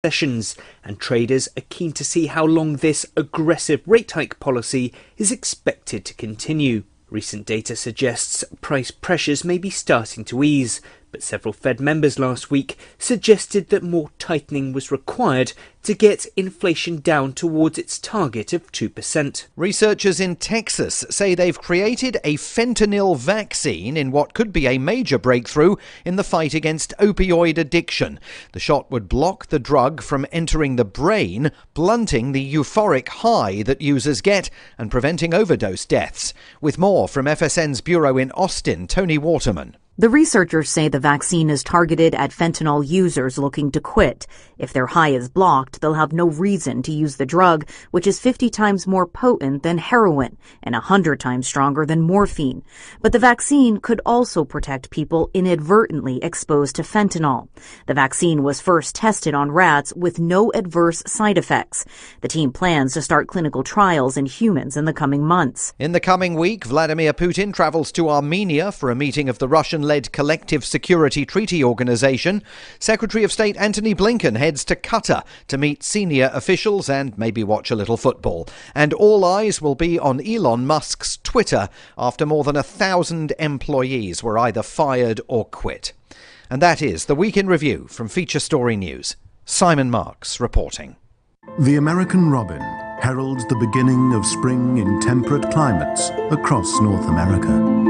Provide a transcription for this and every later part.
sessions, and traders are keen to see how long this aggressive rate hike policy is expected to continue. Recent data suggests price pressures may be starting to ease, but several Fed members last week suggested that more tightening was required to get inflation down towards its target of 2%. Researchers in Texas say they've created a fentanyl vaccine in what could be a major breakthrough in the fight against opioid addiction. The shot would block the drug from entering the brain, blunting the euphoric high that users get and preventing overdose deaths. With more from FSN's bureau in Austin, Tony Waterman. The researchers say the vaccine is targeted at fentanyl users looking to quit. If their high is blocked, they'll have no reason to use the drug, which is 50 times more potent than heroin and 100 times stronger than morphine. But the vaccine could also protect people inadvertently exposed to fentanyl. The vaccine was first tested on rats with no adverse side effects. The team plans to start clinical trials in humans in the coming months. In the coming week, Vladimir Putin travels to Armenia for a meeting of the Russian-led Collective Security Treaty Organization. Secretary of State Antony Blinken heads to Qatar to meet senior officials and maybe watch a little football. And all eyes will be on Elon Musk's Twitter after more than 1,000 employees were either fired or quit. And that is the Week in Review from Feature Story News. Simon Marks reporting. The American robin heralds the beginning of spring in temperate climates across North America.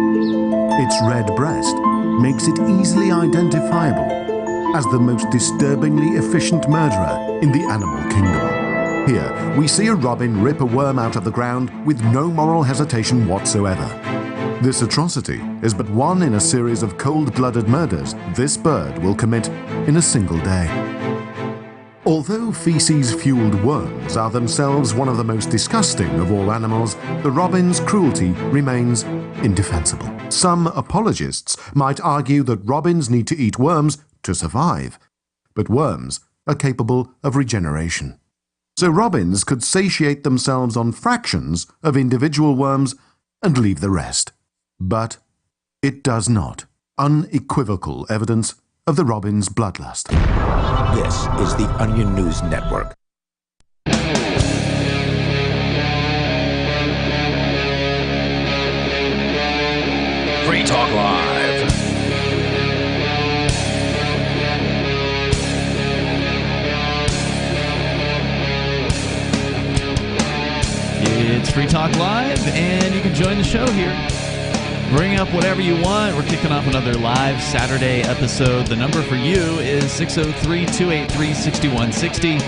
Its red breast makes it easily identifiable as the most disturbingly efficient murderer in the animal kingdom. Here, we see a robin rip a worm out of the ground with no moral hesitation whatsoever. This atrocity is but one in a series of cold-blooded murders this bird will commit in a single day. Although feces-fueled worms are themselves one of the most disgusting of all animals, the robin's cruelty remains indefensible. Some apologists might argue that robins need to eat worms to survive, but worms are capable of regeneration. So robins could satiate themselves on fractions of individual worms and leave the rest. But it does not. Unequivocal evidence of the robin's bloodlust. This is the Onion News Network. Free Talk Live. It's Free Talk Live, and you can join the show here. Bring up whatever you want. We're kicking off another live Saturday episode. The number for you is 603-283-6160.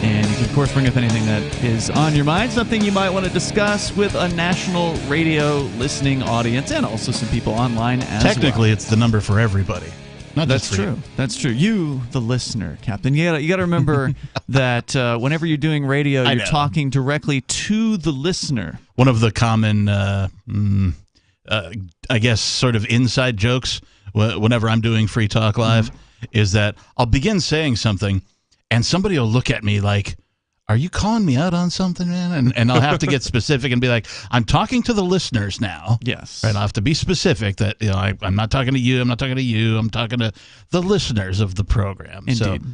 And you can, of course, bring up anything that is on your mind, something you might want to discuss with a national radio listening audience and also some people online as well. Technically, it's the number for everybody. That's true. That's true. You, the listener, Captain. You got to remember that whenever you're doing radio, you're talking directly to the listener. One of the common... I guess sort of inside jokes whenever I'm doing Free Talk Live is that I'll begin saying something and somebody will look at me like, are you calling me out on something, man? And I'll have to get specific and be like, I'm talking to the listeners now. Yes. Right. I'll have to be specific that, I'm not talking to you. I'm not talking to you. I'm talking to the listeners of the program.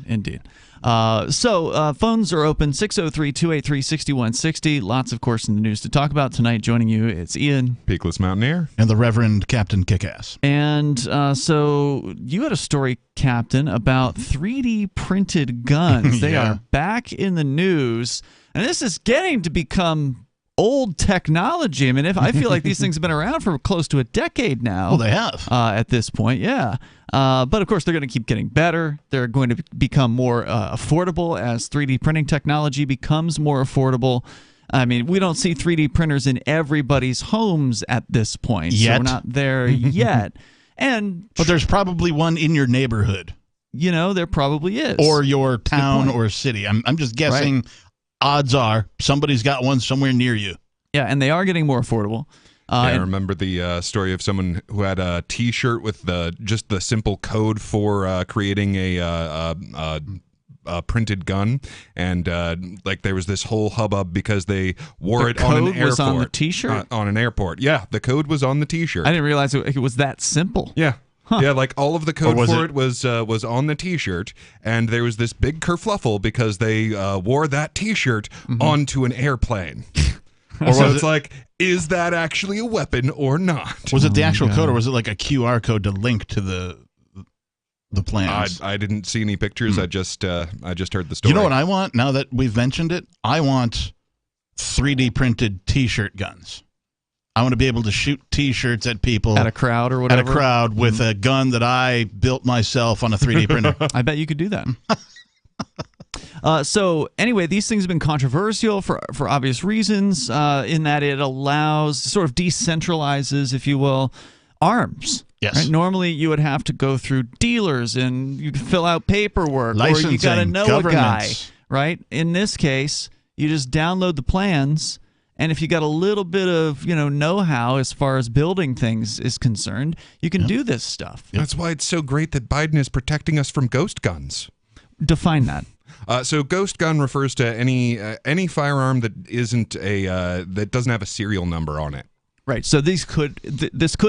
Indeed. So phones are open, 603-283-6160. Lots, of course, in the news to talk about tonight. Joining you, it's Ian. Peakless Mountaineer. And the Reverend Captain Kickass. And so you had a story, Captain, about 3D printed guns. They are back in the news. And this is getting to become old technology. I mean, I feel like these things have been around for close to a decade now. Well, they have. At this point, yeah. But, of course, they're going to keep getting better. They're going to become more affordable as 3D printing technology becomes more affordable. I mean, we don't see 3D printers in everybody's homes at this point. Yet. So we're not there yet. But there's probably one in your neighborhood. There probably is. Or your town or city. I'm just guessing. Right. Odds are somebody's got one somewhere near you. Yeah, and they are getting more affordable. I remember the story of someone who had a T-shirt with just the simple code for creating a printed gun, and there was this whole hubbub because they wore it on an airport. The code was on the T-shirt? On an airport. Yeah, the code was on the T-shirt. I didn't realize it was that simple. Yeah. Yeah, like all of the code was for it- it was on the T-shirt, and there was this big kerfluffle because they wore that T-shirt onto an airplane. Or So was it's it- like, is that actually a weapon or not? Was it the actual code, or was it like a QR code to link to the plans? I didn't see any pictures. I just heard the story. You know what I want now that we've mentioned it? I want 3D printed T-shirt guns. I want to be able to shoot T-shirts at people At a crowd or whatever. At a crowd with a gun that I built myself on a 3D printer. I bet you could do that. So anyway, these things have been controversial for obvious reasons, in that it allows, sort of decentralizes, if you will, arms. Yes. Right? Normally, you would have to go through dealers and you'd fill out paperwork, or you Licensing, got to know a guy. governments. Right? In this case, you just download the plans. And if you got a little bit of, know-how as far as building things is concerned, you can do this stuff. That's why it's so great that Biden is protecting us from ghost guns. Define that. So ghost gun refers to any firearm that isn't that doesn't have a serial number on it. Right. So this could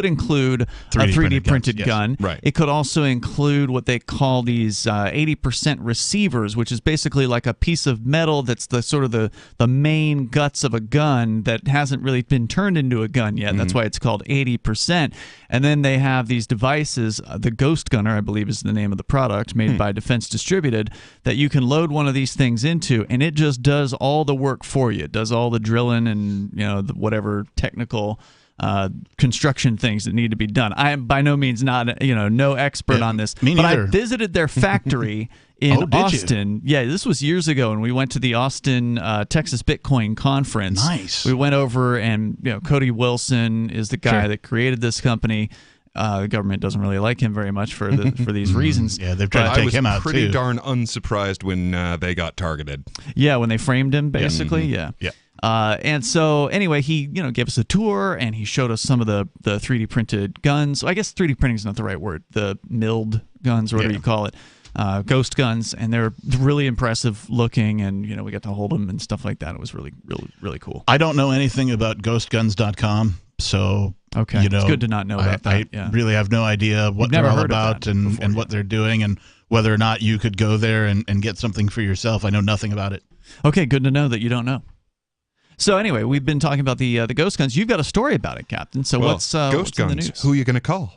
include a 3D printed guns, yes. gun. Right. It could also include what they call these 80% receivers, which is basically like a piece of metal that's the sort of the main guts of a gun that hasn't really been turned into a gun yet. That's why it's called 80%. And then they have these devices, the Ghost Gunner, I believe is the name of the product, made by Defense Distributed, that you can load one of these things into, and it just does all the work for you. It does all the drilling and whatever technical construction things that need to be done. I am by no means no expert on this, me but I neither. visited their factory in Oh, did you? Austin. Yeah, this was years ago, and we went to the Austin Texas Bitcoin Conference. Nice. We went over, and Cody Wilson is the guy that created this company. The government doesn't really like him very much for these reasons. Yeah, they've tried to I take was him out pretty too. darn unsurprised when they got targeted. Yeah, when they framed him, basically. Yeah. Yeah. And so anyway, he gave us a tour and he showed us some of the 3D printed guns. I guess 3D printing is not the right word. The milled guns, or whatever you call it, ghost guns, and they're really impressive looking. And we got to hold them and stuff like that. It was really, really, really cool. I don't know anything about ghostguns.com, so Okay, it's good to not know about that. I Yeah. really have no idea what You've they're never all heard of about that and before, what they're doing and whether or not you could go there and get something for yourself. I know nothing about it. Okay, good to know that you don't know. So anyway, we've been talking about the ghost guns. You've got a story about it, Captain. So Well, what's ghost in the guns? news? Who are you going to call?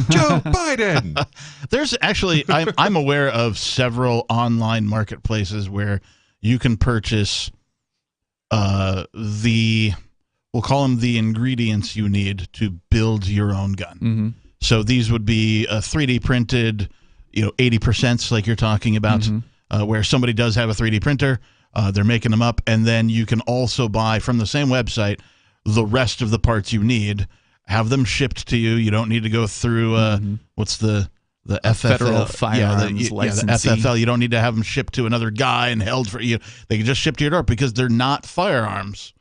Joe Biden. There's actually, I'm aware of several online marketplaces where you can purchase we'll call them the ingredients you need to build your own gun. Mm-hmm. So these would be 3D printed, 80% like you're talking about, where somebody does have a 3D printer, they're making them up, and then you can also buy from the same website the rest of the parts you need, have them shipped to you. You don't need to go through what's the FFL, Federal Firearms the Licensee. FFL. You don't need to have them shipped to another guy and held for you. They can just ship to your door because they're not firearms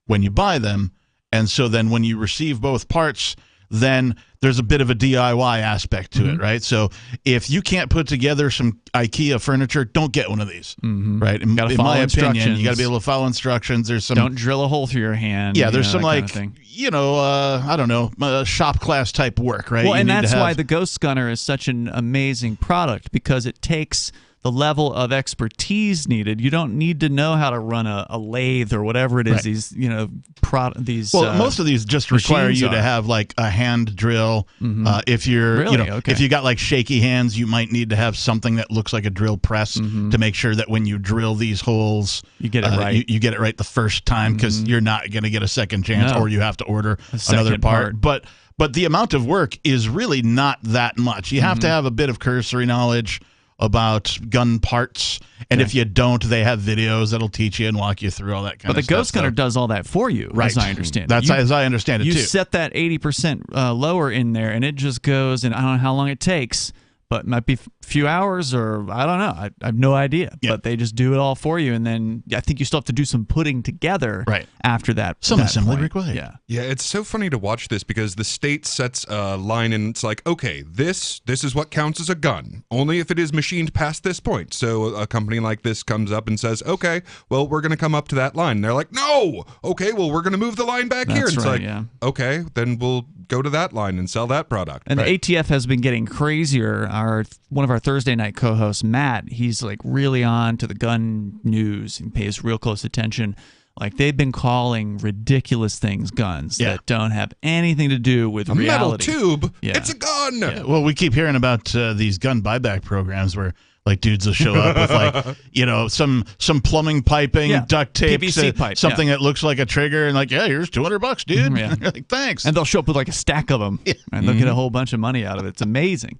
when you buy them. And so then when you receive both parts, then there's a bit of a DIY aspect to it, right? So if you can't put together some IKEA furniture, don't get one of these, right? In Gotta my follow opinion, instructions. you got to be able to follow instructions. There's some Don't drill a hole through your hand. yeah, there's some that kind like of thing. I don't know, shop class type work, right? Well, You and need to that's have- why the Ghost Gunner is such an amazing product, because it takes the level of expertise needed. You don't need to know how to run a lathe or whatever it is. Right. These these. Well, most of these just require machines you to are. have like a hand drill. If you're, Really? Okay. if you got like shaky hands, you might need to have something that looks like a drill press to make sure that when you drill these holes, You get it right. You get it right the first time, because you're not going to get a second chance, No. or you have to order second another part. part. But the amount of work is really not that much. You have to have a bit of cursory knowledge about gun parts, and if you don't, they have videos that'll teach you and walk you through all that kind but of the stuff. Ghost Gunner does all that for you, Right. as I understand. That's You- as I understand it You too. set that 80% lower in there, and it just goes, and I don't know how long it takes, but it might be a few hours, or I don't know. I have no idea. Yeah. But they just do it all for you, and then I think you still have to do some putting together Right. after that. Some that assembly point. required. Yeah. Yeah, it's so funny to watch this because the state sets a line and it's like, okay, this is what counts as a gun, only if it is machined past this point. So a company like this comes up and says, okay, well, we're going to come up to that line. And they're like, no, okay, well, we're going to move the line back here. That's And it's right, like, yeah. okay, then we'll go to that line and sell that product. And the ATF has been getting crazier. One of our Thursday night co-hosts, Matt, he's like really on to the gun news and pays real close attention. Like, they've been calling ridiculous things guns that don't have anything to do with reality. Metal tube. Yeah. It's a gun. Yeah. Well, we keep hearing about these gun buyback programs where like dudes will show up with like, some plumbing piping, duct tape, PVC pipe, something that looks like a trigger, and like, here's $200, dude. Yeah. You're like, thanks. And they'll show up with like a stack of them, and they'll get a whole bunch of money out of it. It's amazing.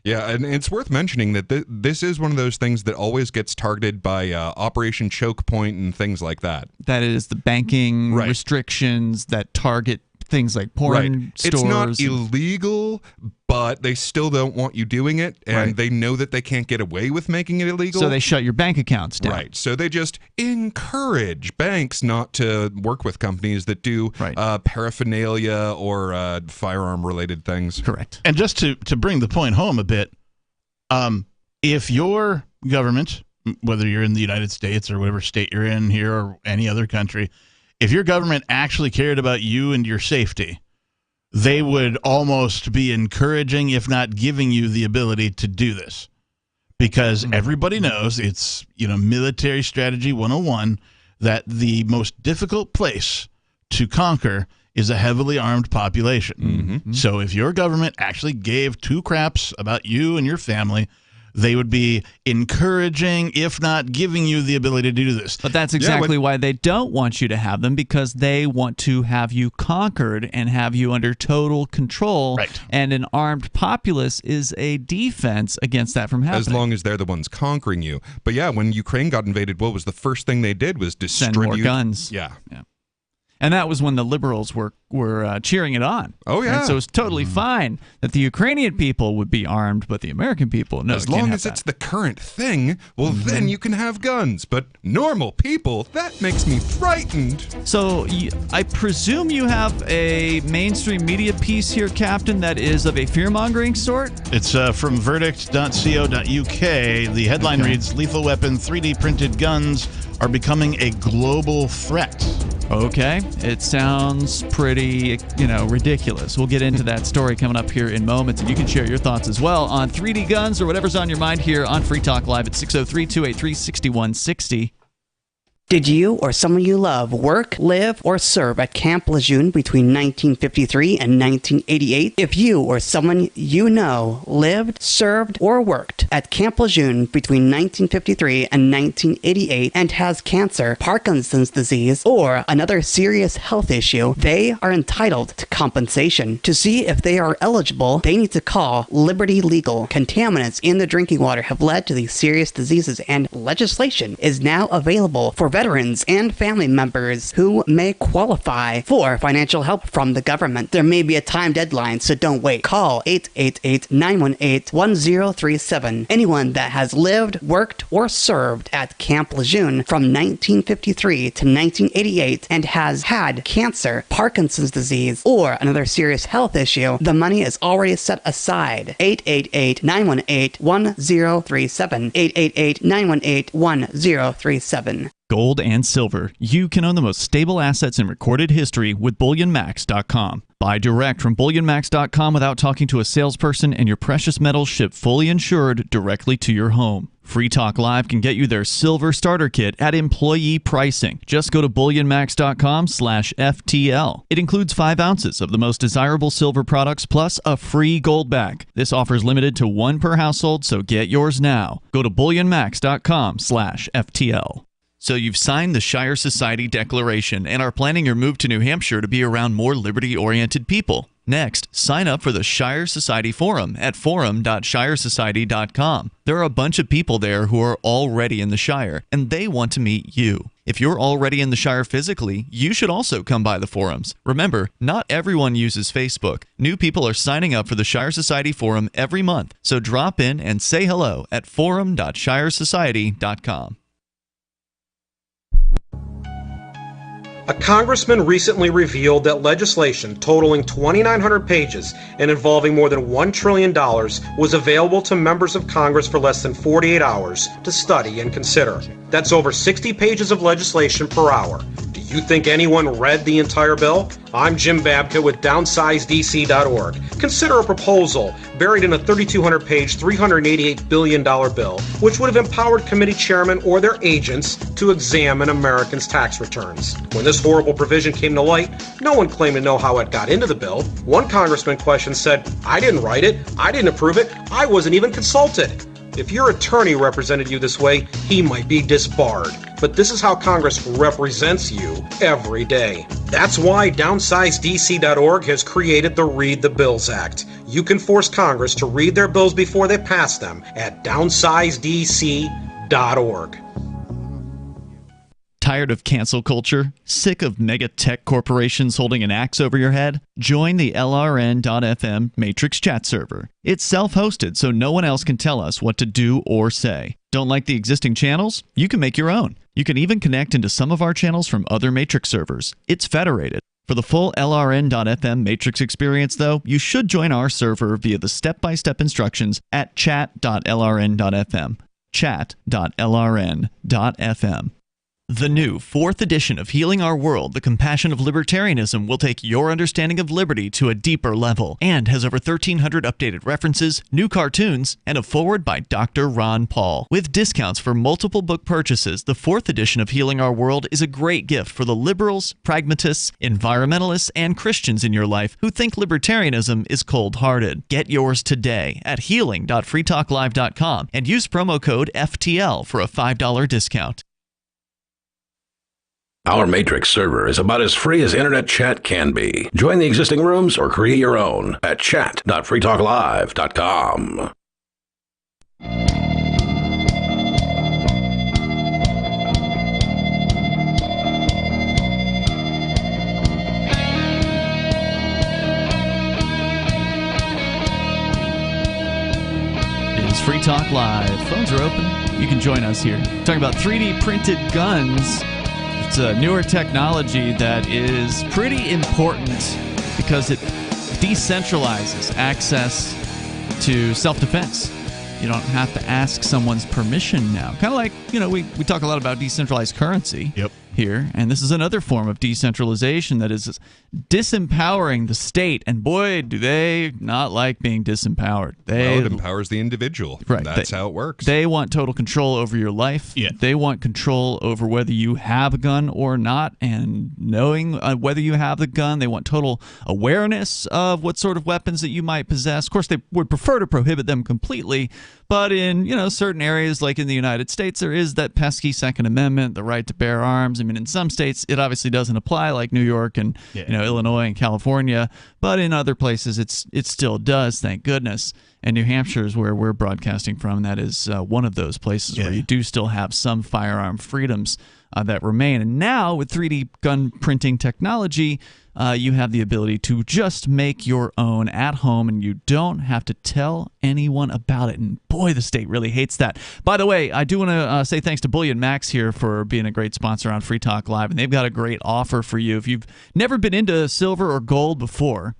Yeah, and it's worth mentioning that this is one of those things that always gets targeted by Operation Choke Point and things like that. That is the banking restrictions that target things like porn stores. It's not illegal, but they still don't want you doing it, and they know that they can't get away with making it illegal. So they shut your bank accounts down. Right. So they just encourage banks not to work with companies that do paraphernalia or firearm-related things. Correct. And just to bring the point home a bit, if your government, whether you're in the United States or whatever state you're in here or any other country, if your government actually cared about you and your safety, they would almost be encouraging, if not giving you the ability to do this. Because everybody knows it's, military strategy 101, that the most difficult place to conquer is a heavily armed population. Mm-hmm. So if your government actually gave two craps about you and your family, they would be encouraging, if not giving you the ability to do this. But that's exactly why they don't want you to have them, because they want to have you conquered and have you under total control. Right. And an armed populace is a defense against that from happening. As long as they're the ones conquering you. But yeah, when Ukraine got invaded, what was the first thing they did was distribute... Send more guns. Yeah. And that was when the liberals were cheering it on. Oh, yeah. And so it's totally fine that the Ukrainian people would be armed, but the American people, no, as long as it's the current thing, well, then you can have guns. But normal people, that makes me frightened. So I presume you have a mainstream media piece here, Captain, that is of a fear-mongering sort? It's from verdict.co.uk. The headline reads, Lethal Weapon 3D printed guns are becoming a global threat. Okay, it sounds pretty, ridiculous. We'll get into that story coming up here in moments, and you can share your thoughts as well on 3D guns or whatever's on your mind here on Free Talk Live at 603-283-6160. Did you or someone you love work, live, or serve at Camp Lejeune between 1953 and 1988? If you or someone you know lived, served, or worked at Camp Lejeune between 1953 and 1988 and has cancer, Parkinson's disease, or another serious health issue, they are entitled to compensation. To see if they are eligible, they need to call Liberty Legal. Contaminants in the drinking water have led to these serious diseases, and legislation is now available for veterans and family members who may qualify for financial help from the government. There may be a time deadline, so don't wait. Call 888-918-1037. Anyone that has lived, worked, or served at Camp Lejeune from 1953 to 1988 and has had cancer, Parkinson's disease, or another serious health issue, the money is already set aside. 888-918-1037. 888-918-1037. Gold and silver. You can own the most stable assets in recorded history with BullionMax.com. Buy direct from BullionMax.com without talking to a salesperson, and your precious metals shipped fully insured directly to your home. Free Talk Live can get you their silver starter kit at employee pricing. Just go to BullionMax.com/FTL. It includes 5 ounces of the most desirable silver products plus a free gold bag. This offer is limited to 1 per household, so get yours now. Go to BullionMax.com/FTL. So you've signed the Shire Society Declaration and are planning your move to New Hampshire to be around more liberty-oriented people. Next, sign up for the Shire Society Forum at forum.shiresociety.com. There are a bunch of people there who are already in the Shire, and they want to meet you. If you're already in the Shire physically, you should also come by the forums. Remember, not everyone uses Facebook. New people are signing up for the Shire Society Forum every month, so drop in and say hello at forum.shiresociety.com. A congressman recently revealed that legislation totaling 2,900 pages and involving more than $1 trillion was available to members of Congress for less than 48 hours to study and consider. That's over 60 pages of legislation per hour. Do You think anyone read the entire bill? I'm Jim Babka with DownsizeDC.org. Consider a proposal buried in a 3,200-page, $388 billion bill, which would have empowered committee chairmen or their agents to examine Americans' tax returns. When this horrible provision came to light, no one claimed to know how it got into the bill. One congressman questioned said, "I didn't write it, I didn't approve it, I wasn't even consulted." If your attorney represented you this way, he might be disbarred. But this is how Congress represents you every day. That's why DownsizeDC.org has created the Read the Bills Act. You can force Congress to read their bills before they pass them at DownsizeDC.org. Tired of cancel culture? Sick of mega tech corporations holding an axe over your head? Join the LRN.FM Matrix chat server. It's self-hosted, so no one else can tell us what to do or say. Don't like the existing channels? You can make your own. You can even connect into some of our channels from other Matrix servers. It's federated. For the full LRN.FM Matrix experience, though, you should join our server via the step-by-step instructions at chat.lrn.fm. chat.lrn.fm. The new 4th edition of Healing Our World, The Compassion of Libertarianism, will take your understanding of liberty to a deeper level and has over 1,300 updated references, new cartoons, and a foreword by Dr. Ron Paul. With discounts for multiple book purchases, the 4th edition of Healing Our World is a great gift for the liberals, pragmatists, environmentalists, and Christians in your life who think libertarianism is cold-hearted. Get yours today at healing.freetalklive.com and use promo code FTL for a $5 discount. Our Matrix server is about as free as internet chat can be. Join the existing rooms or create your own at chat.freetalklive.com. It is Free Talk Live. Phones are open. You can join us here. Talking about 3D printed guns. It's a newer technology that is pretty important because it decentralizes access to self-defense. You don't have to ask someone's permission now. Kind of like, we talk a lot about decentralized currency here, and this is another form of decentralization that is disempowering the state, and boy, do they not like being disempowered. It empowers the individual. Right. That's how it works. They want total control over your life. Yeah. They want control over whether you have a gun or not, and knowing whether you have the gun. They want total awareness of what sort of weapons that you might possess. Of course, they would prefer to prohibit them completely, but in certain areas, like in the United States, there is that pesky Second Amendment, the right to bear arms. I mean, in some states, it obviously doesn't apply, like New York and Illinois and California, but in other places, it still does. Thank goodness. And New Hampshire is where we're broadcasting from. And that is one of those places where you do still have some firearm freedoms that remain. And now with 3D gun printing technology, you have the ability to just make your own at home, and you don't have to tell anyone about it. And boy, the state really hates that. By the way, I do want to say thanks to Bullion Max here for being a great sponsor on Free Talk Live, and they've got a great offer for you. If you've never been into silver or gold before,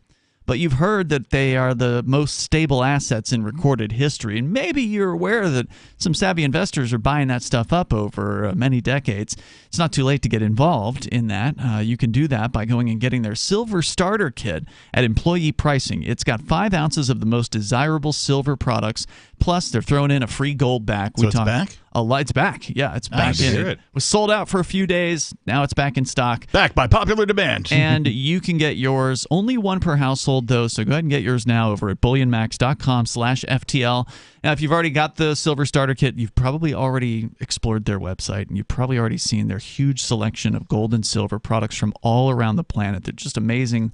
but you've heard that they are the most stable assets in recorded history, and maybe you're aware that some savvy investors are buying that stuff up over many decades. It's not too late to get involved in that. You can do that by going and getting their Silver Starter Kit at employee pricing. It's got 5 ounces of the most desirable silver products, plus they're throwing in a free gold back. So it's back? It's back. Yeah, it's back in. It was sold out for a few days. Now it's back in stock. Back by popular demand. And you can get yours, only one per household, though, so go ahead and get yours now over at bullionmax.com/FTL. Now, if you've already got the Silver Starter Kit, you've probably already explored their website, and you've probably already seen their huge selection of gold and silver products from all around the planet. They're just amazing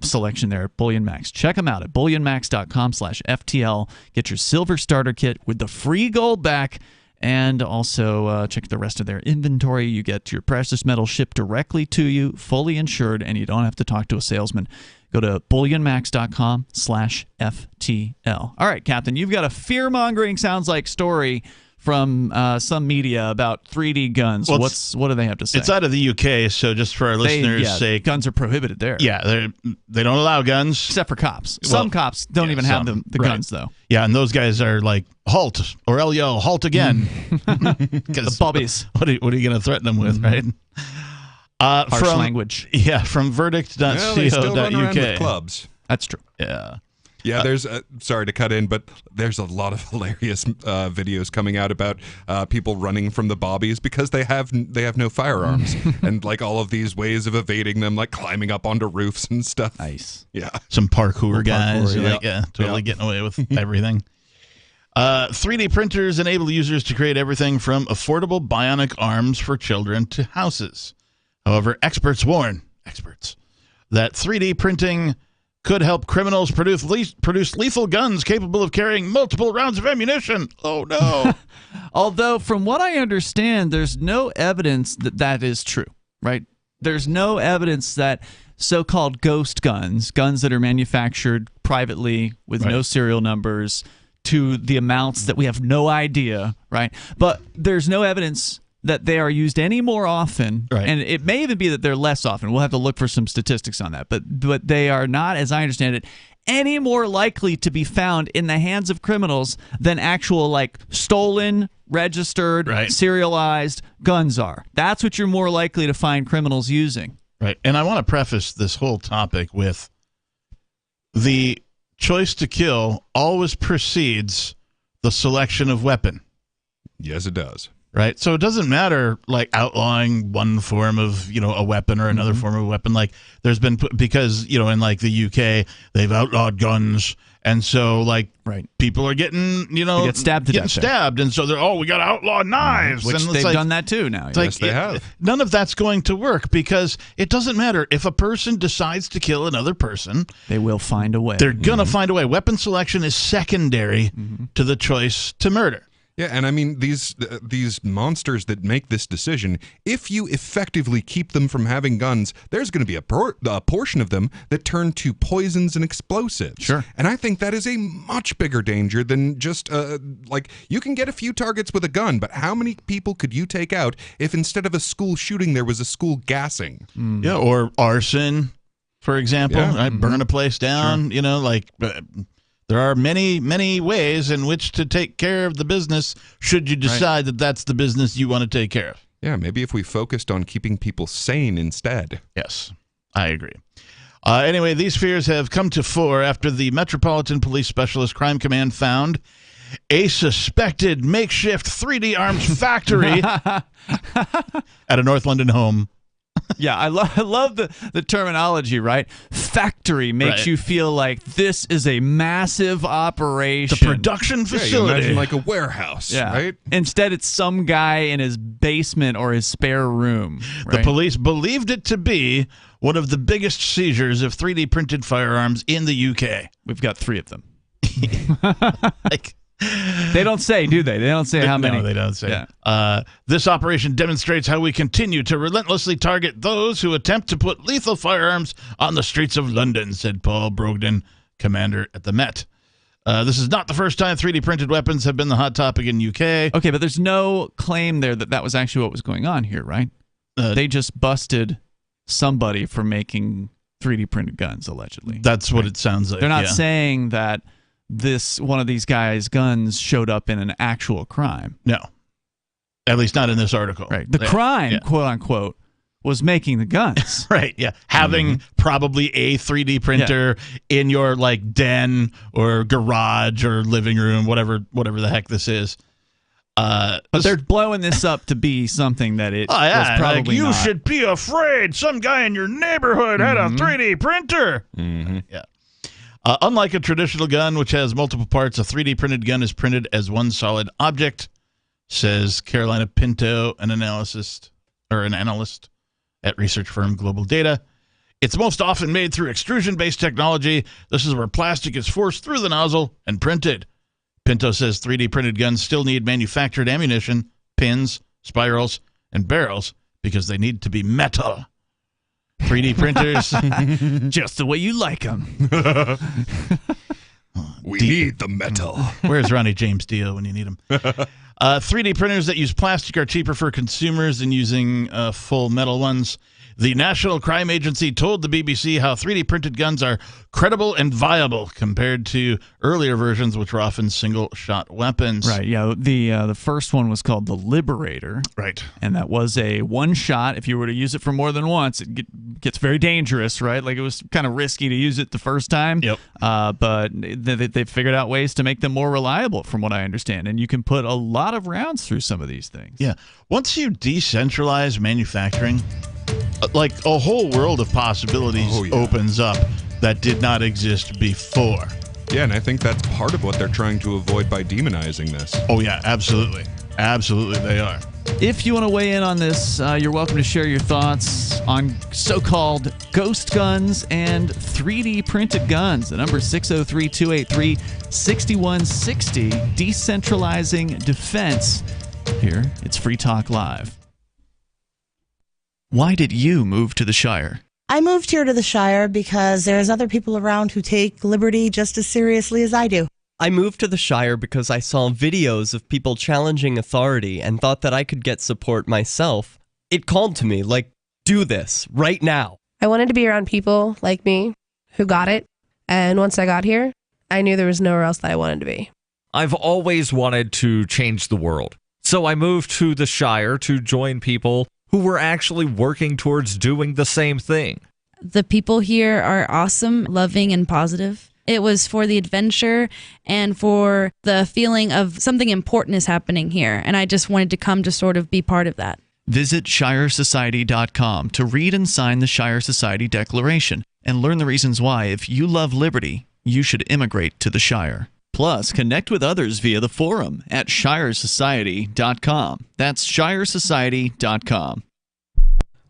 selection there at Bullion Max. Check them out at bullionmax.com/FTL. Get your Silver Starter Kit with the free gold back. And also check the rest of their inventory. You get your precious metal shipped directly to you, fully insured, and you don't have to talk to a salesman. Go to bullionmax.com/FTL. All right, Captain, you've got a fear-mongering, sounds like, story from some media about 3D guns. Well, what do they have to say? It's out of the UK, so just for our listeners' sake. Guns are prohibited there. Yeah, they don't allow guns. Except for cops. Some cops don't even have the guns, though. Yeah, and those guys are like, halt, or I'll yell, halt again. The bobbies. What are you going to threaten them with, right? Harsh language. Yeah, from verdict.co.uk. Well, they still run around with clubs. That's true. Yeah. Yeah, there's sorry to cut in, but there's a lot of hilarious videos coming out about people running from the bobbies because they have no firearms and like all of these ways of evading them, like climbing up onto roofs and stuff. Nice. Yeah. Some parkour guys, yeah. totally getting away with everything. 3D printers enable users to create everything from affordable bionic arms for children to houses. However, experts warn that 3D printing could help criminals produce lethal guns capable of carrying multiple rounds of ammunition. Oh, no. Although, from what I understand, there's no evidence that that is true, right? There's no evidence that so-called ghost guns that are manufactured privately with no serial numbers to the amounts that we have no idea, right? But there's no evidence that they are used any more often, and it may even be that they're less often. We'll have to look for some statistics on that. But they are not, as I understand it, any more likely to be found in the hands of criminals than actual, like, stolen, registered, serialized guns are. That's what you're more likely to find criminals using. Right. And I want to preface this whole topic with the choice to kill always precedes the selection of weapon. Yes, it does. Right. So it doesn't matter, like, outlawing one form of, a weapon or another form of a weapon. Like, there's been, because, in, like, the UK, they've outlawed guns. And so, like, people are getting, they get stabbed to death. And so they're, we got to outlaw knives. Which and they've done that too now. Yes, they have. None of that's going to work because it doesn't matter. If a person decides to kill another person, they will find a way. They're going to find a way. Weapon selection is secondary to the choice to murder. Yeah, and I mean, these monsters that make this decision, if you effectively keep them from having guns, there's going to be a portion of them that turn to poisons and explosives. Sure. And I think that is a much bigger danger than just, you can get a few targets with a gun, but how many people could you take out if instead of a school shooting, there was a school gassing? Yeah, or arson, for example. Yeah. Burn a place down, there are many, many ways in which to take care of the business should you decide that that's the business you want to take care of. Yeah, maybe if we focused on keeping people sane instead. Yes, I agree. Anyway, these fears have come to fore after the Metropolitan Police Specialist Crime Command found a suspected makeshift 3D arms factory at a North London home. Yeah, I love the terminology, right? Factory makes you feel like this is a massive operation. The production facility. Yeah, you imagine like a warehouse, right? Instead, it's some guy in his basement or his spare room. Right? The police believed it to be one of the biggest seizures of 3D printed firearms in the UK. We've got 3 of them. They don't say, do they? They don't say how many. No, they don't say. Yeah. This operation demonstrates how we continue to relentlessly target those who attempt to put lethal firearms on the streets of London, said Paul Brogden, commander at the Met. This is not the first time 3D printed weapons have been the hot topic in UK. Okay, but there's no claim there that was actually what was going on here, right? They just busted somebody for making 3D printed guns, allegedly. That's what it sounds like. They're not saying that one of these guys' guns showed up in an actual crime. No. At least not in this article. Right. The crime, quote unquote, was making the guns. Right, yeah. Having probably a 3D printer in your den or garage or living room, whatever the heck this is. But they're blowing this up to be something that it was probably you not. should be afraid. Some guy in your neighborhood had a 3D printer. Yeah. Unlike a traditional gun, which has multiple parts, a 3D printed gun is printed as one solid object, says Carolina Pinto, an analyst at research firm Global Data. It's most often made through extrusion-based technology. This is where plastic is forced through the nozzle and printed. Pinto says 3D printed guns still need manufactured ammunition, pins, spirals, and barrels because they need to be metal. 3D printers, just the way you like them. We need the metal. Where's Ronnie James Dio when you need him? 3D printers that use plastic are cheaper for consumers than using full metal ones. The National Crime Agency told the BBC how 3D printed guns are credible and viable compared to earlier versions, which were often single-shot weapons. Right, yeah. The first one was called the Liberator. Right. And that was a one-shot. If you were to use it for more than once, it gets very dangerous, right? Like, it was kind of risky to use it the first time. Yep. But they've figured out ways to make them more reliable, from what I understand. And you can put a lot of rounds through some of these things. Yeah. Once you decentralize manufacturing, like a whole world of possibilities opens up that did not exist before. Yeah, and I think that's part of what they're trying to avoid by demonizing this. Oh, yeah, absolutely. Absolutely, they are. If you want to weigh in on this, you're welcome to share your thoughts on so-called ghost guns and 3D printed guns. The number is 603-283-6160. Decentralizing defense. Here, it's Free Talk Live. Why did you move to the Shire? I moved here to the Shire because there's other people around who take liberty just as seriously as I do. I moved to the Shire because I saw videos of people challenging authority and thought that I could get support myself. It called to me, like, do this, right now. I wanted to be around people like me who got it, and once I got here, I knew there was nowhere else that I wanted to be. I've always wanted to change the world, so I moved to the Shire to join people who were actually working towards doing the same thing. The people here are awesome, loving, and positive. It was for the adventure and for the feeling of something important is happening here, and I just wanted to come to sort of be part of that. Visit ShireSociety.com to read and sign the Shire Society Declaration and learn the reasons why, if you love liberty, you should immigrate to the Shire. Plus, connect with others via the forum at ShireSociety.com. That's ShireSociety.com.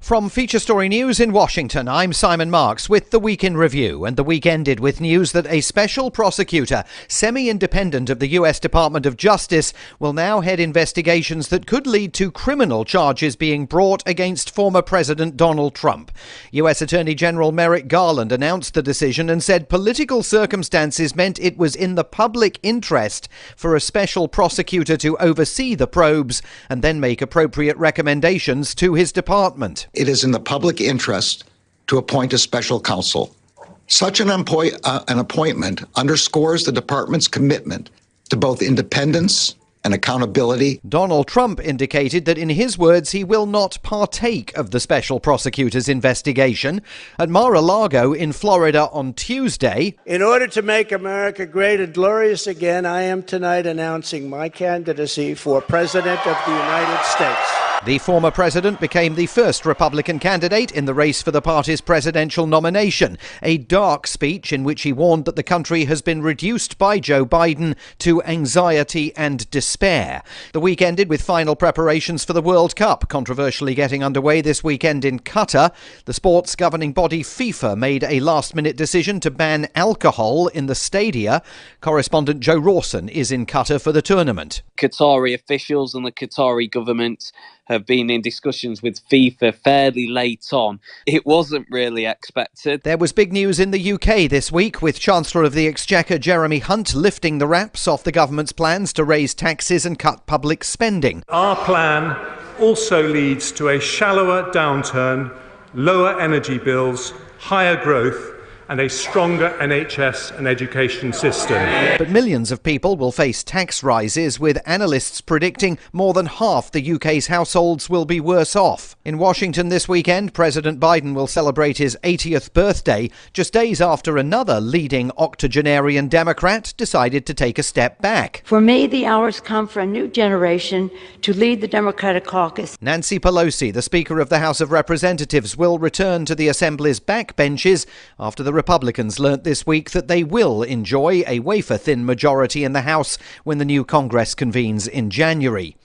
From Feature Story News in Washington, I'm Simon Marks with the Week in Review, and the week ended with news that a special prosecutor, semi-independent of the U.S. Department of Justice, will now head investigations that could lead to criminal charges being brought against former President Donald Trump. U.S. Attorney General Merrick Garland announced the decision and said political circumstances meant it was in the public interest for a special prosecutor to oversee the probes and then make appropriate recommendations to his department. It is in the public interest to appoint a special counsel. Such an appointment underscores the department's commitment to both independence and accountability. Donald Trump indicated that, in his words, he will not partake of the special prosecutor's investigation. At Mar-a-Lago in Florida on Tuesday, in order to make America great and glorious again, I am tonight announcing my candidacy for President of the United States. The former president became the first Republican candidate in the race for the party's presidential nomination, a dark speech in which he warned that the country has been reduced by Joe Biden to anxiety and despair. The week ended with final preparations for the World Cup, controversially getting underway this weekend in Qatar. The sport's governing body FIFA made a last-minute decision to ban alcohol in the stadia. Correspondent Joe Rawson is in Qatar for the tournament. Qatari officials and the Qatari government have been in discussions with FIFA fairly late on. It wasn't really expected. There was big news in the UK this week, with Chancellor of the Exchequer Jeremy Hunt lifting the wraps off the government's plans to raise taxes and cut public spending. Our plan also leads to a shallower downturn, lower energy bills, higher growth, and a stronger NHS and education system. But millions of people will face tax rises, with analysts predicting more than half the UK's households will be worse off. In Washington this weekend, President Biden will celebrate his 80th birthday, just days after another leading octogenarian Democrat decided to take a step back. For me, the hour's come for a new generation to lead the Democratic caucus. Nancy Pelosi, the Speaker of the House of Representatives, will return to the Assembly's backbenches after the Republicans learnt this week that they will enjoy a wafer-thin majority in the House when the new Congress convenes in January.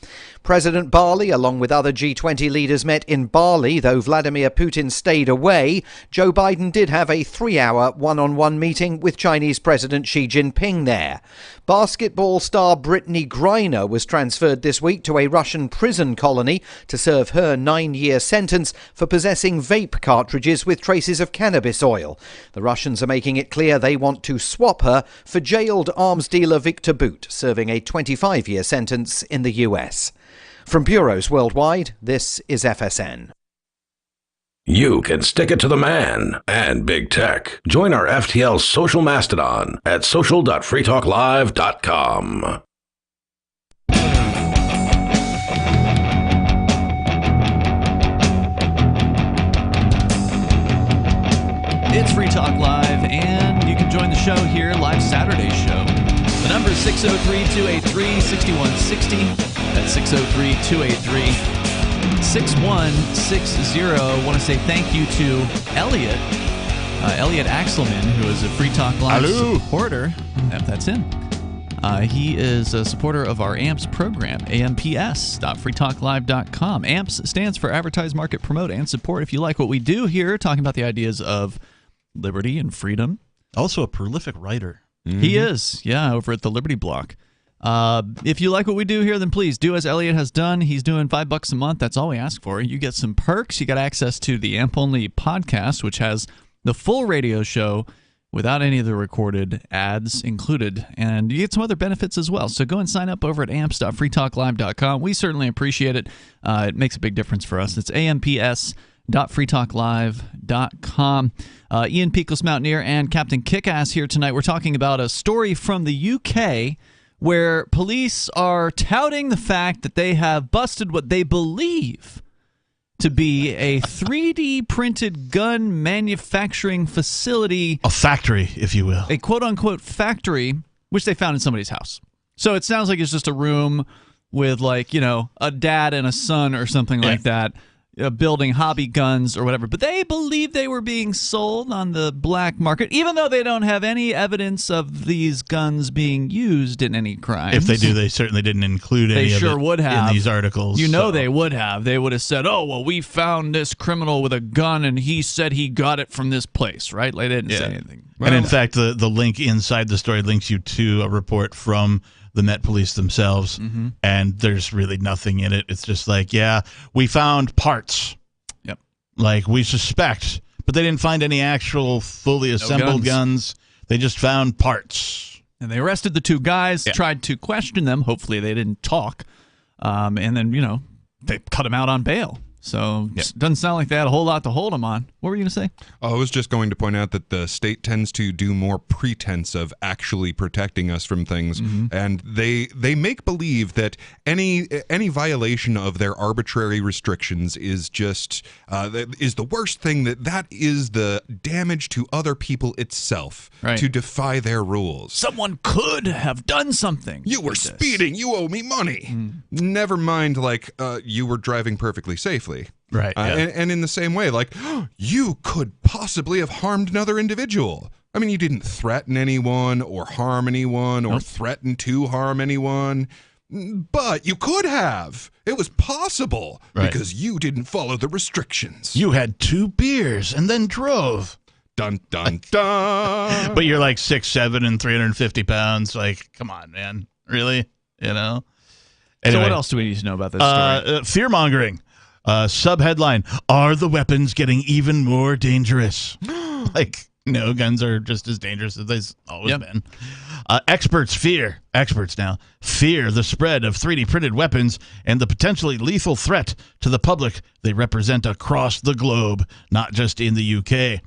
President Bali, along with other G20 leaders, met in Bali, though Vladimir Putin stayed away. Joe Biden did have a 3-hour one-on-one meeting with Chinese President Xi Jinping there. Basketball star Brittany Griner was transferred this week to a Russian prison colony to serve her 9-year sentence for possessing vape cartridges with traces of cannabis oil. The Russians are making it clear they want to swap her for jailed arms dealer Victor Bout, serving a 25-year sentence in the US. From bureaus worldwide, this is FSN. you can stick it to the man and big tech. Join our FTL social mastodon at social.freetalklive.com. It's Free Talk Live, and you can join the show here, live Saturday show. The number is 603-283-6160. That's 603-283-6160. I want to say thank you to Elliot Axelman, who is a Free Talk Live supporter. That's him. He is a supporter of our AMPS program, amps.freetalklive.com. AMPS stands for Advertise, Market, Promote, and Support. If you like what we do here, talking about the ideas of liberty and freedom. Also a prolific writer. He is, over at the Liberty Block. If you like what we do here, then please do as Elliot has done. He's doing $5 a month. That's all we ask for. You get some perks. You got access to the AMP Only podcast, which has the full radio show without any of the recorded ads included. And you get some other benefits as well. So go and sign up over at amps.freetalklive.com. We certainly appreciate it. It makes a big difference for us. It's amps.freetalklive.com. Ian Peakless Mountaineer and Captain Kickass here tonight. We're talking about a story from the UK where police are touting the fact that they have busted what they believe to be a 3D printed gun manufacturing facility. A factory, if you will. A quote-unquote factory, which they found in somebody's house. So it sounds like it's just a room with, like, a dad and a son or something like that, building hobby guns or whatever. But they believe they were being sold on the black market, even though they don't have any evidence of these guns being used in any crimes. If they do, they certainly didn't include any of it would have in these articles. They would have. They would have said, oh, well, we found this criminal with a gun, and he said he got it from this place, right? They didn't say anything. And in fact, the link inside the story links you to a report from the Met Police themselves, and there's really nothing in it. It's just like, we found parts. Yep. Like, we suspect, but they didn't find any actual fully assembled guns. They just found parts. And they arrested the two guys, tried to question them. Hopefully they didn't talk. And then, they cut them out on bail. So it doesn't sound like they had a whole lot to hold them on. What were you going to say? I was just going to point out that the state tends to do more pretense of actually protecting us from things, and they make believe that any violation of their arbitrary restrictions is just is the worst thing. That is the damage to other people itself to defy their rules. Someone could have done something. You were speeding. You owe me money. Never mind, you were driving perfectly safely. Right. And in the same way, you could possibly have harmed another individual. I mean, you didn't threaten anyone or harm anyone or threaten to harm anyone, but you could have. It was possible because you didn't follow the restrictions. You had 2 beers and then drove. Dun, dun, dun. But you're like 6'7" and 350 pounds. Like, come on, man. Really? Anyway. So what else do we need to know about this story? Fear-mongering. Sub-headline, are the weapons getting even more dangerous? Guns are just as dangerous as they've always been. Experts fear the spread of 3D printed weapons and the potentially lethal threat to the public they represent across the globe, not just in the UK.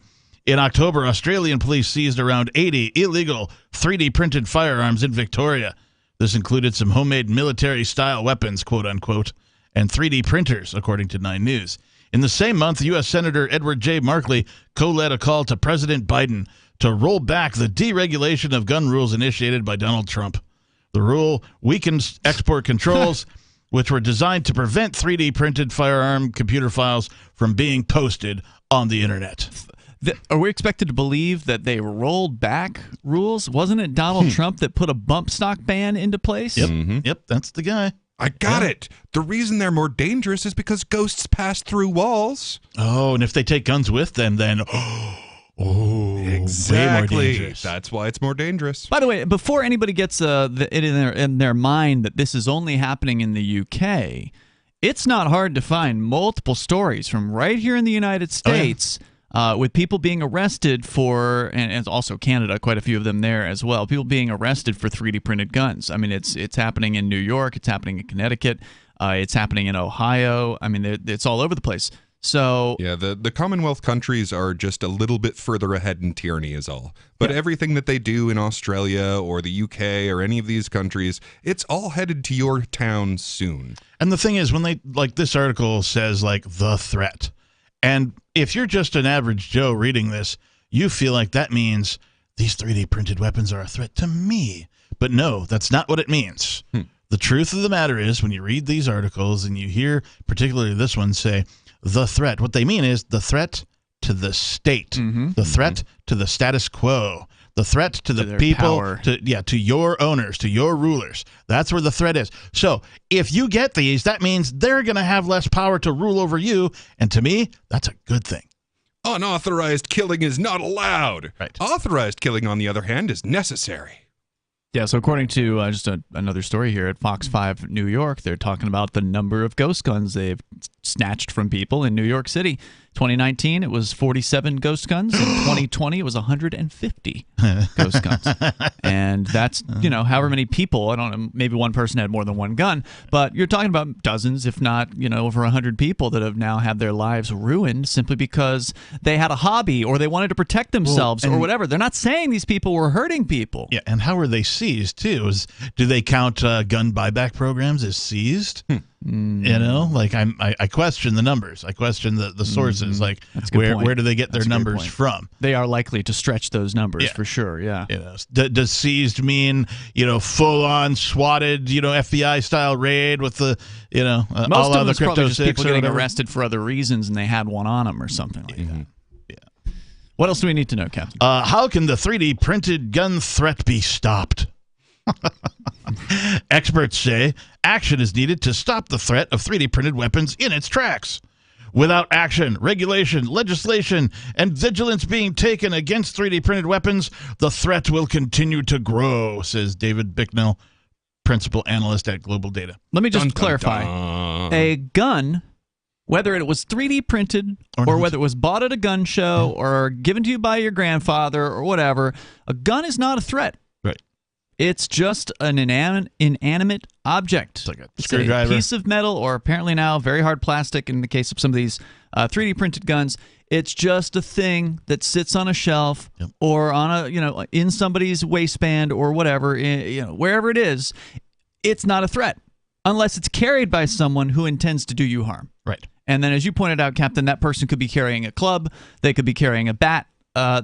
In October, Australian police seized around 80 illegal 3D printed firearms in Victoria. This included some homemade military-style weapons, quote-unquote, and 3D printers, according to 9 News. In the same month, U.S. Senator Edward J. Markley co-led a call to President Biden to roll back the deregulation of gun rules initiated by Donald Trump. The rule weakens export controls, which were designed to prevent 3D printed firearm computer files from being posted on the internet. Are we expected to believe that they rolled back rules? Wasn't it Donald Trump that put a bump stock ban into place? Yep, Yep, that's the guy. I got it. The reason they're more dangerous is because ghosts pass through walls. Oh, and if they take guns with them, then exactly. Way more dangerous. That's why it's more dangerous. By the way, before anybody gets it in their mind that this is only happening in the UK, it's not hard to find multiple stories from right here in the United States. With people being arrested for, and also Canada, quite a few of them there as well, people being arrested for 3D printed guns. I mean, it's happening in New York, it's happening in Connecticut, it's happening in Ohio. I mean, it's all over the place. So yeah, the Commonwealth countries are just a little bit further ahead in tyranny is all. But everything that they do in Australia or the UK or any of these countries, it's all headed to your town soon. And the thing is, when they, like this article says, like, the threat. And if you're just an average Joe reading this, you feel like that means these 3D printed weapons are a threat to me. But no, that's not what it means. The truth of the matter is, when you read these articles and you hear particularly this one say, the threat, what they mean is the threat to the state, the threat to the status quo, the threat to the people, to your owners, to your rulers. That's where the threat is. So if you get these, that means they're going to have less power to rule over you. And to me, that's a good thing. Unauthorized killing is not allowed. Right. Authorized killing, on the other hand, is necessary. Yeah, so according to just another story here at Fox 5 New York, they're talking about the number of ghost guns they've snatched from people in New York City. 2019, it was 47 ghost guns. In 2020, it was 150 ghost guns. And that's, however many people, I don't know, maybe one person had more than one gun, but you're talking about dozens, if not, over 100 people that have now had their lives ruined simply because they had a hobby or they wanted to protect themselves or whatever. They're not saying these people were hurting people. Yeah, and how were they seized, too? Do they count gun buyback programs as seized? I question the numbers. I question the sources. Like, where do they get their numbers from? They are likely to stretch those numbers for sure. Yeah. Does seized mean full on swatted FBI style raid with the most all of the it's probably just people getting whatever? arrested for other reasons and they had one on them or something like that. Yeah. What else do we need to know, Captain? How can the 3D printed gun threat be stopped? Experts say action is needed to stop the threat of 3D printed weapons in its tracks. Without action, regulation, legislation, and vigilance being taken against 3D printed weapons, the threat will continue to grow, says David Bicknell, principal analyst at Global Data. Let me just clarify. A gun, whether it was 3D printed or whether it was bought at a gun show or given to you by your grandfather or whatever, a gun is not a threat. Right. It's just an inanimate object. It's like a screwdriver. A piece of metal, or apparently now very hard plastic in the case of some of these 3D printed guns. It's just a thing that sits on a shelf or on a in somebody's waistband or whatever, wherever it is. It's not a threat unless it's carried by someone who intends to do you harm. Right. And then, as you pointed out, Captain, that person could be carrying a club. They could be carrying a bat.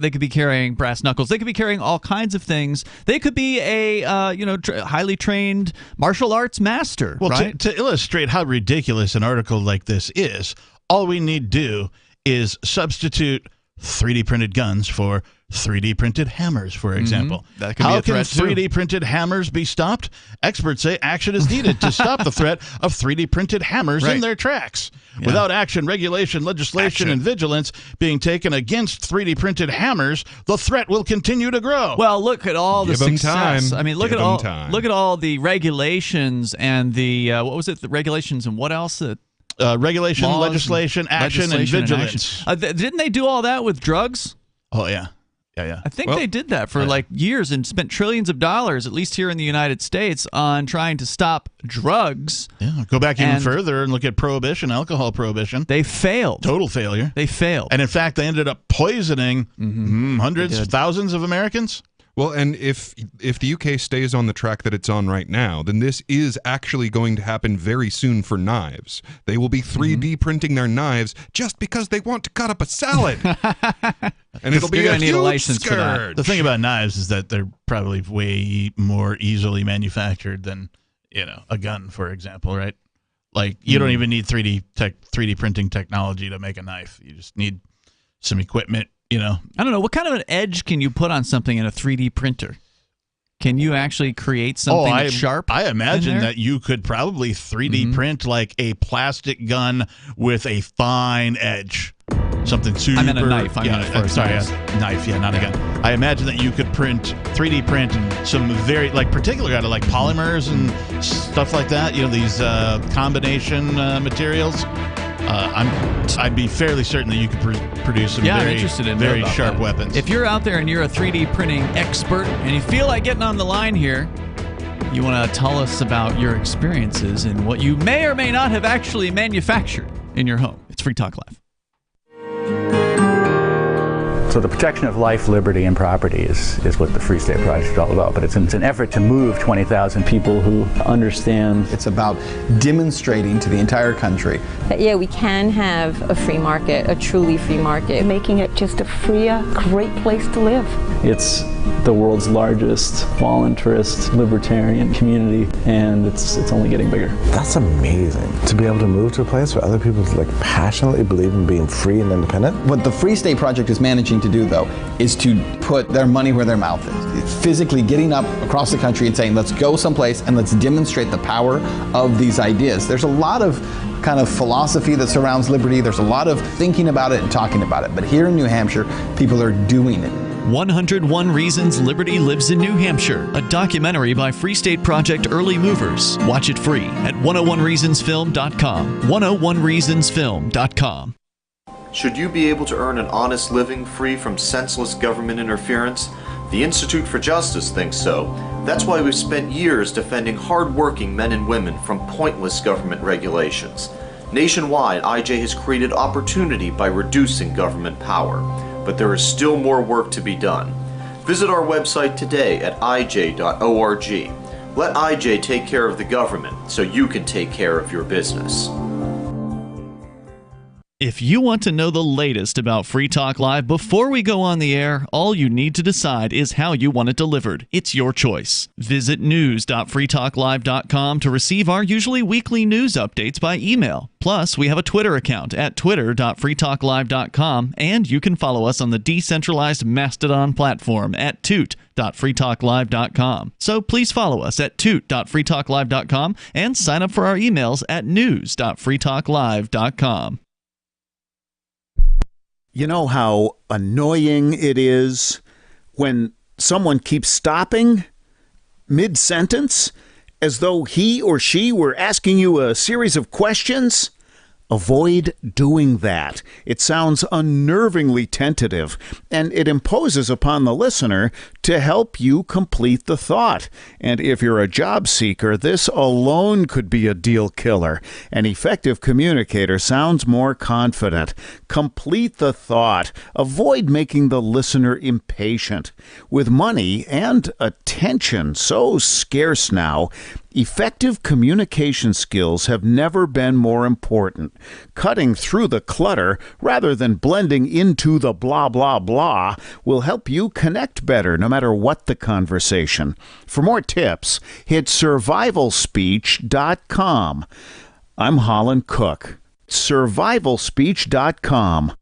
They could be carrying brass knuckles. They could be carrying all kinds of things. They could be a highly trained martial arts master. Well, right? to illustrate how ridiculous an article like this is, all we need to do is substitute 3D printed guns for 3D printed hammers, for example. That could How be a can threat, too. 3D printed hammers be stopped? Experts say action is needed to stop the threat of 3D printed hammers in their tracks. Yeah. Without action, regulation, legislation, and vigilance being taken against 3D printed hammers, the threat will continue to grow. Well, look at all the Give 'em success. time. I mean, look Give at 'em all time. look at all the regulations and the the regulations and what else? Regulation, Laws, legislation, action, and vigilance. Didn't they do all that with drugs? Oh, yeah. Yeah. I think they did that for years and spent trillions of dollars, at least here in the United States, on trying to stop drugs. Yeah, go back even further and look at prohibition, alcohol prohibition. They failed. Total failure. They failed. And in fact, they ended up poisoning hundreds, thousands of Americans. Well, and if the UK stays on the track that it's on right now, then this is actually going to happen very soon for knives. They will be 3D printing their knives just because they want to cut up a salad. And it'll be a huge scourge. The thing about knives is that they're probably way more easily manufactured than, a gun, for example, right? Like, you don't even need 3D printing technology to make a knife. You just need some equipment. I don't know. What kind of an edge can you put on something in a 3D printer? Can you actually create something that's sharp? I imagine that you could probably 3D print like a plastic gun with a fine edge. Something super... I meant a knife. Knife, not a gun. I imagine that you could 3D print some very, particular out of polymers and stuff like that. These combination materials. I'd be fairly certain that you could produce some very sharp weapons. If you're out there and you're a 3D printing expert and you feel like getting on the line here, you want to tell us about your experiences and what you may or may not have actually manufactured in your home. It's Free Talk Live. So the protection of life, liberty, and property is what the Free State Project is all about. But it's an effort to move 20,000 people who understand. It's about demonstrating to the entire country that, yeah, we can have a free market, a truly free market. Making it just a freer, great place to live. It's the world's largest voluntarist libertarian community, and it's only getting bigger. That's amazing, to be able to move to a place where other people passionately believe in being free and independent. What the Free State Project is managing to do, though, is to put their money where their mouth is. It's physically getting up across the country and saying, let's go someplace and let's demonstrate the power of these ideas. There's a lot of kind of philosophy that surrounds liberty. There's a lot of thinking about it and talking about it. But here in New Hampshire, people are doing it. 101 Reasons Liberty Lives in New Hampshire, a documentary by Free State Project Early Movers. Watch it free at 101reasonsfilm.com. 101reasonsfilm.com. Should you be able to earn an honest living free from senseless government interference? The Institute for Justice thinks so. That's why we've spent years defending hard-working men and women from pointless government regulations. Nationwide, IJ has created opportunity by reducing government power. But there is still more work to be done. Visit our website today at ij.org. Let IJ take care of the government so you can take care of your business. If you want to know the latest about Free Talk Live before we go on the air, all you need to decide is how you want it delivered. It's your choice. Visit news.freetalklive.com to receive our usually weekly news updates by email. Plus, we have a Twitter account at twitter.freetalklive.com, and you can follow us on the decentralized Mastodon platform at toot.freetalklive.com. So please follow us at toot.freetalklive.com and sign up for our emails at news.freetalklive.com. You know how annoying it is when someone keeps stopping mid-sentence as though he or she were asking you a series of questions? Avoid doing that. It sounds unnervingly tentative, and it imposes upon the listener to help you complete the thought. And if you're a job seeker, this alone could be a deal killer. An effective communicator sounds more confident. Complete the thought. Avoid making the listener impatient. With money and attention so scarce now, effective communication skills have never been more important. Cutting through the clutter rather than blending into the blah, blah, blah will help you connect better no matter what the conversation. For more tips, hit survivalspeech.com. I'm Holland Cook. Survivalspeech.com.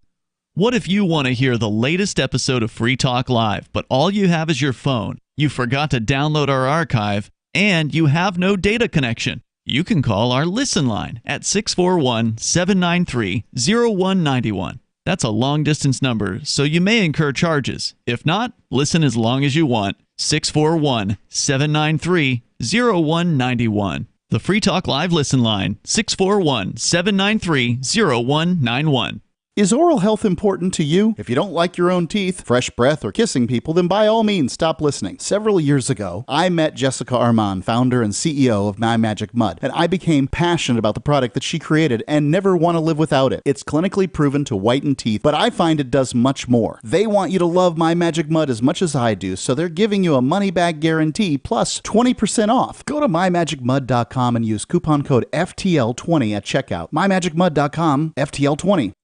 What if you want to hear the latest episode of Free Talk Live, but all you have is your phone, you forgot to download our archive, and you have no data connection? You can call our Listen line at 641-793-0191. That's a long-distance number, so you may incur charges. If not, listen as long as you want. 641-793-0191. The Free Talk Live Listen line, 641-793-0191. Is oral health important to you? If you don't like your own teeth, fresh breath, or kissing people, then by all means stop listening. Several years ago, I met Jessica Armand, founder and CEO of My Magic Mud, and I became passionate about the product that she created and never want to live without it. It's clinically proven to whiten teeth, but I find it does much more. They want you to love My Magic Mud as much as I do, so they're giving you a money-back guarantee plus 20% off. Go to mymagicmud.com and use coupon code FTL20 at checkout. mymagicmud.com, FTL20.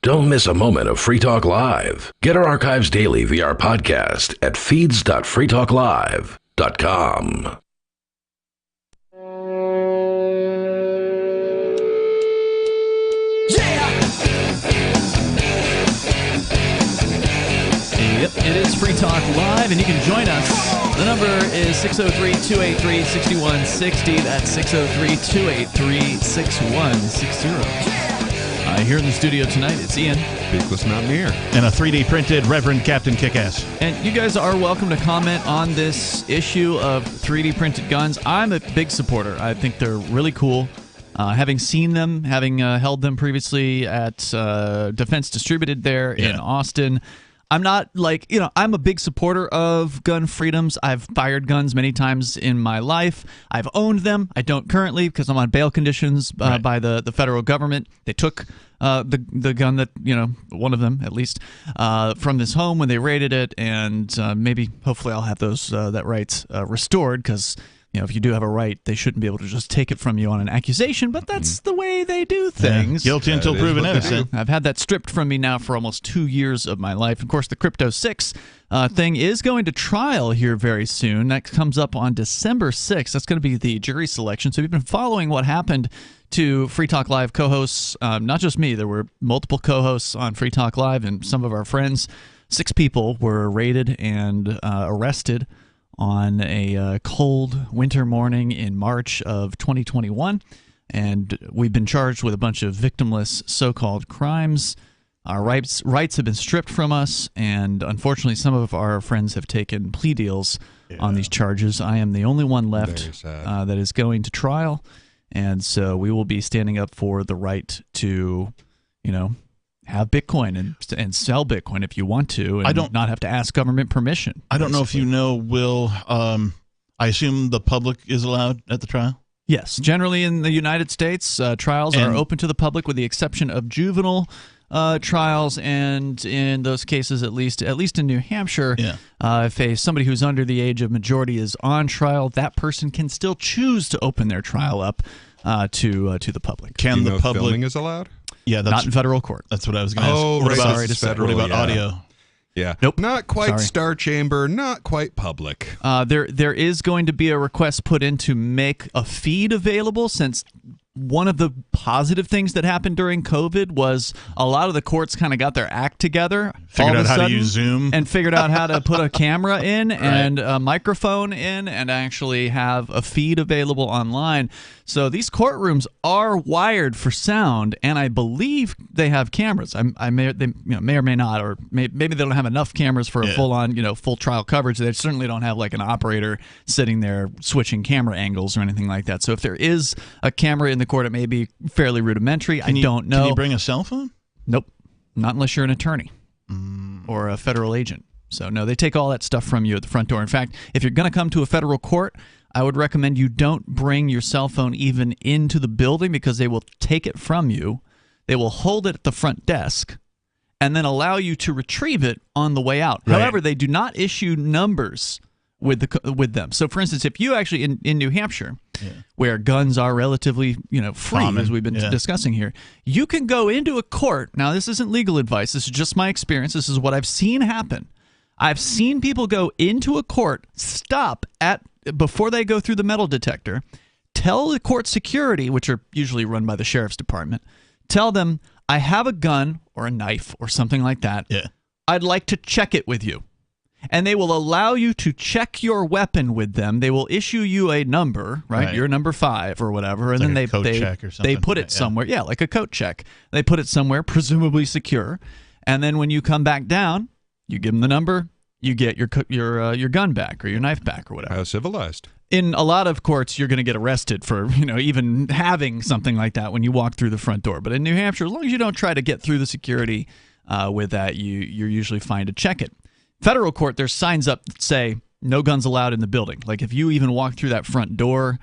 Don't miss a moment of Free Talk Live. Get our archives daily via our podcast at feeds.freetalklive.com. Yep, it is Free Talk Live, and you can join us. The number is 603-283-6160. That's 603-283-6160. Here in the studio tonight, it's Ian. Beakless Mountaineer. And a 3D printed Reverend Captain Kickass. And you guys are welcome to comment on this issue of 3D printed guns. I'm a big supporter. I think they're really cool. Having seen them, having held them previously at Defense Distributed there in Austin, I'm not like, I'm a big supporter of gun freedoms. I've fired guns many times in my life. I've owned them. I don't currently because I'm on bail conditions by the federal government. They took the gun that, one of them at least, from this home when they raided it, and hopefully I'll have that rights restored because if you do have a right, they shouldn't be able to just take it from you on an accusation, but that's the way they do things. Guilty until proven innocent. I've had that stripped from me now for almost 2 years of my life. Of course, the Crypto 6 thing is going to trial here very soon. That comes up on December 6th. That's going to be the jury selection. So we've been following what happened to Free Talk Live co-hosts, not just me. There were multiple co-hosts on Free Talk Live and some of our friends. 6 people were raided and arrested on a cold winter morning in March of 2021, and we've been charged with a bunch of victimless so-called crimes. Our rights have been stripped from us, and unfortunately some of our friends have taken plea deals on these charges. I am the only one left that is going to trial, and so we will be standing up for the right to, have Bitcoin and sell Bitcoin if you want to, and not have to ask government permission. I don't know if you know, Will. I assume the public is allowed at the trial? Yes. Generally in the United States, trials are open to the public with the exception of juvenile trials, and in those cases, at least in New Hampshire, if somebody who's under the age of majority is on trial, that person can still choose to open their trial up to the public. Can the public filming is allowed? Yeah, not in federal court. That's what I was going to ask. Oh, right. What about audio? Yeah. Nope. Not quite Star Chamber, not quite public. There is going to be a request put in to make a feed available, since one of the positive things that happened during COVID was a lot of the courts kind of got their act together. Figured out how to use Zoom. And figured out how to put a camera in and a microphone in and actually have a feed available online. So these courtrooms are wired for sound, and I believe they have cameras. They may or may not, or maybe they don't have enough cameras for a full trial coverage. They certainly don't have like an operator sitting there switching camera angles or anything like that. So if there is a camera in the court, it may be fairly rudimentary. I don't know. Can you bring a cell phone? Nope, not unless you're an attorney or a federal agent. So no, they take all that stuff from you at the front door. In fact, if you're going to come to a federal court, I would recommend you don't bring your cell phone even into the building, because they will take it from you. They will hold it at the front desk and then allow you to retrieve it on the way out. Right. However, they do not issue numbers with them. So, for instance, if you actually in New Hampshire, where guns are relatively free, common, as we've been discussing here, you can go into a court. Now, this isn't legal advice. This is just my experience. This is what I've seen happen. I've seen people go into a court, stop before they go through the metal detector, tell the court security, which are usually run by the sheriff's department, tell them, I have a gun or a knife or something like that. Yeah. I'd like to check it with you. And they will allow you to check your weapon with them. They will issue you a number, right? You're number 5 or whatever, and then they put it somewhere. Yeah, like a coat check. They put it somewhere, presumably secure, and then when you come back down, you give them the number, you get your gun back or your knife back or whatever. How civilized. In a lot of courts, you're going to get arrested for even having something like that when you walk through the front door. But in New Hampshire, as long as you don't try to get through the security with that, you're usually fine to check it. Federal court, there's signs up that say no guns allowed in the building. Like if you even walk through that front door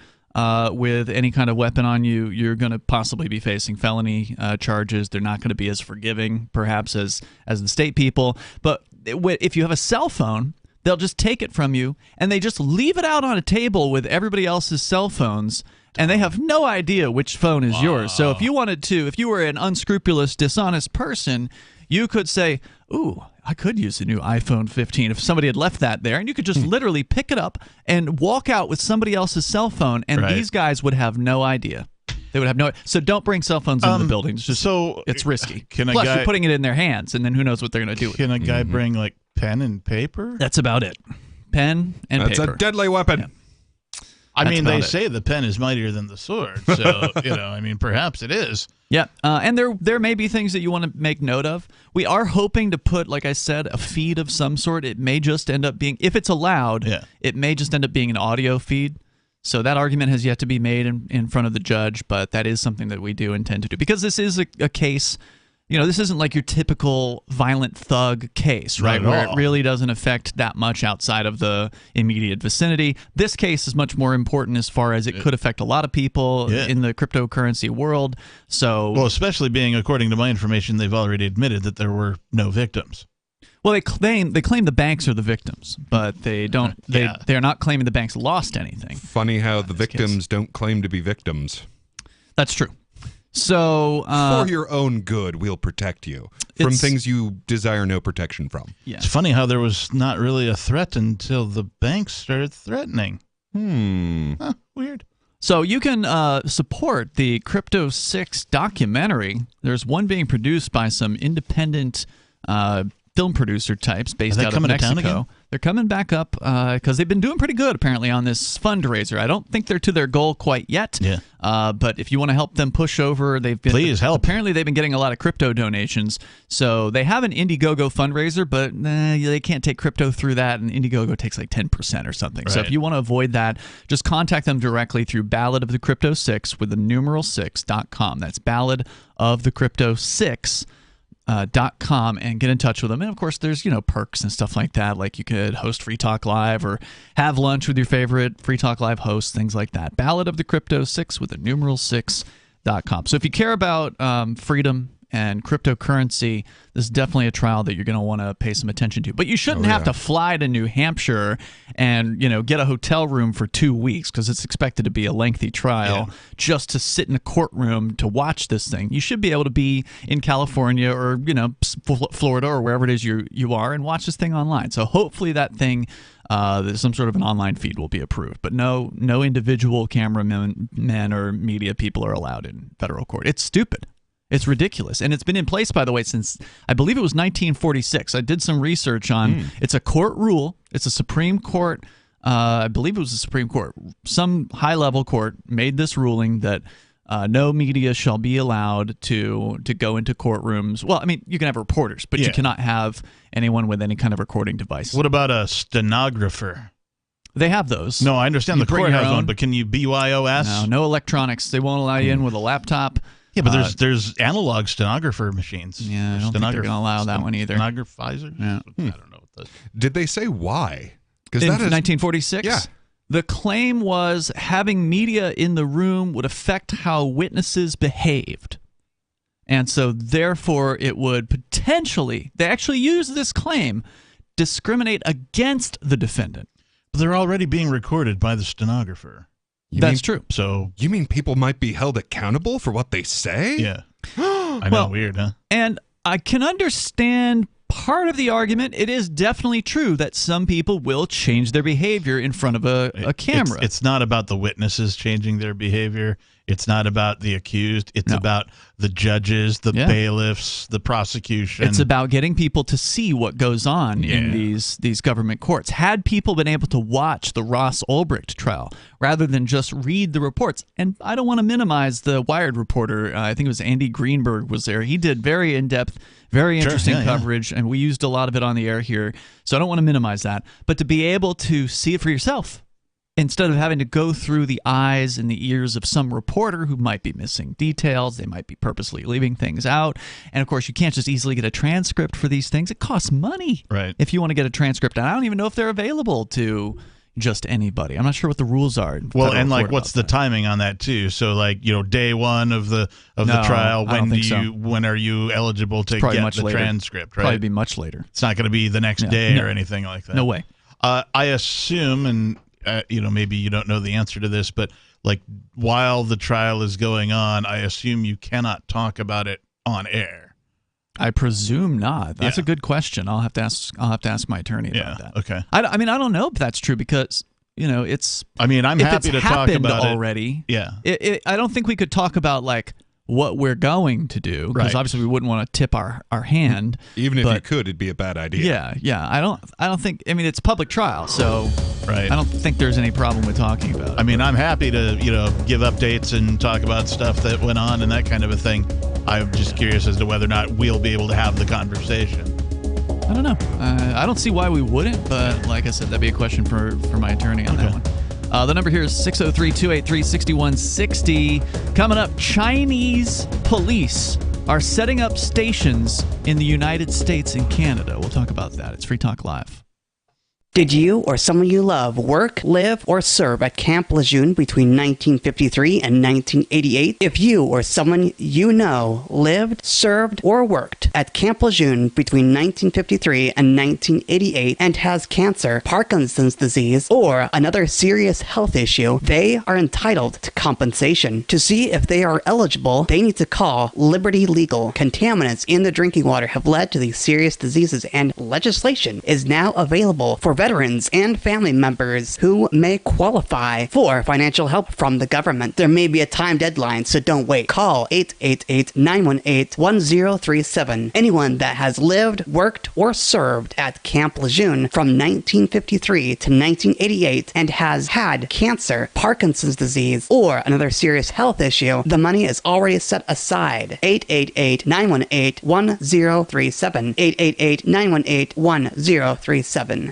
with any kind of weapon on you, you're going to possibly be facing felony charges. They're not going to be as forgiving, perhaps, as the state people. But if you have a cell phone, they'll just take it from you, and they just leave it out on a table with everybody else's cell phones, and they have no idea which phone is yours. So if you were an unscrupulous, dishonest person, you could say, ooh, I could use a new iPhone 15 if somebody had left that there, and you could just literally pick it up and walk out with somebody else's cell phone, and these guys would have no idea. They would have no. So don't bring cell phones into the building. It's risky. Plus, you're putting it in their hands, and then who knows what they're going to do with it. Can a guy bring like pen and paper? That's about it. Pen and paper. That's a deadly weapon. Yeah. I mean, they say the pen is mightier than the sword, so perhaps it is. Yeah, and there may be things that you want to make note of. We are hoping to put, like I said, a feed of some sort. It may just end up being, if it's allowed, it may just end up being an audio feed. So that argument has yet to be made in front of the judge, but that is something that we do intend to do, because this is a case This isn't like your typical violent thug case, right? Not at Where all. it really doesn't affect that much outside of the immediate vicinity. This case is much more important as far as it could affect a lot of people in the cryptocurrency world. So, Well, especially being, according to my information, they've already admitted that there were no victims. well, they claim the banks are the victims, but they don't. They're not claiming the banks lost anything. Funny how the victims don't claim to be victims. That's true. So, for your own good, we'll protect you from things you desire no protection from. It's funny how there was not really a threat until the banks started threatening. Huh, weird. So you can support the Crypto 6 documentary. There's one being produced by some independent film producer types based Are they out of coming to town Mexico. again? They're coming back up because they've been doing pretty good apparently on this fundraiser. I don't think they're to their goal quite yet. Yeah. But if you want to help them push over, Please help. Apparently they've been getting a lot of crypto donations. So they have an Indiegogo fundraiser, but they can't take crypto through that, and Indiegogo takes like 10% or something. So if Right. you want to avoid that, just contact them directly through Ballad of the Crypto 6 with the numeral 6.com. That's Ballad of the Crypto 6. .com and get in touch with them. And of course there's perks and stuff like that, like you could host Free Talk Live or have lunch with your favorite Free Talk Live hosts, things like that. Ballad of the Crypto 6 with the numeral 6.com. So if you care about freedom and cryptocurrency, this is definitely a trial that you're going to want to pay some attention to. But you shouldn't have to fly to New Hampshire and get a hotel room for 2 weeks, because it's expected to be a lengthy trial just to sit in a courtroom to watch this thing. You should be able to be in California or Florida or wherever it is you are and watch this thing online. So hopefully that thing, some sort of an online feed will be approved. But no individual cameramen or media people are allowed in federal court. It's stupid. It's ridiculous. And it's been in place, by the way, since I believe it was 1946. I did some research on it's a court rule. It's a Supreme Court. I believe it was the Supreme Court. Some high-level court made this ruling that no media shall be allowed to go into courtrooms. Well, I mean, you can have reporters, but you cannot have anyone with any kind of recording device. What about a stenographer? They have those. No, I understand You the bring court your has own. one, but can you BYOS? No electronics. They won't allow you in with a laptop. Yeah, but there's analog stenographer machines. Yeah, I don't think they're going to allow that one either. Stenographizers? Yeah. I don't know what that is. Did they say why? In 1946? Yeah. The claim was having media in the room would affect how witnesses behaved. And so, therefore, it would potentially, they actually use this claim, discriminate against the defendant. But they're already being recorded by the stenographer. That's true. So you mean people might be held accountable for what they say? Yeah. I know, weird, huh? And I can understand part of the argument. It is definitely true that some people will change their behavior in front of a camera. It's not about the witnesses changing their behavior. It's not about the accused. It's about the judges, the bailiffs, the prosecution. It's about getting people to see what goes on in these government courts. Had people been able to watch the Ross Ulbricht trial rather than just read the reports, and I don't want to minimize the Wired reporter, I think it was Andy Greenberg was there. He did very in-depth, very interesting coverage, and we used a lot of it on the air here, so I don't want to minimize that. But to be able to see it for yourself, instead of having to go through the eyes and the ears of some reporter who might be missing details, they might be purposely leaving things out. And of course, you can't just easily get a transcript for these things. It costs money if you want to get a transcript. And I don't even know if they're available to just anybody. I'm not sure what the rules are. Well, and like, what's the timing on that too? So, like, day one of the trial, when are you eligible to get the transcript? Right? Probably be much later. It's not going to be the next day or anything like that. No way. I assume, and maybe you don't know the answer to this, but like while the trial is going on, I assume you cannot talk about it on air. I presume not. That's a good question. I'll have to ask my attorney about that. Okay. I mean, I don't know if that's true because it's. I mean, I'm happy to talk about already. it. Yeah. I don't think we could talk about like what we're going to do because obviously we wouldn't want to tip our hand. Even if you could, it'd be a bad idea. Yeah. I don't think. I mean, it's public trial, so I don't think there's any problem with talking about it. I mean, I'm happy to give updates and talk about stuff that went on and that kind of a thing. I'm just curious as to whether or not we'll be able to have the conversation. I don't know. I don't see why we wouldn't, but like I said, that'd be a question for my attorney on that one. The number here is 603-283-6160. Coming up, Chinese police are setting up stations in the United States and Canada. We'll talk about that. It's Free Talk Live. Did you or someone you love work, live, or serve at Camp Lejeune between 1953 and 1988? If you or someone you know lived, served, or worked at Camp Lejeune between 1953 and 1988 and has cancer, Parkinson's disease, or another serious health issue, they are entitled to compensation. To see if they are eligible, they need to call Liberty Legal. Contaminants in the drinking water have led to these serious diseases, and legislation is now available for veterans and family members who may qualify for financial help from the government. There may be a time deadline, so don't wait. Call 888-918-1037. Anyone that has lived, worked, or served at Camp Lejeune from 1953 to 1988 and has had cancer, Parkinson's disease, or another serious health issue, the money is already set aside. 888-918-1037. 888-918-1037.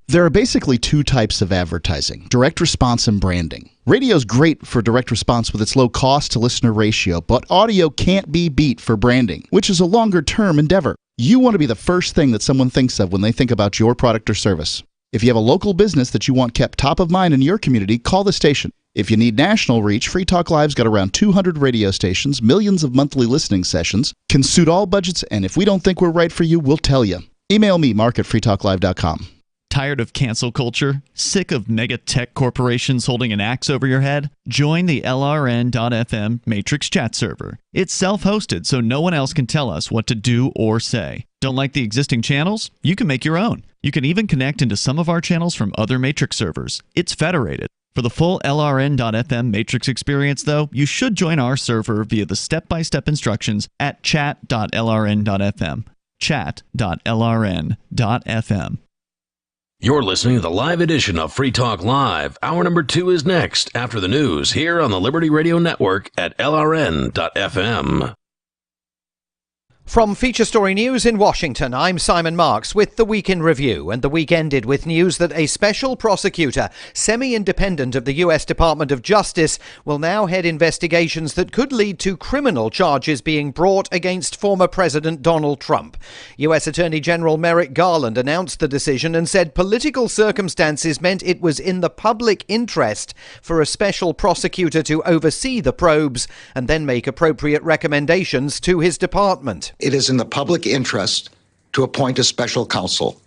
There are basically two types of advertising: direct response and branding. Radio's great for direct response with its low cost to listener ratio, but audio can't be beat for branding, which is a longer term endeavor. You want to be the first thing that someone thinks of when they think about your product or service. If you have a local business that you want kept top of mind in your community, call the station. If you need national reach, Free Talk Live's got around 200 radio stations, millions of monthly listening sessions, can suit all budgets, and if we don't think we're right for you, we'll tell you. Email me, mark@freetalklive.com. Tired of cancel culture? Sick of mega tech corporations holding an axe over your head? Join the LRN.FM Matrix chat server. It's self-hosted, so no one else can tell us what to do or say. Don't like the existing channels? You can make your own. You can even connect into some of our channels from other Matrix servers. It's federated. For the full LRN.FM Matrix experience, though, you should join our server via the step-by-step instructions at chat.lrn.fm. Chat.lrn.fm. You're listening to the live edition of Free Talk Live. Hour number 2 is next after the news here on the Liberty Radio Network at LRN.FM. From Feature Story News in Washington, I'm Simon Marks with the Week in Review, and the week ended with news that a special prosecutor, semi-independent of the U.S. Department of Justice, will now head investigations that could lead to criminal charges being brought against former President Donald Trump. U.S. Attorney General Merrick Garland announced the decision and said political circumstances meant it was in the public interest for a special prosecutor to oversee the probes and then make appropriate recommendations to his department. It is in the public interest to appoint a special counsel.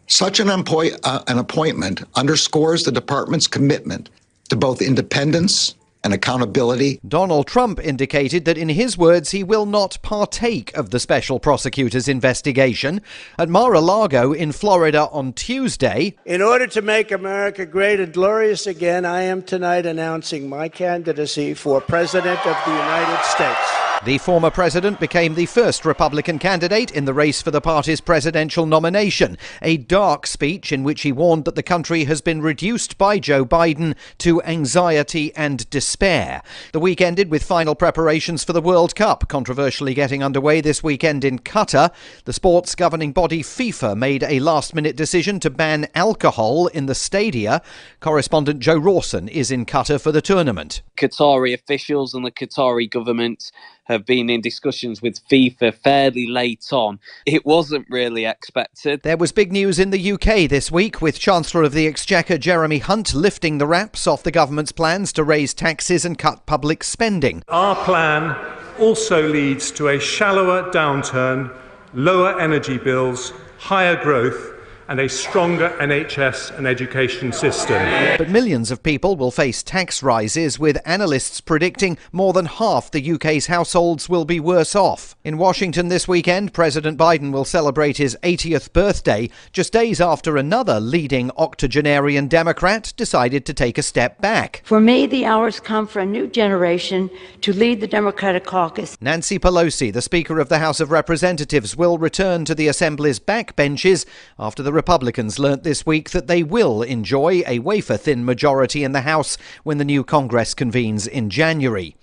Such an appointment underscores the department's commitment to both independence and accountability. Donald Trump indicated that, in his words, he will not partake of the special prosecutor's investigation. At Mar-a-Lago in Florida on Tuesday, in order to make America great and glorious again, I am tonight announcing my candidacy for President of the United States. The former president became the first Republican candidate in the race for the party's presidential nomination, a dark speech in which he warned that the country has been reduced by Joe Biden to anxiety and despair. The week ended with final preparations for the World Cup, controversially getting underway this weekend in Qatar. The sports governing body FIFA made a last-minute decision to ban alcohol in the stadia. Correspondent Joe Rawson is in Qatar for the tournament. Qatari officials and the Qatari government have been in discussions with FIFA fairly late on. It wasn't really expected. There was big news in the UK this week, with Chancellor of the Exchequer Jeremy Hunt lifting the wraps off the government's plans to raise taxes and cut public spending. Our plan also leads to a shallower downturn, lower energy bills, higher growth, and a stronger NHS and education system. But millions of people will face tax rises, with analysts predicting more than half the UK's households will be worse off. In Washington this weekend, President Biden will celebrate his 80th birthday, just days after another leading octogenarian Democrat decided to take a step back. For me, the hour's come for a new generation to lead the Democratic caucus. Nancy Pelosi, the Speaker of the House of Representatives, will return to the Assembly's backbenches after the Republicans learnt this week that they will enjoy a wafer-thin majority in the House when the new Congress convenes in January.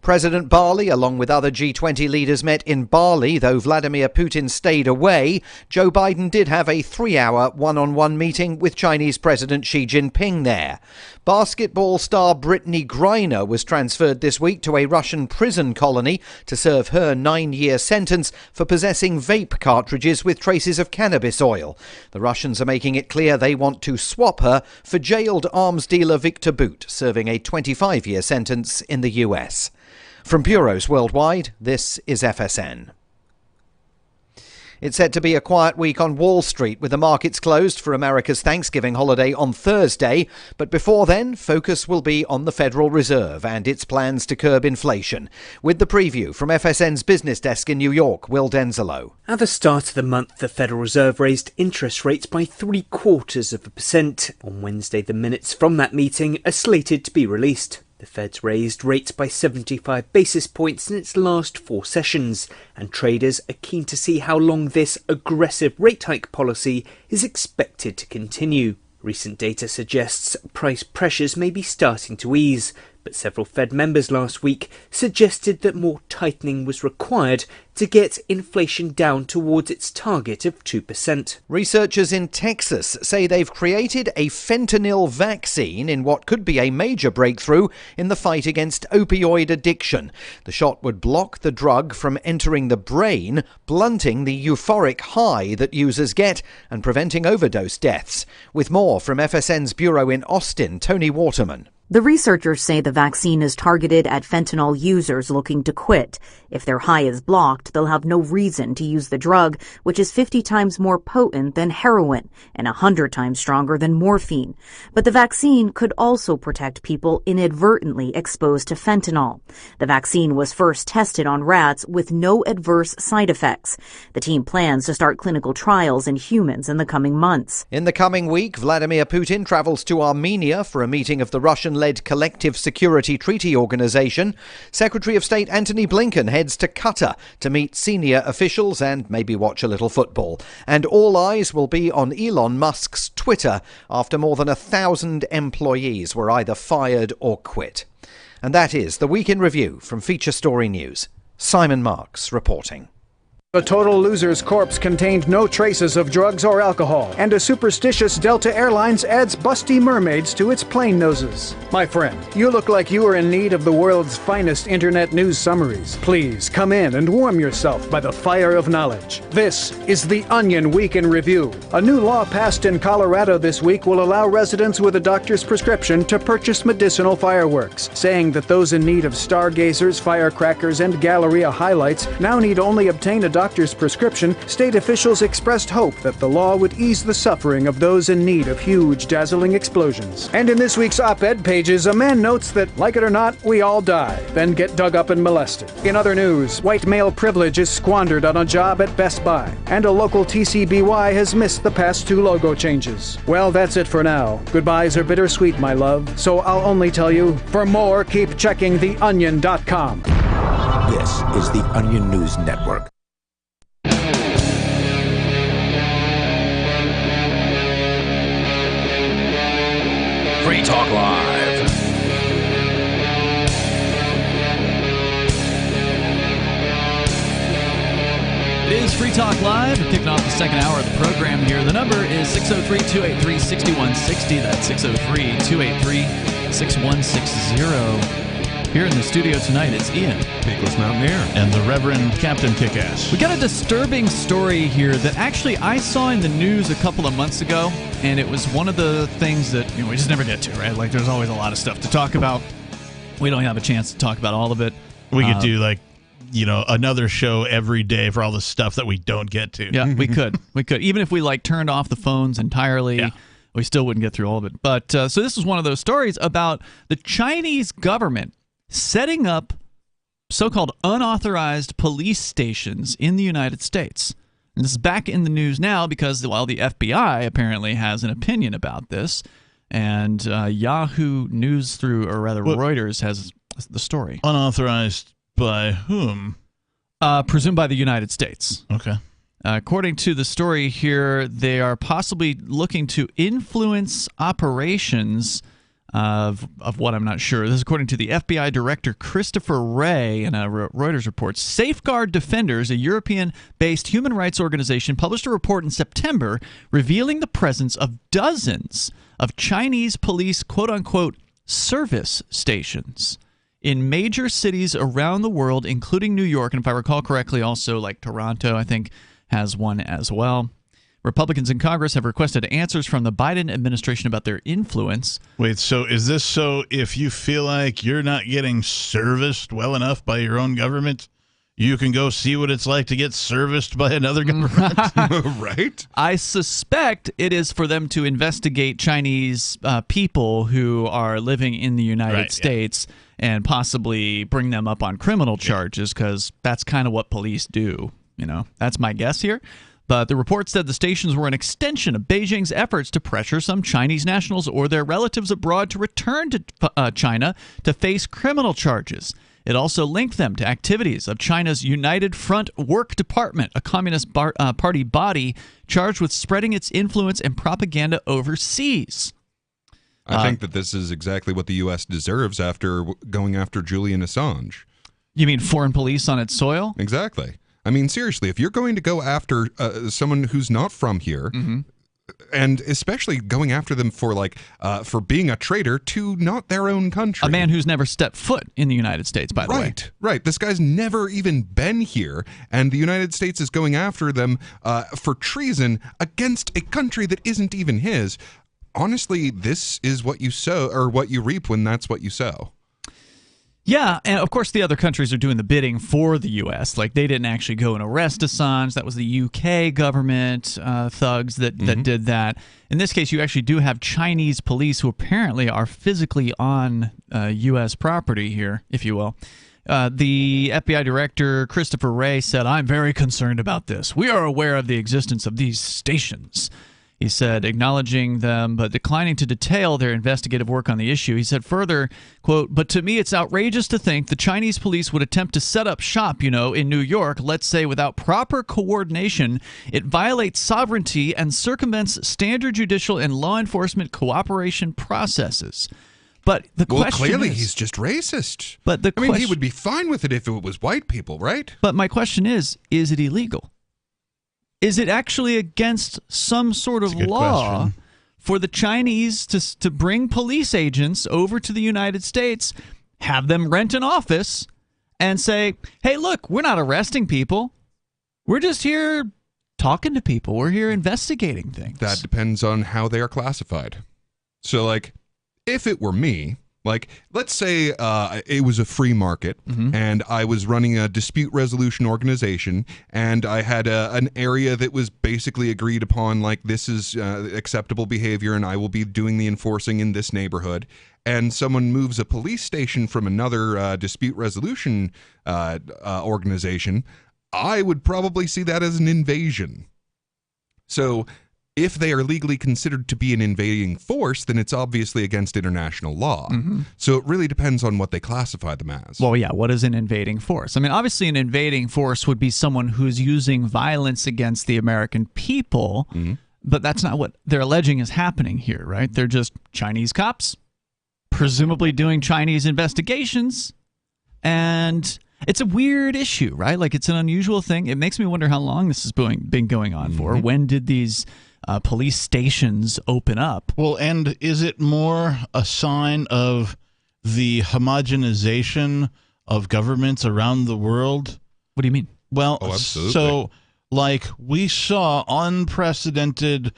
President Bali, along with other G20 leaders, met in Bali, though Vladimir Putin stayed away. Joe Biden did have a 3-hour one-on-one meeting with Chinese President Xi Jinping there. Basketball star Brittany Griner was transferred this week to a Russian prison colony to serve her 9-year sentence for possessing vape cartridges with traces of cannabis oil. The Russians are making it clear they want to swap her for jailed arms dealer Victor Bout, serving a 25-year sentence in the US. From bureaus worldwide, this is FSN. It's said to be a quiet week on Wall Street, with the markets closed for America's Thanksgiving holiday on Thursday. But before then, focus will be on the Federal Reserve and its plans to curb inflation. With the preview from FSN's business desk in New York, Will Denzelo. At the start of the month, the Federal Reserve raised interest rates by 0.75%. On Wednesday, the minutes from that meeting are slated to be released. The Fed's raised rates by 75 basis points in its last 4 sessions, and traders are keen to see how long this aggressive rate hike policy is expected to continue. Recent data suggests price pressures may be starting to ease, but several Fed members last week suggested that more tightening was required to get inflation down towards its target of 2%. Researchers in Texas say they've created a fentanyl vaccine in what could be a major breakthrough in the fight against opioid addiction. The shot would block the drug from entering the brain, blunting the euphoric high that users get and preventing overdose deaths. With more from FSN's bureau in Austin, Tony Waterman. The researchers say the vaccine is targeted at fentanyl users looking to quit. If their high is blocked, they'll have no reason to use the drug, which is 50 times more potent than heroin and 100 times stronger than morphine. But the vaccine could also protect people inadvertently exposed to fentanyl. The vaccine was first tested on rats with no adverse side effects. The team plans to start clinical trials in humans in the coming months. In the coming week, Vladimir Putin travels to Armenia for a meeting of the Russian-led Collective Security Treaty Organization. Secretary of State Antony Blinken heads to Qatar to meet senior officials and maybe watch a little football. And all eyes will be on Elon Musk's Twitter after more than 1,000 employees were either fired or quit. And that is the Week in Review from Feature Story News. Simon Marks reporting. The total loser's corpse contained no traces of drugs or alcohol, and a superstitious Delta Airlines adds busty mermaids to its plane noses. My friend, you look like you are in need of the world's finest internet news summaries. Please come in and warm yourself by the fire of knowledge. This is the Onion Week in Review. A new law passed in Colorado this week will allow residents with a doctor's prescription to purchase medicinal fireworks, saying that those in need of stargazers, firecrackers, and Galleria highlights now need only obtain a doctor's prescription. State officials expressed hope that the law would ease the suffering of those in need of huge, dazzling explosions. And in this week's op-ed pages, a man notes that, like it or not, we all die, then get dug up and molested. In other news, white male privilege is squandered on a job at Best Buy, and a local TCBY has missed the past 2 logo changes. Well, that's it for now. Goodbyes are bittersweet, my love, so I'll only tell you, for more, keep checking theonion.com. This is the Onion News Network. Free Talk Live. It is Free Talk Live. We're kicking off the second hour of the program here. The number is 603-283-6160. That's 603-283-6160. Here in the studio tonight is Ian, Peakless Mountaineer, and the Reverend Captain Kickass. We got a disturbing story here that actually I saw in the news a couple of months ago, and it was one of the things that we just never get to, right? Like, there's always a lot of stuff to talk about. We don't have a chance to talk about all of it. We could do another show every day for all the stuff that we don't get to. Yeah, we could. We could. Even if we turned off the phones entirely, we still wouldn't get through all of it. But so this is one of those stories about the Chinese government setting up so-called unauthorized police stations in the United States. And this is back in the news now because, the FBI apparently has an opinion about this, and Yahoo News Reuters has the story. Unauthorized by whom? Presumed by the United States. Okay. According to the story here, they are possibly looking to influence operations of what I'm not sure. This is according to the FBI Director Christopher Wray in a Reuters report. Safeguard Defenders, a European-based human rights organization, published a report in September revealing the presence of dozens of Chinese police quote-unquote service stations in major cities around the world, including New York, and if I recall correctly, also like Toronto, I think, has one as well. Republicans in Congress have requested answers from the Biden administration about their influence. Wait, so is this so if you feel like you're not getting serviced well enough by your own government, you can go see what it's like to get serviced by another government? Right? I suspect it is for them to investigate Chinese people who are living in the United States and possibly bring them up on criminal charges, because that's kind of what police do. You know, that's my guess here. But the report said the stations were an extension of Beijing's efforts to pressure some Chinese nationals or their relatives abroad to return to China to face criminal charges. It also linked them to activities of China's United Front Work Department, a Communist Party body charged with spreading its influence and propaganda overseas. I think that this is exactly what the U.S. deserves after going after Julian Assange. You mean foreign police on its soil? Exactly. I mean, seriously, if you're going to go after someone who's not from here, and especially going after them for for being a traitor to not their own country, a man who's never stepped foot in the United States, by the way. Right. This guy's never even been here, and the United States is going after them for treason against a country that isn't even his. Honestly, this is what you sow, or what you reap when that's what you sow. Yeah, and of course the other countries are doing the bidding for the U.S. Like, they didn't actually go and arrest Assange. That was the U.K. government thugs that did that. In this case, you actually do have Chinese police who apparently are physically on U.S. property here, if you will. The FBI Director Christopher Wray said, "I'm very concerned about this. We are aware of the existence of these stations." He said, acknowledging them but declining to detail their investigative work on the issue. He said further, quote, "But to me, it's outrageous to think the Chinese police would attempt to set up shop, in New York, let's say, without proper coordination. It violates sovereignty and circumvents standard judicial and law enforcement cooperation processes." But the question clearly is, he's just racist. But I mean, he would be fine with it if it was white people, right? But my question is it illegal? Is it actually against some sort of law for the Chinese to bring police agents over to the United States, have them rent an office, and say, hey, look, we're not arresting people. We're just here talking to people. We're here investigating things. That depends on how they are classified. So, if it were me, let's say it was a free market and I was running a dispute resolution organization and I had an area that was basically agreed upon, this is acceptable behavior and I will be doing the enforcing in this neighborhood, and someone moves a police station from another dispute resolution organization, I would probably see that as an invasion. So if they are legally considered to be an invading force, then it's obviously against international law. So it really depends on what they classify them as. Well, yeah, what is an invading force? I mean, obviously an invading force would be someone who's using violence against the American people, but that's not what they're alleging is happening here, right? They're just Chinese cops, presumably doing Chinese investigations, and it's a weird issue, right? It's an unusual thing. It makes me wonder how long this has been going on for. When did these police stations open up? Well, and is it more a sign of the homogenization of governments around the world? What do you mean? Well, absolutely. So, we saw unprecedented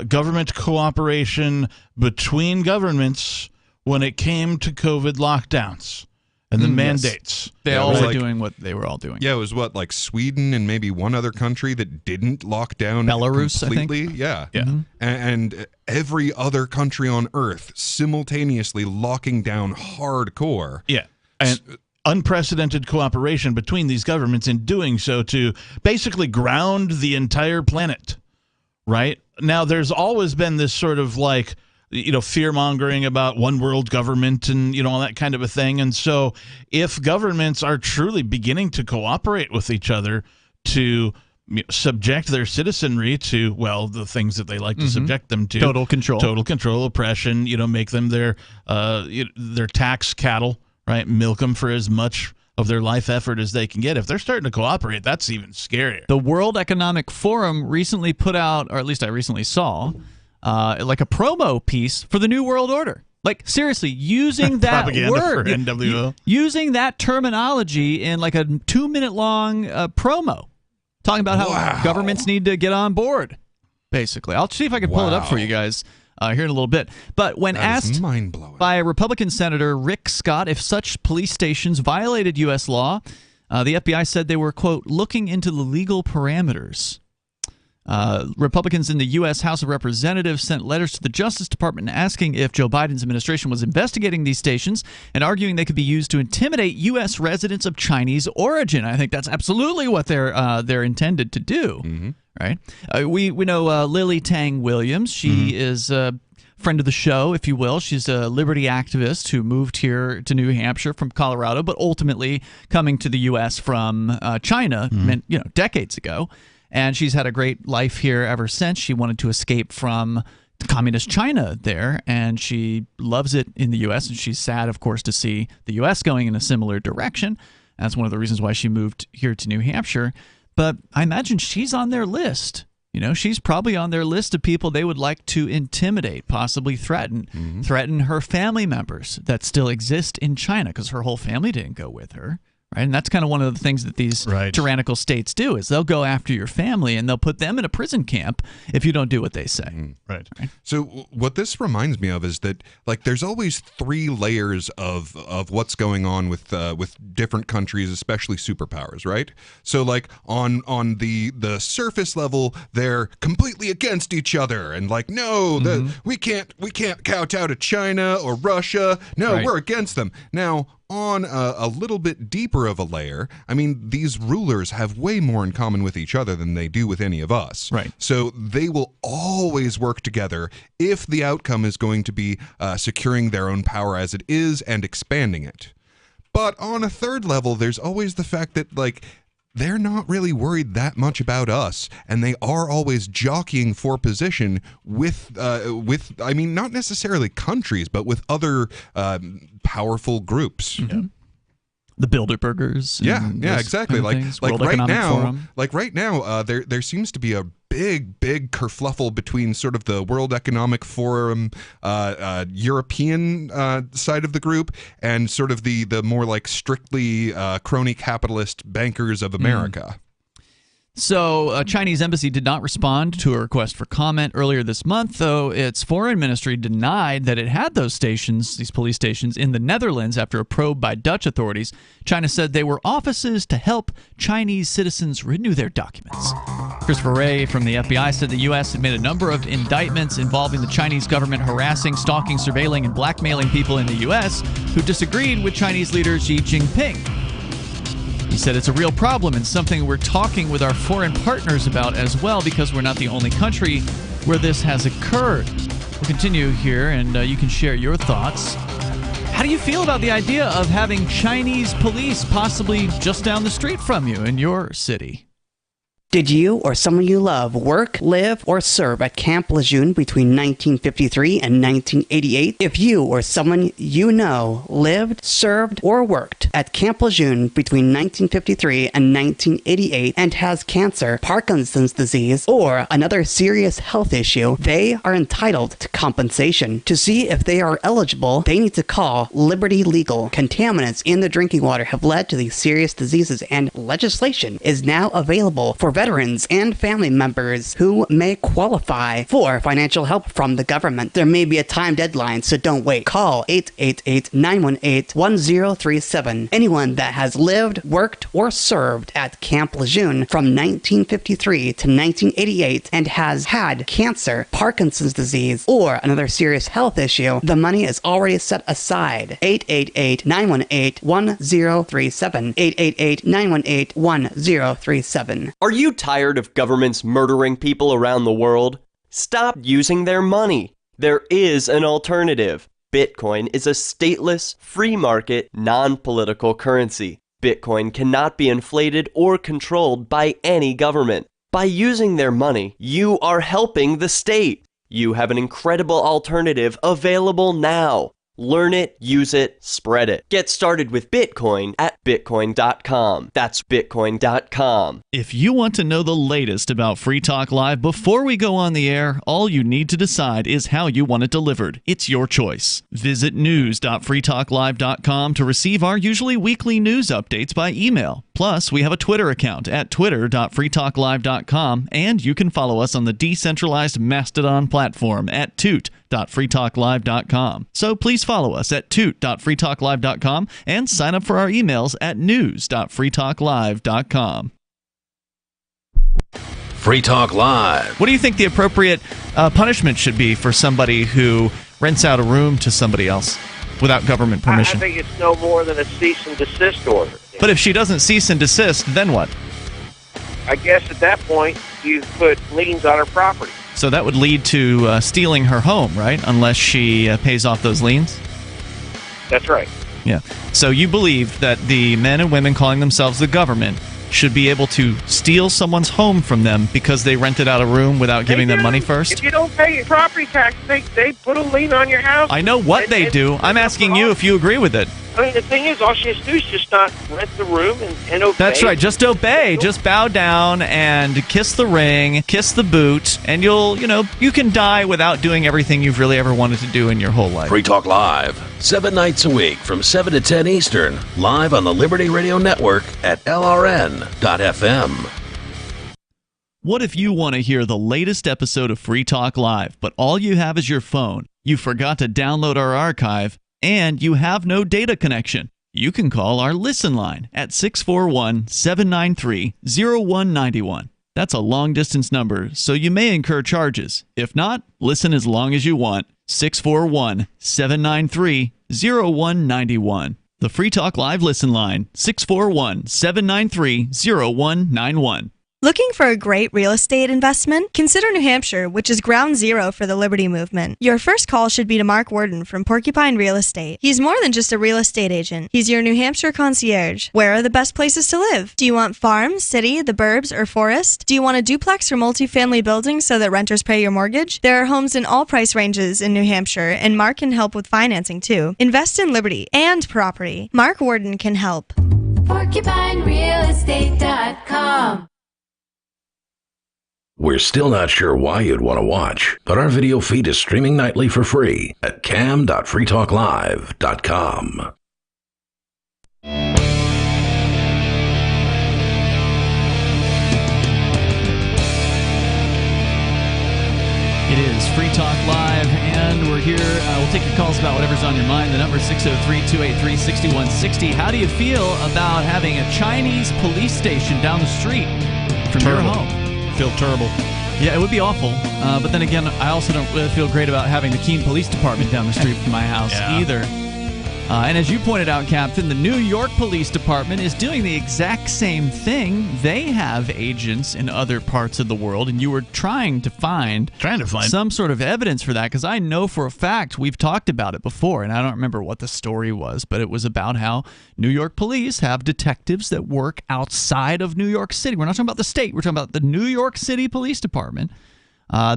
government cooperation between governments when it came to COVID lockdowns and the mandates. They all were doing what they were all doing. Yeah, it was Sweden and maybe one other country that didn't lock down Belarus, completely. I think. Yeah. Mm-hmm. And every other country on Earth simultaneously locking down hardcore. Yeah. And unprecedented cooperation between these governments in doing so to basically ground the entire planet, right? Now, there's always been this sort of fear-mongering about one world government and, all that kind of a thing. And so if governments are truly beginning to cooperate with each other to subject their citizenry to, well, the things that they like to subject them to. Total control, oppression, make them their tax cattle, right? Milk them for as much of their life effort as they can get. If they're starting to cooperate, that's even scarier. The World Economic Forum recently put out, or at least I recently saw, like a promo piece for the New World Order. Like, seriously, using that word, for NWO. Using that terminology in like a 2-minute long promo, talking about how governments need to get on board, basically. I'll see if I can pull it up for you guys here in a little bit. But when asked by a Republican Senator, Rick Scott, if such police stations violated U.S. law, the FBI said they were, quote, looking into the legal parameters. Republicans in the U.S. House of Representatives sent letters to the Justice Department asking if Joe Biden's administration was investigating these stations and arguing they could be used to intimidate U.S. residents of Chinese origin. I think that's absolutely what they're intended to do, right? We know Lily Tang Williams. She is a friend of the show, if you will. She's a liberty activist who moved here to New Hampshire from Colorado, but ultimately coming to the U.S. from China, decades ago. And she's had a great life here ever since. She wanted to escape from communist China there, and she loves it in the U.S., and she's sad, of course, to see the U.S. going in a similar direction. That's one of the reasons why she moved here to New Hampshire. But I imagine she's on their list. She's probably on their list of people they would like to intimidate, possibly threaten her family members that still exist in China, because her whole family didn't go with her. Right, and that's kind of one of the things that these tyrannical states do is they'll go after your family and they'll put them in a prison camp if you don't do what they say. Right. So what this reminds me of is that there's always 3 layers of what's going on with different countries, especially superpowers, right? So on the surface level, they're completely against each other and we can't kowtow to China or Russia. No, we're against them. Now, on a little bit deeper of a layer, I mean, these rulers have way more in common with each other than they do with any of us. Right. So they will always work together if the outcome is going to be securing their own power as it is and expanding it. But on a third level, there's always the fact that, they're not really worried that much about us, and they are always jockeying for position with I mean, not necessarily countries, but with other powerful groups. The Bilderbergers. Yeah, exactly. Right now, there seems to be a big kerfluffle between sort of the World Economic Forum European side of the group and sort of the more strictly crony capitalist bankers of America. So, a Chinese embassy did not respond to a request for comment earlier this month, though its foreign ministry denied that it had those police stations, in the Netherlands after a probe by Dutch authorities. China said they were offices to help Chinese citizens renew their documents. Christopher Wray from the FBI said the U.S. had made a number of indictments involving the Chinese government harassing, stalking, surveilling, and blackmailing people in the U.S. who disagreed with Chinese leader Xi Jinping. He said it's a real problem and something we're talking with our foreign partners about as well, because we're not the only country where this has occurred. We'll continue here, and you can share your thoughts. How do you feel about the idea of having Chinese police possibly just down the street from you in your city? Did you or someone you love work, live, or serve at Camp Lejeune between 1953 and 1988? If you or someone you know lived, served, or worked at Camp Lejeune between 1953 and 1988 and has cancer, Parkinson's disease, or another serious health issue, they are entitled to compensation. To see if they are eligible, they need to call Liberty Legal. Contaminants in the drinking water have led to these serious diseases, and legislation is now available for veterans and family members who may qualify for financial help from the government. There may be a time deadline, so don't wait. Call 888-918-1037. Anyone that has lived, worked, or served at Camp Lejeune from 1953 to 1988 and has had cancer, Parkinson's disease, or another serious health issue, the money is already set aside. 888-918-1037. 888-918-1037. Are you tired of governments murdering people around the world? Stop using their money. There is an alternative. Bitcoin is a stateless, free market, non-political currency. Bitcoin cannot be inflated or controlled by any government. By using their money, you are helping the state. You have an incredible alternative available now. Learn it, use it, spread it. Get started with Bitcoin at Bitcoin.com. That's Bitcoin.com. If you want to know the latest about Free Talk Live before we go on the air, all you need to decide is how you want it delivered. It's your choice. Visit news.freetalklive.com to receive our usually weekly news updates by email. Plus, we have a Twitter account at twitter.freetalklive.com, and you can follow us on the decentralized Mastodon platform at toot.freetalklive.com. So please follow us at toot.freetalklive.com and sign up for our emails at news.freetalklive.com. Free Talk Live. What do you think the appropriate punishment should be for somebody who rents out a room to somebody else without government permission? I think it's no more than a cease and desist order. But if she doesn't cease and desist, then what? I guess at that point, you put liens on her property. So that would lead to stealing her home, right? Unless she pays off those liens? That's right. Yeah. So you believe that the men and women calling themselves the government should be able to steal someone's home from them because they rented out a room without giving them money first? If you don't pay your property tax, they put a lien on your house. I know what they do. I'm asking you if you agree with it. I mean, the thing is, all she has to do is just not rent the room and obey. That's right. Just obey. Just bow down and kiss the ring, kiss the boot, and you can die without doing everything you've really ever wanted to do in your whole life. Free Talk Live, 7 nights a week from 7 to 10 Eastern, live on the Liberty Radio Network at LRN.FM. What if you want to hear the latest episode of Free Talk Live, but all you have is your phone, you forgot to download our archive, and you have no data connection? You can call our Listen line at 641-793-0191. That's a long-distance number, so you may incur charges. If not, listen as long as you want. 641-793-0191. The Free Talk Live Listen line, 641-793-0191. Looking for a great real estate investment? Consider New Hampshire, which is ground zero for the Liberty Movement. Your first call should be to Mark Worden from Porcupine Real Estate. He's more than just a real estate agent. He's your New Hampshire concierge. Where are the best places to live? Do you want farm, city, the burbs, or forest? Do you want a duplex or multifamily building so that renters pay your mortgage? There are homes in all price ranges in New Hampshire, and Mark can help with financing too. Invest in Liberty and property. Mark Worden can help. PorcupineRealEstate.com. We're still not sure why you'd want to watch, but our video feed is streaming nightly for free at cam.freetalklive.com. It is Free Talk Live, and we're here. We'll take your calls about whatever's on your mind. The number is 603-283-6160. How do you feel about having a Chinese police station down the street from your home? Feel terrible. Yeah, it would be awful. But then again, I also don't really feel great about having the Keene Police Department down the street from my house either. And as you pointed out, Captain, the New York Police Department is doing the exact same thing. They have agents in other parts of the world, and you were trying to find some sort of evidence for that, because I know for a fact we've talked about it before, and I don't remember what the story was, but it was about how New York police have detectives that work outside of New York City. We're not talking about the state. We're talking about the New York City Police Department.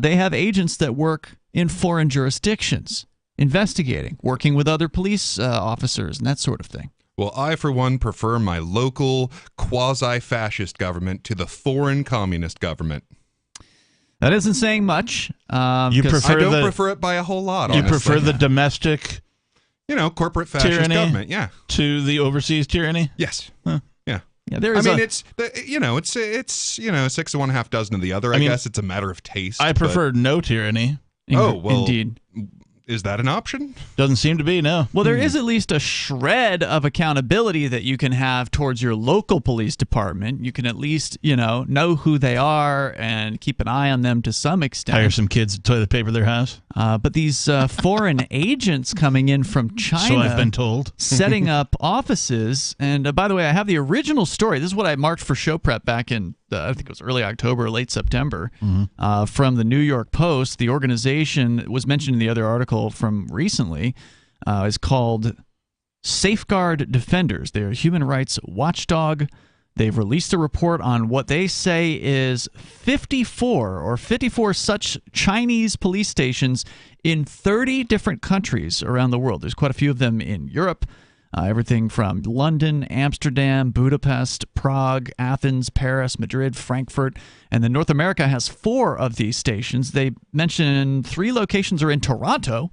They have agents that work in foreign jurisdictions, investigating, working with other police officers and that sort of thing. Well, I, for one, prefer my local quasi-fascist government to the foreign communist government. That isn't saying much. I don't prefer it by a whole lot, You prefer the domestic, corporate fascist tyranny government, yeah, to the overseas tyranny? Yes. Huh. Yeah. Yeah, there is it's 6 to 1 half dozen of the other. I guess it's a matter of taste. I prefer no tyranny. Oh, well, indeed. Is that an option? Doesn't seem to be, no. Well, there is at least a shred of accountability that you can have towards your local police department. You can at least, know who they are and keep an eye on them to some extent. Hire some kids to toilet paper their house. But these foreign agents coming in from China, so I've been told, setting up offices. And by the way, I have the original story. This is what I marked for show prep back in, I think it was early October, late September, from the New York Post. The organization was mentioned in the other article from recently, is called Safeguard Defenders. They're a human rights watchdog They've released a report on what they say is 54 such Chinese police stations in 30 different countries around the world. There's quite a few of them in Europe, everything from London, Amsterdam, Budapest, Prague, Athens, Paris, Madrid, Frankfurt. And then North America has 4 of these stations. They mention 3 locations are in Toronto,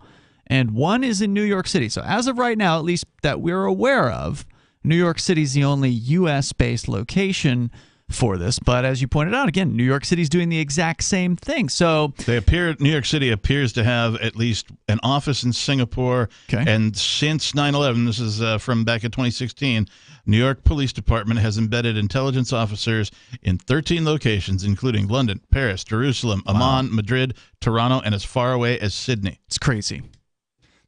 and 1 is in New York City. So as of right now, at least that we're aware of, New York City is the only U.S.-based location for this. But as you pointed out, again, New York City is doing the exact same thing. So New York City appears to have at least an office in Singapore. Okay. And since 9/11, this is from back in 2016, New York Police Department has embedded intelligence officers in 13 locations, including London, Paris, Jerusalem, Amman, Madrid, Toronto, and as far away as Sydney. It's crazy.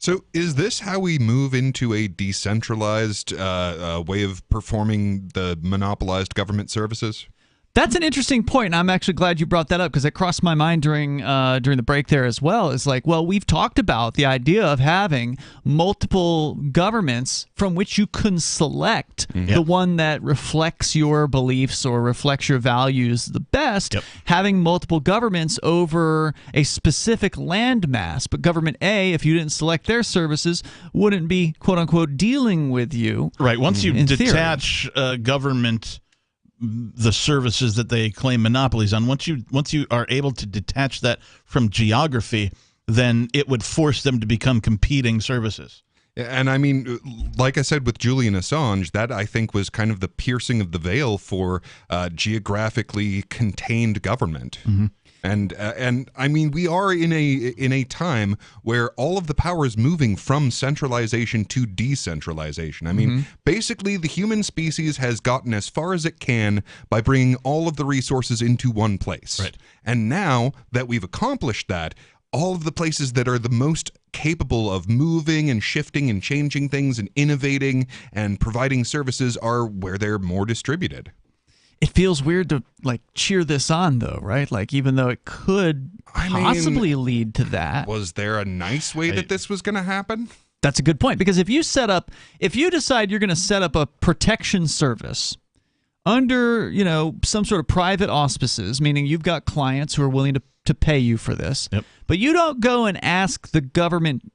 So is this how we move into a decentralized way of performing the monopolized government services? That's an interesting point, and I'm actually glad you brought that up because it crossed my mind during the break there as well. It's like, well, we've talked about the idea of having multiple governments from which you can select the one that reflects your beliefs or reflects your values the best, having multiple governments over a specific landmass. But government A, if you didn't select their services, wouldn't be, quote-unquote, dealing with you. Right. Once you in detach government, the services that they claim monopolies on, once you are able to detach that from geography, then it would force them to become competing services. And I mean, like I said with Julian Assange, that I think was kind of the piercing of the veil for geographically contained government. Mm-hmm. And I mean, we are in a time where all of the power is moving from centralization to decentralization. I mean, basically, the human species has gotten as far as it can by bringing all of the resources into one place. Right. And now that we've accomplished that, all of the places that are the most capable of moving and shifting and changing things and innovating and providing services are where they're more distributed. It feels weird to cheer this on, though, right? Even though it could possibly lead to that. Was there a nice way that this was going to happen? That's a good point, because if you decide you're going to set up a protection service under, some sort of private auspices, meaning you've got clients who are willing to pay you for this, but you don't go and ask the government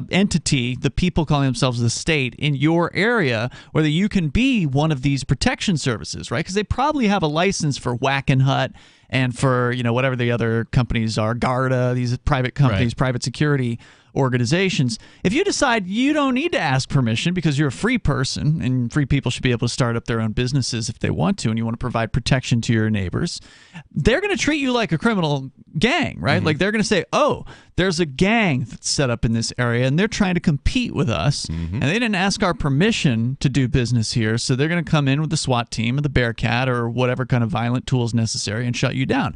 entity, the people calling themselves the state in your area, whether you can be one of these protection services, right? Because they probably have a license for Wackenhut and for, whatever the other companies are, Garda, these private companies, private security organizations. If you decide you don't need to ask permission because you're a free person and free people should be able to start up their own businesses if they want to, and you want to provide protection to your neighbors, they're going to treat you like a criminal gang, right? They're going to say, oh, there's a gang that's set up in this area and they're trying to compete with us and they didn't ask our permission to do business here, so they're going to come in with the SWAT team or the Bearcat or whatever kind of violent tools necessary and shut you down.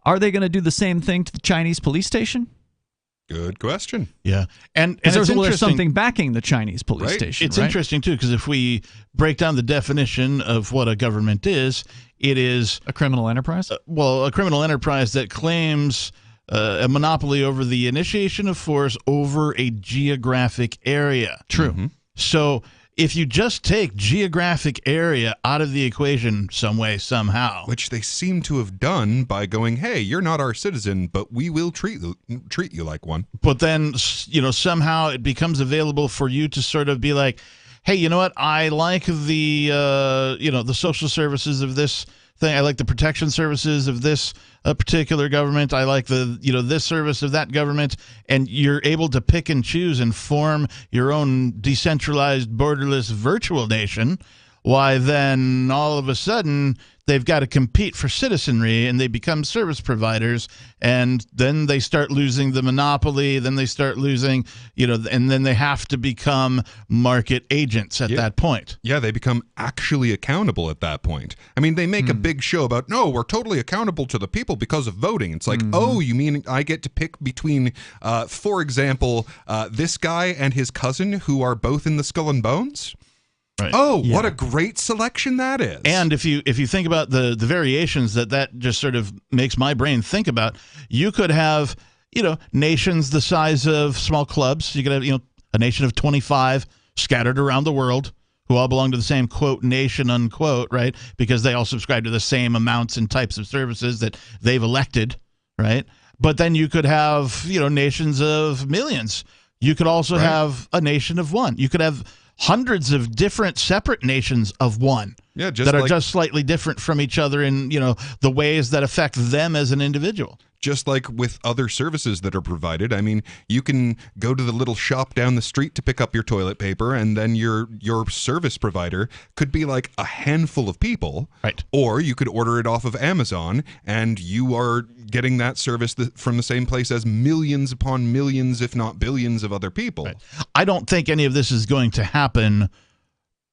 Are they going to do the same thing to the Chinese police station? Good question. Yeah. And there's something backing the Chinese police station. It's interesting, too, because if we break down the definition of what a government is, it is a criminal enterprise? A criminal enterprise that claims a monopoly over the initiation of force over a geographic area. True. So if you just take geographic area out of the equation some way, somehow. Which they seem to have done by going, hey, you're not our citizen, but we will treat you like one. But then, somehow it becomes available for you to sort of be like, hey, you know what? I like the, the social services of this thing. I like the protection services of this particular government. I like the, this service of that government. And you're able to pick and choose and form your own decentralized, borderless virtual nation. Why then all of a sudden they've got to compete for citizenry and they become service providers, and then they start losing the monopoly, then they start losing, and then they have to become market agents at that point. Yeah, they become actually accountable at that point. I mean, they make a big show about, no, we're totally accountable to the people because of voting. It's like, oh, you mean I get to pick between, for example, this guy and his cousin who are both in the Skull and Bones? Right. Oh, yeah. What a great selection that is. And if you think about the variations that just sort of makes my brain think about, you could have, nations the size of small clubs. You could have, a nation of 25 scattered around the world, who all belong to the same, quote, nation, unquote, right? Because they all subscribe to the same amounts and types of services that they've elected, right? But then you could have, nations of millions. You could also have a nation of one. You could have hundreds of different separate nations of one that are just slightly different from each other in, the ways that affect them as an individual. Just like with other services that are provided. I mean, you can go to the little shop down the street to pick up your toilet paper, and then your service provider could be like a handful of people. Right. Or you could order it off of Amazon, and you are getting that service from the same place as millions upon millions, if not billions, of other people. Right. I don't think any of this is going to happen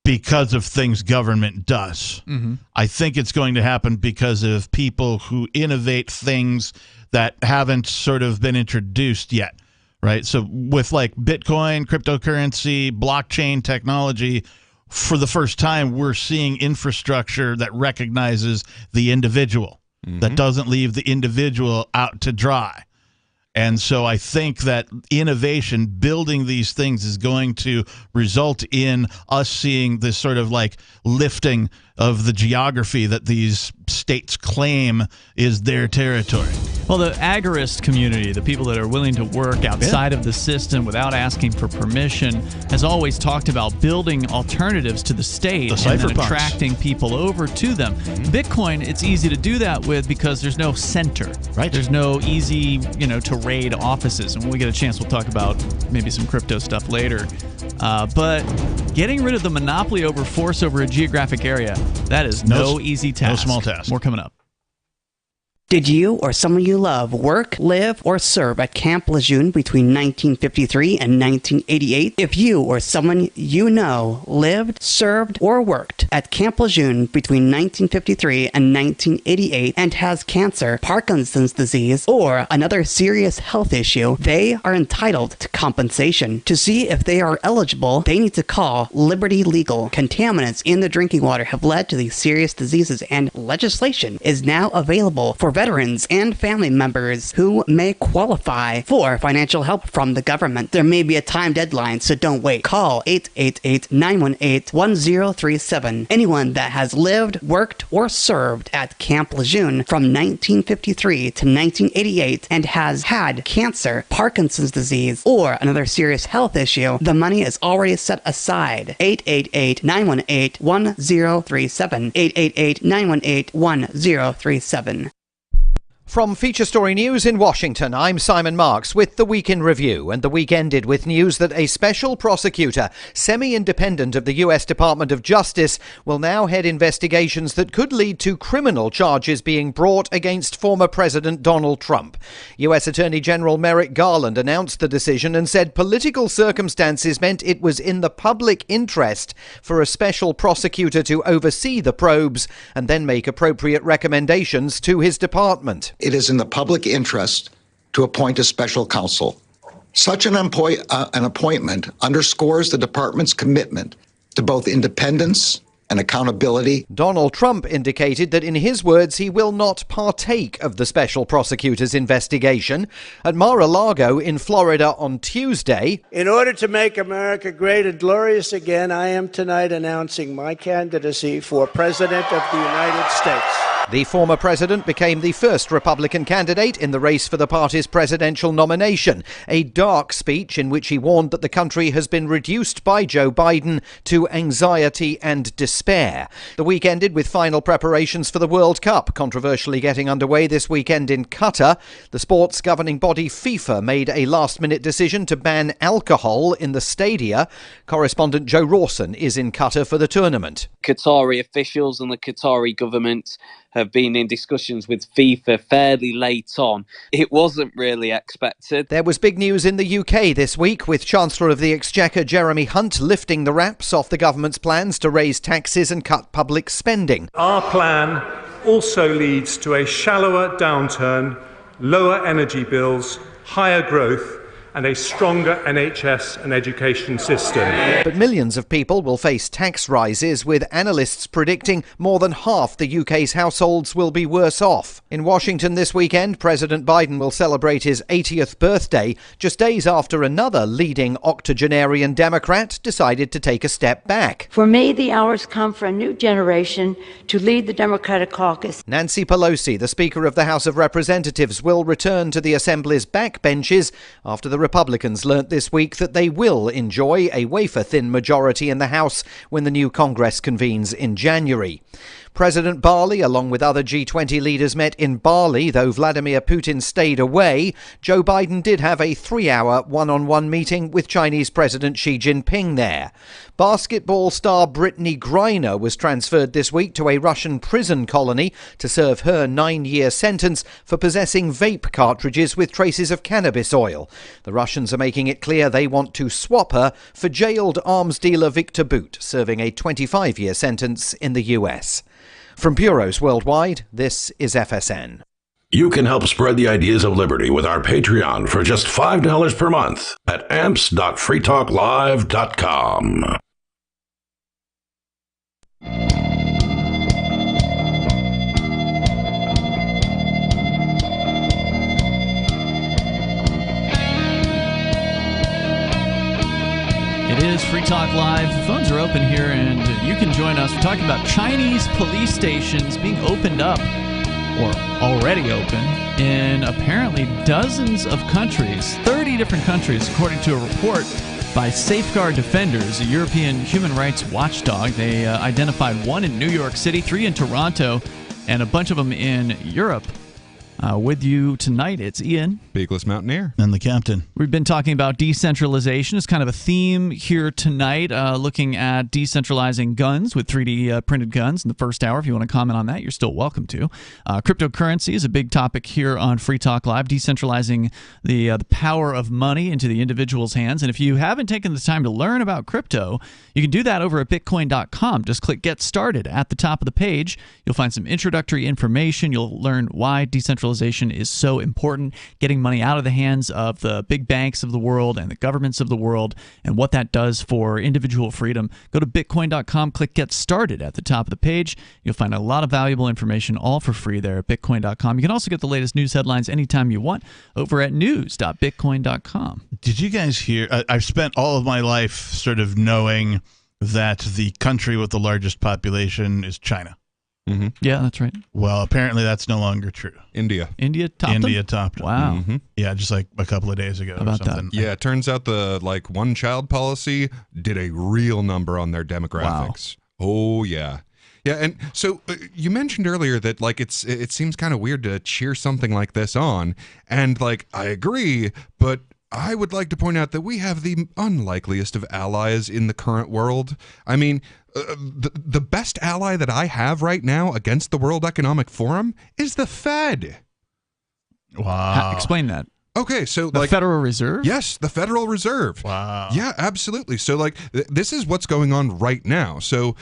because of things government does. Mm-hmm. I think it's going to happen because of people who innovate things that haven't sort of been introduced yet, right? So with like Bitcoin, cryptocurrency, blockchain technology, for the first time, we're seeing infrastructure that recognizes the individual, that doesn't leave the individual out to dry. And so I think that innovation, building these things, is going to result in us seeing this sort of like lifting of the geography that these states claim is their territory. Well, the agorist community, the people that are willing to work outside of the system without asking for permission, has always talked about building alternatives to the state and then attracting people over to them. Bitcoin, it's easy to do that with because there's no center. Right. There's no easy, to raid offices. And when we get a chance, we'll talk about maybe some crypto stuff later. But getting rid of the monopoly over force over a geographic area, that is no easy task. No small task. More coming up. Did you or someone you love work, live, or serve at Camp Lejeune between 1953 and 1988? If you or someone you know lived, served, or worked at Camp Lejeune between 1953 and 1988 and has cancer, Parkinson's disease, or another serious health issue, they are entitled to compensation. To see if they are eligible, they need to call Liberty Legal. Contaminants in the drinking water have led to these serious diseases, and legislation is now available for veterans and family members who may qualify for financial help from the government. There may be a time deadline, so don't wait. Call 888-918-1037. Anyone that has lived, worked, or served at Camp Lejeune from 1953 to 1988 and has had cancer, Parkinson's disease, or another serious health issue, the money is already set aside. 888-918-1037. 888-918-1037. From Feature Story News in Washington, I'm Simon Marks with the Week in Review, and the week ended with news that a special prosecutor, semi-independent of the U.S. Department of Justice, will now head investigations that could lead to criminal charges being brought against former President Donald Trump. U.S. Attorney General Merrick Garland announced the decision and said political circumstances meant it was in the public interest for a special prosecutor to oversee the probes and then make appropriate recommendations to his department. It is in the public interest to appoint a special counsel. Such an appointment underscores the department's commitment to both independence and accountability. Donald Trump indicated that, in his words, he will not partake of the special prosecutor's investigation. At Mar-a-Lago in Florida on Tuesday, in order to make America great and glorious again, I am tonight announcing my candidacy for President of the United States. The former president became the first Republican candidate in the race for the party's presidential nomination, a dark speech in which he warned that the country has been reduced by Joe Biden to anxiety and despair. The week ended with final preparations for the World Cup, controversially getting underway this weekend in Qatar. The sport's governing body FIFA made a last-minute decision to ban alcohol in the stadia. Correspondent Joe Rawson is in Qatar for the tournament. Qatari officials and the Qatari government have been in discussions with FIFA fairly late on. It wasn't really expected. There was big news in the UK this week, with Chancellor of the Exchequer Jeremy Hunt lifting the wraps off the government's plans to raise taxes and cut public spending. Our plan also leads to a shallower downturn, lower energy bills, higher growth, and a stronger NHS and education system. But millions of people will face tax rises, with analysts predicting more than half the UK's households will be worse off. In Washington this weekend, President Biden will celebrate his 80th birthday, just days after another leading octogenarian Democrat decided to take a step back. For me, the hours come for a new generation to lead the Democratic caucus. Nancy Pelosi, the Speaker of the House of Representatives, will return to the Assembly's backbenches after the Republicans learnt this week that they will enjoy a wafer-thin majority in the House when the new Congress convenes in January. President Bali, along with other G20 leaders, met in Bali, though Vladimir Putin stayed away. Joe Biden did have a 3-hour one-on-one meeting with Chinese President Xi Jinping there. Basketball star Brittany Griner was transferred this week to a Russian prison colony to serve her 9-year sentence for possessing vape cartridges with traces of cannabis oil. The Russians are making it clear they want to swap her for jailed arms dealer Victor Bout, serving a 25-year sentence in the US. From bureaus worldwide, this is FSN. You can help spread the ideas of liberty with our Patreon for just $5 per month at amps.freetalklive.com. It is Free Talk Live. The phones are open here, and you can join us. We're talking about Chinese police stations being opened up, or already open, in apparently dozens of countries, 30 different countries, according to a report by Safeguard Defenders, a European human rights watchdog. They identified 1 in New York City, 3 in Toronto, and a bunch of them in Europe. With you tonight, it's Ian. Beakless Mountaineer. And the captain. We've been talking about decentralization. It's kind of a theme here tonight, looking at decentralizing guns with 3D printed guns in the first hour. If you want to comment on that, you're still welcome to. Cryptocurrency is a big topic here on Free Talk Live, decentralizing the power of money into the individual's hands. And if you haven't taken the time to learn about crypto, you can do that over at Bitcoin.com. Just click Get Started at the top of the page. You'll find some introductory information. You'll learn why decentralization is so important, getting money out of the hands of the big banks of the world and the governments of the world, and what that does for individual freedom. Go to Bitcoin.com, click Get Started at the top of the page. You'll find a lot of valuable information all for free there at Bitcoin.com. You can also get the latest news headlines anytime you want over at news.bitcoin.com. Did you guys hear? I've spent all of my life sort of knowing that the country with the largest population is China. Mm-hmm. Yeah, that's right. Well, apparently that's no longer true. India topped them? Topped. Wow. Mm-hmm. Yeah, just like a couple of days ago. How about or something. that? Yeah, it turns out the one-child policy did a real number on their demographics. Wow. Oh, yeah. Yeah, and so you mentioned earlier that it seems kind of weird to cheer something like this on, and I agree, but I would like to point out that we have the unlikeliest of allies in the current world. I mean, the best ally that I have right now against the World Economic Forum is the Fed. Wow. Explain that. Okay, so the Federal Reserve? Yes, the Federal Reserve. Wow. Yeah, absolutely. So this is what's going on right now. So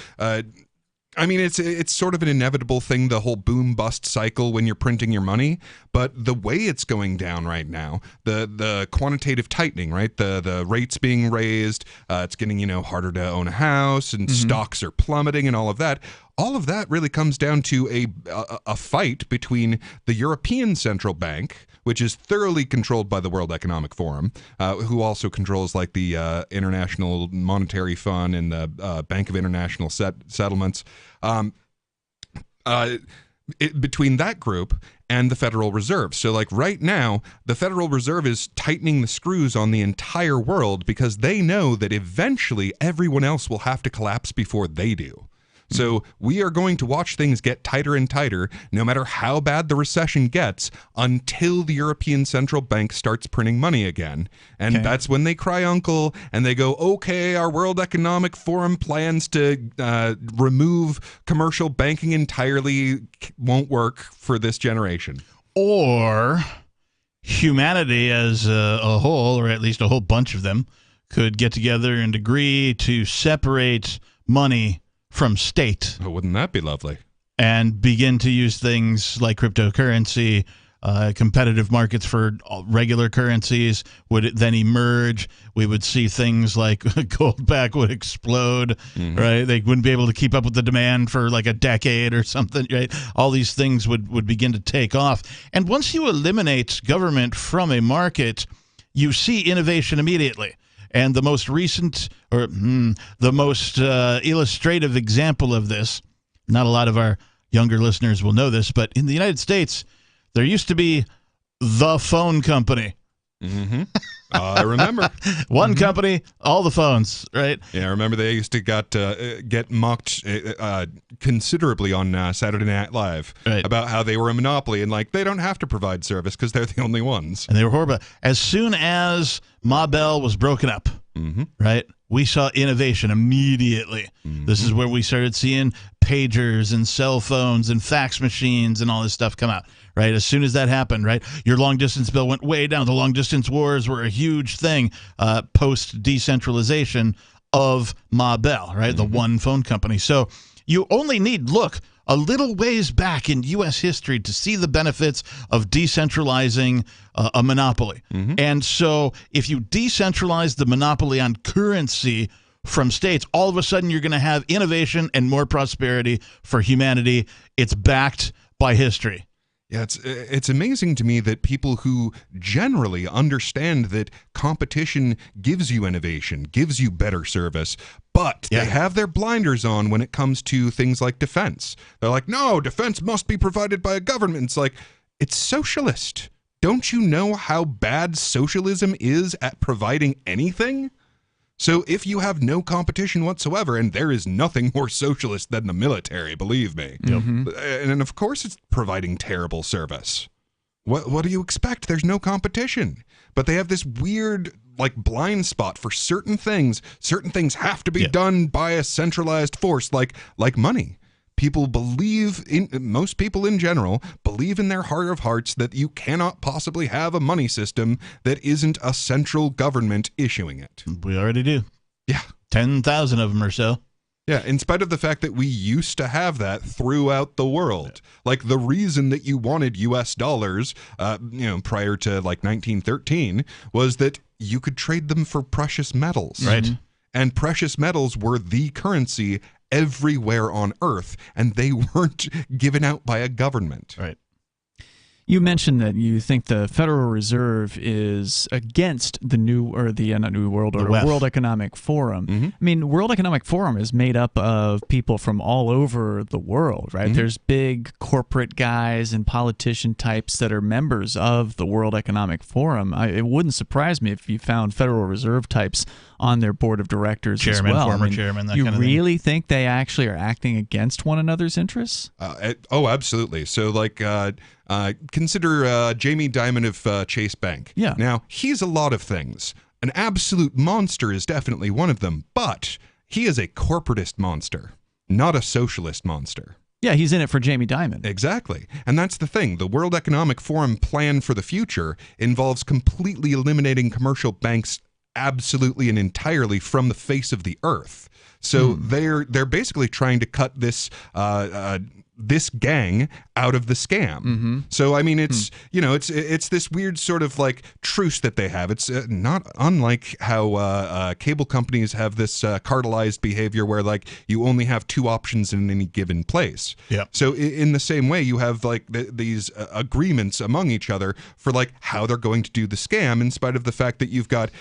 I mean, it's sort of an inevitable thing, the whole boom bust cycle when you're printing your money. But the way it's going down right now, the quantitative tightening, right? The rates being raised, it's getting harder to own a house, and stocks are plummeting, and all of that. All of that really comes down to a fight between the European Central Bank, which is thoroughly controlled by the World Economic Forum, who also controls the International Monetary Fund and the Bank of International Settlements. Between that group and the Federal Reserve. So right now, the Federal Reserve is tightening the screws on the entire world because they know that eventually everyone else will have to collapse before they do. So we are going to watch things get tighter and tighter, no matter how bad the recession gets, until the European Central Bank starts printing money again. And that's when they cry uncle, and they go, okay, our World Economic Forum plans to remove commercial banking entirely won't work for this generation. Or humanity as a whole, or at least a whole bunch of them, could get together and agree to separate money from state. Oh, wouldn't that be lovely? And begin to use things like cryptocurrency competitive markets for regular currencies would then emerge. We would see things like gold back would explode, right? They wouldn't be able to keep up with the demand for like a decade or something, right? All these things would begin to take off. And once you eliminate government from a market, you see innovation immediately. And the most recent, or the most illustrative example of this, not a lot of our younger listeners will know this, but in the United States, there used to be the phone company. I remember. One company, all the phones, right? Yeah, I remember they used to get mocked considerably on Saturday Night Live about how they were a monopoly and like they don't have to provide service because they're the only ones. And they were horrible. As soon as Ma Bell was broken up, right, we saw innovation immediately. This is where we started seeing pagers and cell phones and fax machines and all this stuff come out. Right, as soon as that happened, right, your long-distance bill went way down. The long-distance wars were a huge thing post-decentralization of Ma Bell, right, the one phone company. So you only need look a little ways back in U.S. history to see the benefits of decentralizing a monopoly. And so if you decentralize the monopoly on currency from states, all of a sudden you're going to have innovation and more prosperity for humanity. It's backed by history. Yeah, it's amazing to me that people who generally understand that competition gives you innovation, gives you better service, but they have their blinders on when it comes to things like defense. They're like, no, defense must be provided by a government. It's like, it's socialist. Don't you know how bad socialism is at providing anything? So if you have no competition whatsoever, and there is nothing more socialist than the military, believe me, and of course it's providing terrible service. What do you expect? There's no competition. But they have this weird like blind spot for certain things. Certain things have to be done by a centralized force like money. People most people in general believe in their heart of hearts that you cannot possibly have a money system that isn't a central government issuing it. We already do. Yeah. 10,000 of them or so. Yeah, in spite of the fact that we used to have that throughout the world. Like the reason that you wanted US dollars, prior to like 1913 was that you could trade them for precious metals. Right. And precious metals were the currency everywhere on Earth, and they weren't given out by a government. Right. You mentioned that you think the Federal Reserve is against the World Economic Forum. I mean, World Economic Forum is made up of people from all over the world, right? There's big corporate guys and politician types that are members of the World Economic Forum. It wouldn't surprise me if you found Federal Reserve types on their board of directors chairman, as well. Former chairman, that you kind of really think they actually are acting against one another's interests? Oh, absolutely. So, like, consider Jamie Dimon of Chase Bank. Yeah. Now, he's a lot of things. An absolute monster is definitely one of them, but he is a corporatist monster, not a socialist monster. Yeah, he's in it for Jamie Dimon. Exactly. And that's the thing. The World Economic Forum plan for the future involves completely eliminating commercial banks absolutely and entirely from the face of the earth. So they're basically trying to cut this this gang out of the scam. So I mean, it's it's this weird sort of like truce that they have. It's not unlike how cable companies have this cartelized behavior where like you only have two options in any given place. Yeah. So in the same way, you have like these agreements among each other for like how they're going to do the scam, in spite of the fact that you've got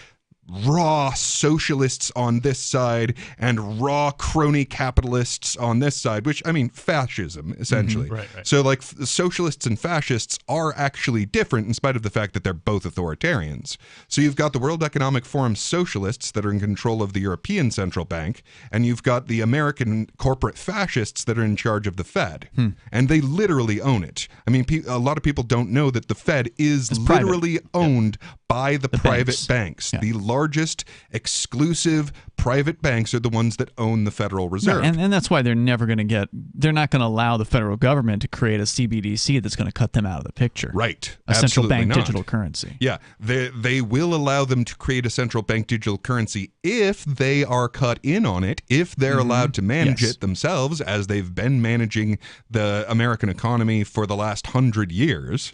raw socialists on this side and raw crony capitalists on this side, which, I mean, fascism, essentially. Right. So, like, socialists and fascists are actually different in spite of the fact that they're both authoritarians. So you've got the World Economic Forum socialists that are in control of the European Central Bank, and you've got the American corporate fascists that are in charge of the Fed. And they literally own it. I mean, a lot of people don't know that the Fed is literally owned by the private banks. Yeah. The largest exclusive private banks are the ones that own the Federal Reserve. No, and that's why they're not going to allow the federal government to create a CBDC that's going to cut them out of the picture. Right. A central bank not. digital currency. Yeah. They will allow them to create a central bank digital currency if they are cut in on it, if they're allowed to manage it themselves, as they've been managing the American economy for the last 100 years.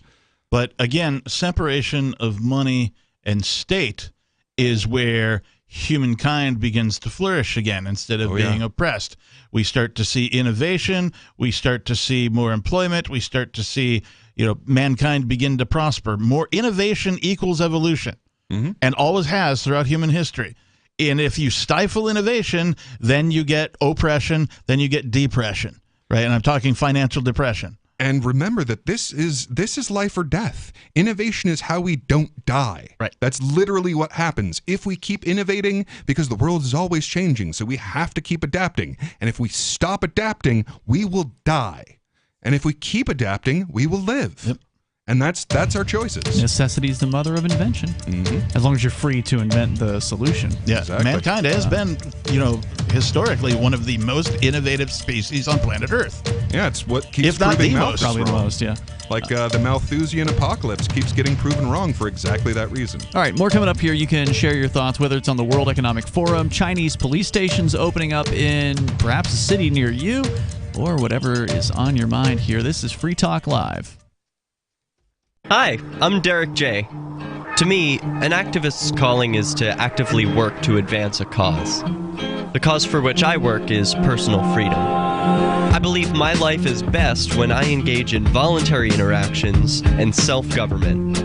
But again, separation of money and state is where humankind begins to flourish again instead of being oppressed. We start to see innovation. We start to see more employment. We start to see, mankind begin to prosper. More innovation equals evolution, and always has throughout human history. And if you stifle innovation, then you get oppression, then you get depression, right? And I'm talking financial depression. And remember that this is life or death. Innovation is how we don't die. Right. That's literally what happens if we keep innovating, because the world is always changing, so we have to keep adapting. And if we stop adapting, we will die. And if we keep adapting, we will live. Yep. And that's our choices. Necessity is the mother of invention. As long as you're free to invent the solution. Yeah, Exactly. mankind has been, historically one of the most innovative species on planet Earth. Yeah, it's what keeps if not proving the Malthus most, Probably the wrong. most, yeah. Like the Malthusian apocalypse keeps getting proven wrong for exactly that reason. All right, more coming up here. You can share your thoughts, whether it's on the World Economic Forum, Chinese police stations opening up in perhaps a city near you, or whatever is on your mind here. This is Free Talk Live. Hi, I'm Derek J. To me, an activist's calling is to actively work to advance a cause. The cause for which I work is personal freedom. I believe my life is best when I engage in voluntary interactions and self-government.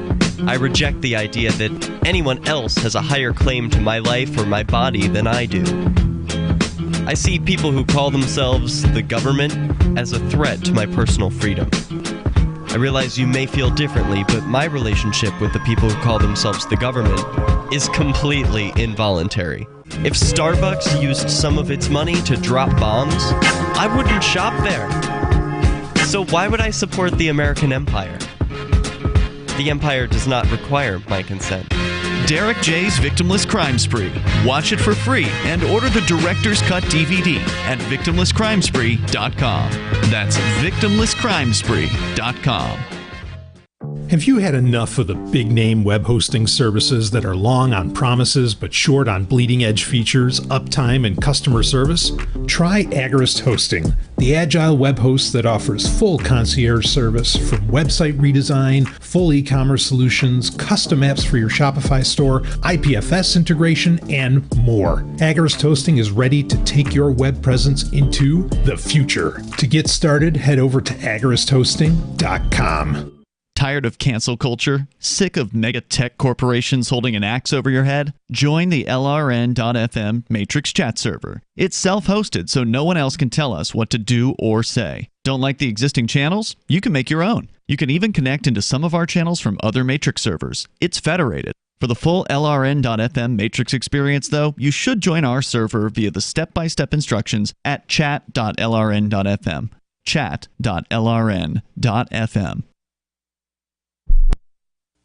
I reject the idea that anyone else has a higher claim to my life or my body than I do. I see people who call themselves the government as a threat to my personal freedom. I realize you may feel differently, but my relationship with the people who call themselves the government is completely involuntary. If Starbucks used some of its money to drop bombs, I wouldn't shop there. So why would I support the American empire? The empire does not require my consent. Derek J's Victimless Crime Spree. Watch it for free and order the Director's Cut DVD at victimlesscrimespree.com. That's victimlesscrimespree.com. Have you had enough of the big-name web hosting services that are long on promises but short on bleeding-edge features, uptime, and customer service? Try Agorist Hosting, the agile web host that offers full concierge service from website redesign, full e-commerce solutions, custom apps for your Shopify store, IPFS integration, and more. Agorist Hosting is ready to take your web presence into the future. To get started, head over to agoristhosting.com. Tired of cancel culture? Sick of mega tech corporations holding an axe over your head? Join the LRN.FM Matrix chat server. It's self-hosted, so no one else can tell us what to do or say. Don't like the existing channels? You can make your own. You can even connect into some of our channels from other Matrix servers. It's federated. For the full LRN.FM Matrix experience, though, you should join our server via the step-by-step instructions at chat.lrn.fm. Chat.lrn.fm.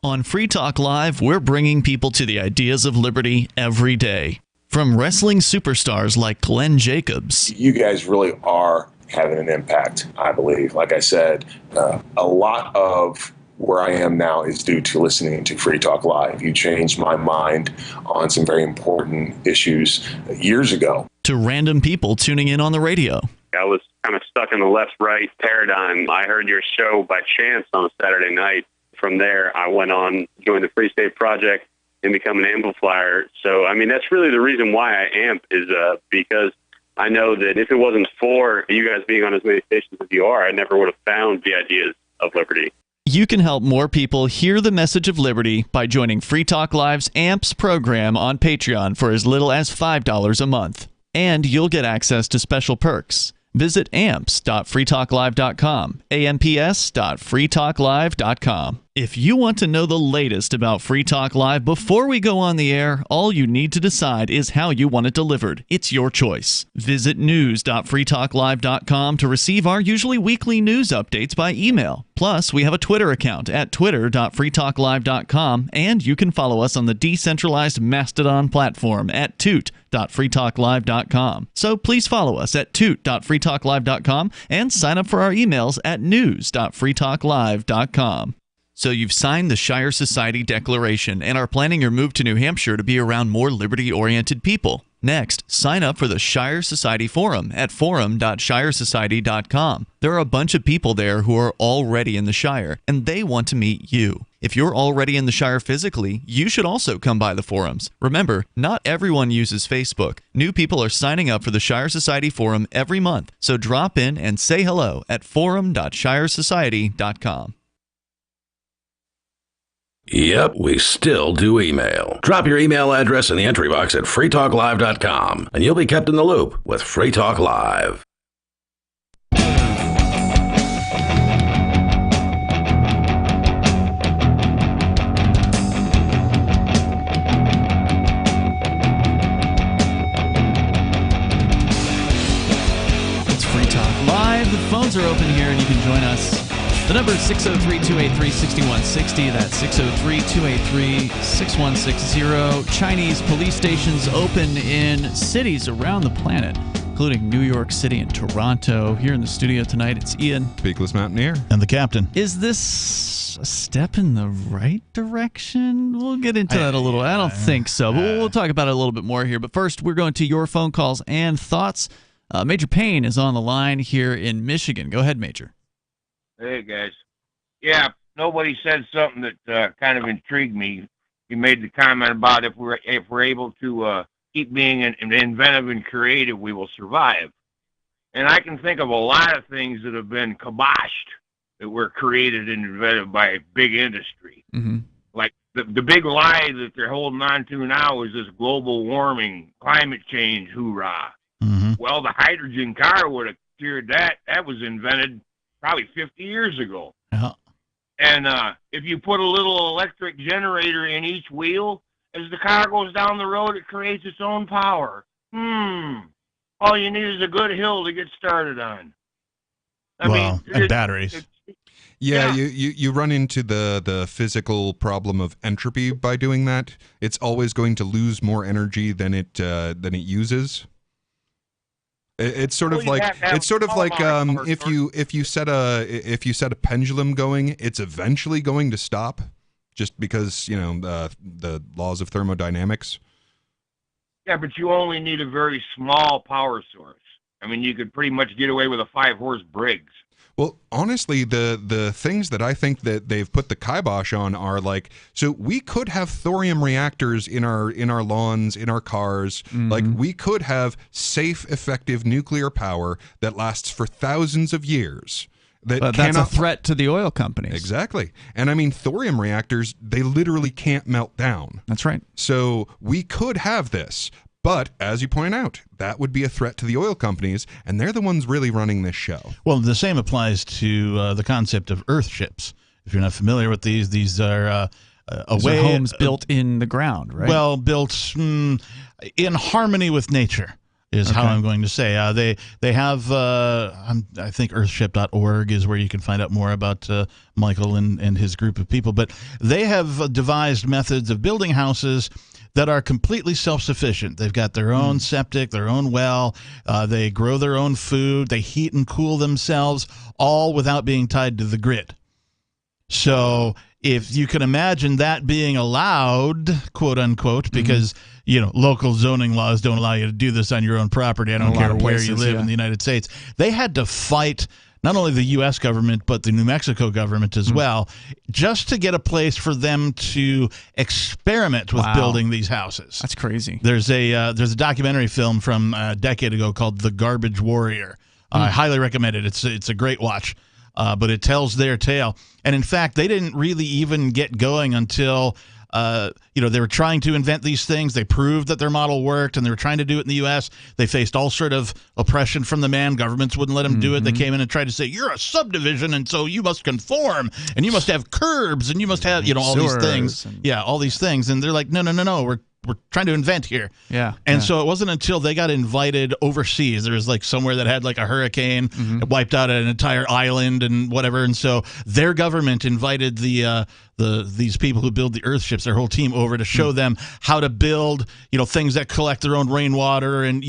On Free Talk Live, we're bringing people to the ideas of liberty every day. From wrestling superstars like Glenn Jacobs. You guys really are having an impact, I believe. Like I said, a lot of where I am now is due to listening to Free Talk Live. You changed my mind on some very important issues years ago. To random people tuning in on the radio. I was kind of stuck in the left-right paradigm. I heard your show by chance on a Saturday night. From there, I went on, joined the Free State Project, and become an amplifier. So, I mean, that's really the reason why I amp is because I know that if it wasn't for you guys being on as many stations as you are, I never would have found the ideas of liberty. You can help more people hear the message of liberty by joining Free Talk Live's AMPS program on Patreon for as little as $5 a month. And you'll get access to special perks. Visit amps.freetalklive.com, amps.freetalklive.com. If you want to know the latest about Free Talk Live before we go on the air, all you need to decide is how you want it delivered. It's your choice. Visit news.freetalklive.com to receive our usually weekly news updates by email. Plus, we have a Twitter account at twitter.freetalklive.com, and you can follow us on the decentralized Mastodon platform at toot.freetalklive.com. So please follow us at toot.freetalklive.com and sign up for our emails at news.freetalklive.com. So you've signed the Shire Society Declaration and are planning your move to New Hampshire to be around more liberty-oriented people. Next, sign up for the Shire Society Forum at forum.shiresociety.com. There are a bunch of people there who are already in the Shire, and they want to meet you. If you're already in the Shire physically, you should also come by the forums. Remember, not everyone uses Facebook. New people are signing up for the Shire Society Forum every month, so drop in and say hello at forum.shiresociety.com. Yep, we still do email. Drop your email address in the entry box at freetalklive.com, and you'll be kept in the loop with Free Talk Live. It's Free Talk Live. The phones are open here, and you can join us. The number is 603-283-6160. That's 603-283-6160. Chinese police stations open in cities around the planet, including New York City and Toronto. Here in the studio tonight, it's Ian. Peakless Mountaineer. And the captain. Is this a step in the right direction? We'll get into that a little. I don't think so, but we'll talk about it a little bit more here. But first, we're going to your phone calls and thoughts. Major Payne is on the line here in Michigan. Go ahead, Major. Hey, guys. Yeah, nobody said something that kind of intrigued me. You made the comment about if we're able to keep being inventive and creative, we will survive. And I can think of a lot of things that have been kiboshed that were created and invented by big industry. Mm-hmm. Like the big lie that they're holding on to now is this global warming, climate change, hoorah. Mm-hmm. Well, the hydrogen car would have cured that. That was invented probably 50 years ago. Uh-huh. And if you put a little electric generator in each wheel, as the car goes down the road, it creates its own power. All you need is a good hill to get started on. I mean, and batteries. Yeah, you run into the physical problem of entropy by doing that. It's always going to lose more energy than it uses. It's sort of like if you set a pendulum going, it's eventually going to stop, just because the laws of thermodynamics. Yeah, but you only need a very small power source. I mean, you could pretty much get away with a 5-horse Briggs. Well, honestly, the things that I think that they've put the kibosh on are like, so we could have thorium reactors in our lawns, in our cars. Mm-hmm. Like, we could have safe, effective nuclear power that lasts for thousands of years. But that's a threat to the oil companies. Exactly. And I mean, thorium reactors, they literally can't melt down. That's right. So we could have this. But, as you point out, that would be a threat to the oil companies, and they're the ones really running this show. Well, the same applies to the concept of Earth ships. If you're not familiar with these are homes built in the ground, right? Well, built in harmony with nature is how I'm going to say. They have, I think earthship.org is where you can find out more about Michael and his group of people. But they have devised methods of building houses that are completely self-sufficient. They've got their own septic, their own well, they grow their own food, they heat and cool themselves, all without being tied to the grid. So if you can imagine that being allowed, quote unquote, because local zoning laws don't allow you to do this on your own property. I don't care where you live in the United States. They had to fight not only the U.S. government, but the New Mexico government as well, just to get a place for them to experiment with building these houses. That's crazy. There's a documentary film from a decade ago called The Garbage Warrior. I highly recommend it. It's a great watch, but it tells their tale. And in fact, they didn't really even get going until they were trying to invent these things. They proved that their model worked, and they were trying to do it in the U.S. They faced all sort of oppression from the man. Governments wouldn't let them do it. They came in and tried to say, you're a subdivision, and so you must conform, and you must have curbs, and you must have, all these things. All these things. And they're like, no, we're trying to invent here. Yeah. And so it wasn't until they got invited overseas. There was like somewhere that had like a hurricane, it wiped out an entire island and whatever. And so their government invited these people who build the Earth ships, their whole team, over to show them how to build, things that collect their own rainwater and,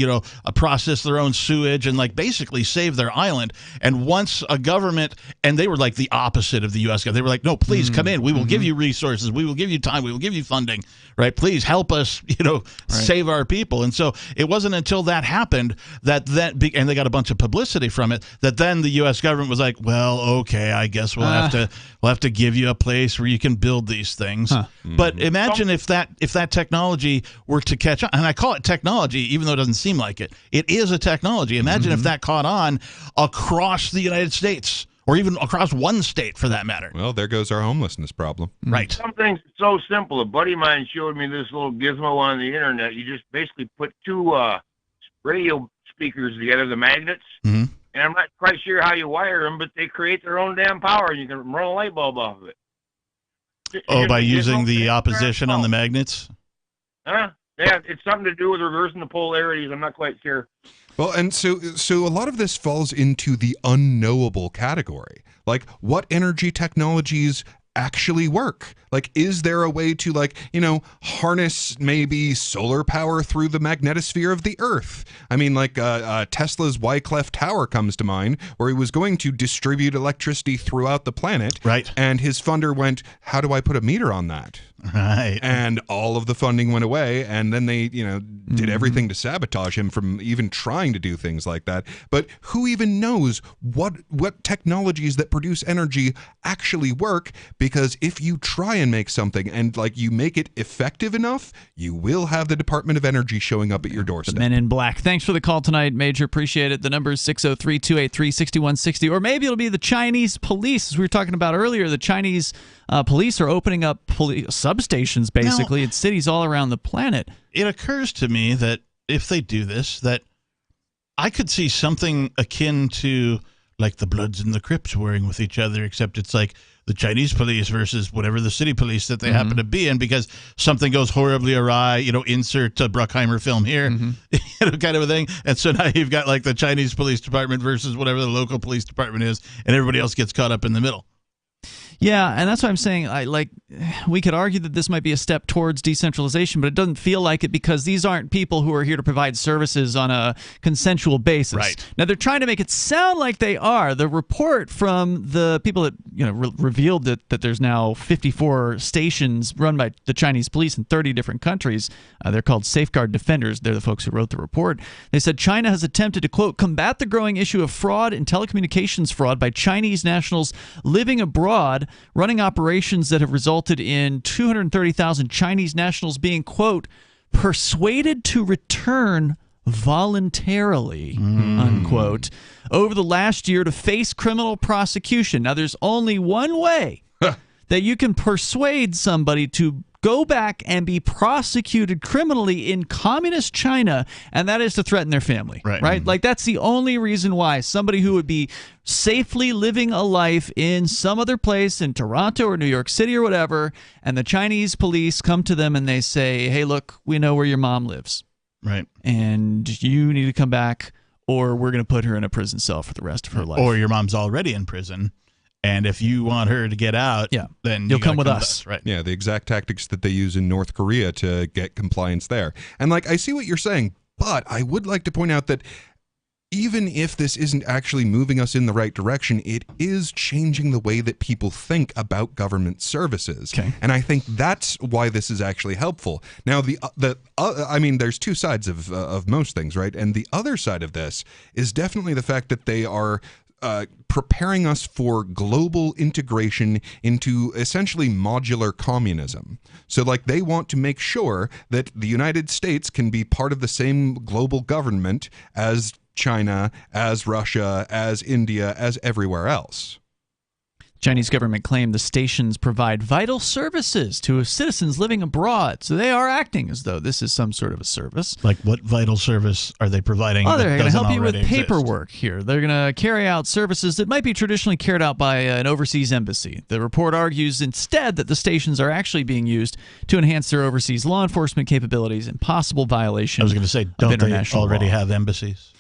process their own sewage and like basically save their island. And once a government, and they were like the opposite of the U.S. government. They were like, no, please come in. We will give you resources. We will give you time. We will give you funding, right? Please help us us, save our people. And so it wasn't until that happened and they got a bunch of publicity from it, that then the U.S. government was like, well, okay, I guess we'll have to give you a place where you can build these things. Huh. But imagine if that technology were to catch on, and I call it technology, even though it doesn't seem like it. It is a technology. Imagine if that caught on across the United States, or even across one state for that matter. Well, there goes our homelessness problem. Right. Something so simple. A buddy of mine showed me this little gizmo on the internet. You just basically put two radio speakers together, the magnets, and I'm not quite sure how you wire them, but they create their own damn power, and you can run a light bulb off of it. Oh, by using the opposition on the magnets? Huh? Yeah, it's something to do with reversing the polarities. I'm not quite sure. Well, and so a lot of this falls into the unknowable category. Like, what energy technologies actually work? Like, is there a way to, harness maybe solar power through the magnetosphere of the Earth? I mean, Tesla's Wycliffe Tower comes to mind, where he was going to distribute electricity throughout the planet. Right. And his funder went, how do I put a meter on that? Right. And all of the funding went away, and then they, did everything to sabotage him from even trying to do things like that. But who even knows what technologies that produce energy actually work? Because if you try and make something and you make it effective enough, you will have the Department of Energy showing up at your doorstep. The Men in Black. Thanks for the call tonight, Major. Appreciate it. The number is 603-283-6160. Or maybe it'll be the Chinese police. As we were talking about earlier, the Chinese police are opening up substations, basically, in cities all around the planet. It occurs to me that if they do this, that I could see something akin to the Bloods and the Crips warring with each other, except it's the Chinese police versus whatever the city police that they happen to be in, because something goes horribly awry, insert a Bruckheimer film here, kind of a thing. And so now you've got the Chinese police department versus whatever the local police department is, and everybody else gets caught up in the middle. Yeah, and that's what I'm saying. We could argue that this might be a step towards decentralization, but it doesn't feel like it, because these aren't people who are here to provide services on a consensual basis. Right. Now, they're trying to make it sound like they are. The report from the people that revealed that there's now 54 stations run by the Chinese police in 30 different countries. They're called Safeguard Defenders. They're the folks who wrote the report. They said China has attempted to, quote, combat the growing issue of fraud and telecommunications fraud by Chinese nationals living abroad, running operations that have resulted in 230,000 Chinese nationals being, quote, persuaded to return voluntarily, unquote, over the last year to face criminal prosecution. Now, there's only one way that you can persuade somebody to go back and be prosecuted criminally in communist China, and that is to threaten their family. Right? That's the only reason why somebody who would be safely living a life in some other place in Toronto or New York City or whatever, and the Chinese police come to them and they say, hey, look, we know where your mom lives. Right. And you need to come back, or we're going to put her in a prison cell for the rest of her life. Or your mom's already in prison. And if you want her to get out, then you'll come with us. Right. Yeah, the exact tactics that they use in North Korea to get compliance there. And I see what you're saying, but I would like to point out that even if this isn't actually moving us in the right direction, it is changing the way that people think about government services. Okay. And I think that's why this is actually helpful. Now, there's two sides of most things, right? And the other side of this is definitely the fact that they are preparing us for global integration into essentially modular communism. So they want to make sure that the United States can be part of the same global government as China, as Russia, as India, as everywhere else. Chinese government claimed the stations provide vital services to citizens living abroad. So they are acting as though this is some sort of a service. What vital service are they providing? Oh, they're going to help you with exist? paperwork here. They're going to carry out services that might be traditionally carried out by an overseas embassy. The report argues instead that the stations are actually being used to enhance their overseas law enforcement capabilities and possible violation I was going to say, don't they already law. have embassies?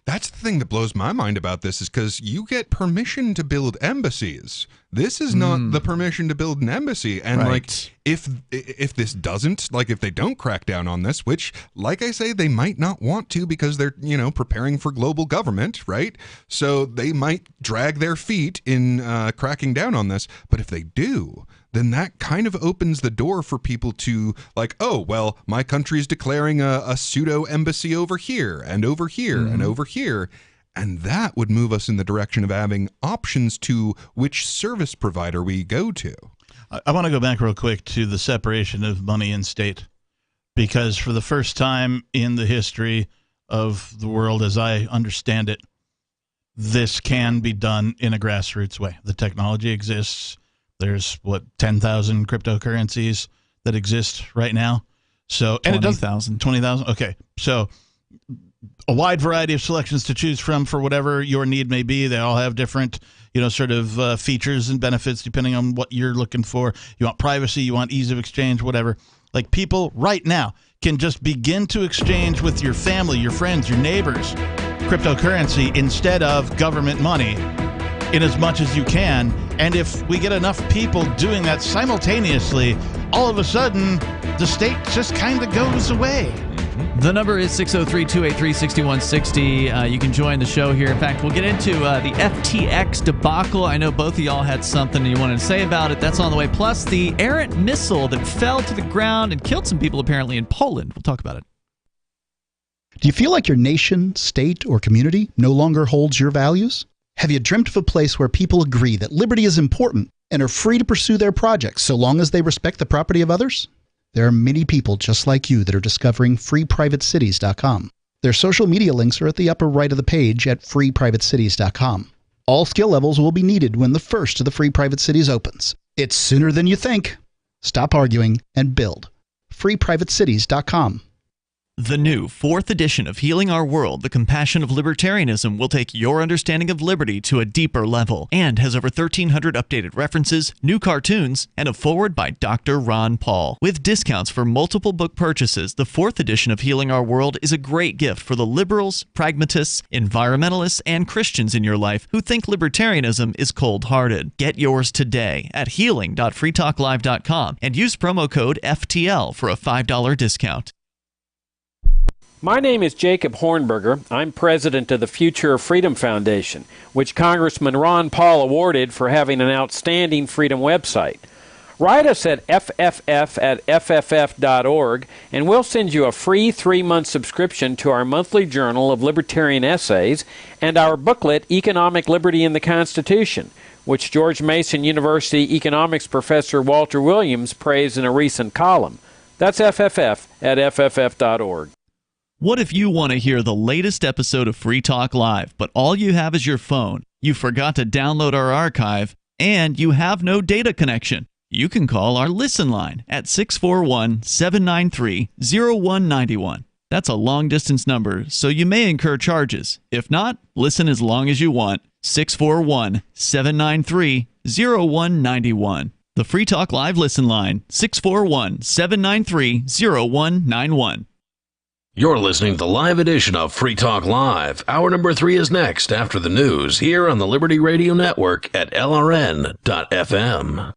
That's the thing that blows my mind about this, is because you get permission to build embassies. This is not the permission to build an embassy. And Right. like, if this doesn't, like, if they don't crack down on this, which, like I say, they might not want to because they're, preparing for global government, right? So they might drag their feet in cracking down on this. But if they do, then that kind of opens the door for people to like, oh, well, my country is declaring a pseudo embassy over here and over here and over here. And that would move us in the direction of having options to which service provider we go to. I want to go back real quick to the separation of money and state, because for the first time in the history of the world, as I understand it, this can be done in a grassroots way. The technology exists. There's 10,000 cryptocurrencies that exist right now. So, and 20,000. 20,000. Okay. So a wide variety of selections to choose from for whatever your need may be. They all have different, features and benefits depending on what you're looking for. You want privacy, you want ease of exchange, whatever. Like, people right now can just begin to exchange with your family, your friends, your neighbors, cryptocurrency instead of government money in as much as you can. And if we get enough people doing that simultaneously, all of a sudden the state just kind of goes away. The number is 603-283-6160. You can join the show here. In fact, we'll get into the FTX debacle. I know both of y'all had something you wanted to say about it. That's on the way. Plus, the errant missile that fell to the ground and killed some people apparently in Poland. We'll talk about it. Do you feel like your nation, state, or community no longer holds your values? Have you dreamt of a place where people agree that liberty is important and are free to pursue their projects so long as they respect the property of others? There are many people just like you that are discovering freeprivatecities.com. Their social media links are at the upper right of the page at freeprivatecities.com. All skill levels will be needed when the first of the Free Private Cities opens. It's sooner than you think. Stop arguing and build. freeprivatecities.com. The new 4th edition of Healing Our World, The Compassion of Libertarianism, will take your understanding of liberty to a deeper level and has over 1,300 updated references, new cartoons, and a foreword by Dr. Ron Paul. With discounts for multiple book purchases, the 4th edition of Healing Our World is a great gift for the liberals, pragmatists, environmentalists, and Christians in your life who think libertarianism is cold-hearted. Get yours today at healing.freetalklive.com and use promo code FTL for a $5 discount. My name is Jacob Hornberger. I'm president of the Future of Freedom Foundation, which Congressman Ron Paul awarded for having an outstanding freedom website. Write us at fff@fff.org, and we'll send you a free 3-month subscription to our monthly journal of libertarian essays and our booklet, Economic Liberty in the Constitution, which George Mason University economics professor Walter Williams praised in a recent column. That's fff@fff.org. What if you want to hear the latest episode of Free Talk Live, but all you have is your phone, you forgot to download our archive, and you have no data connection? You can call our Listen line at 641-793-0191. That's a long-distance number, so you may incur charges. If not, listen as long as you want. 641-793-0191. The Free Talk Live Listen line, 641-793-0191. You're listening to the live edition of Free Talk Live. Hour number 3 is next after the news here on the Liberty Radio Network at LRN.FM.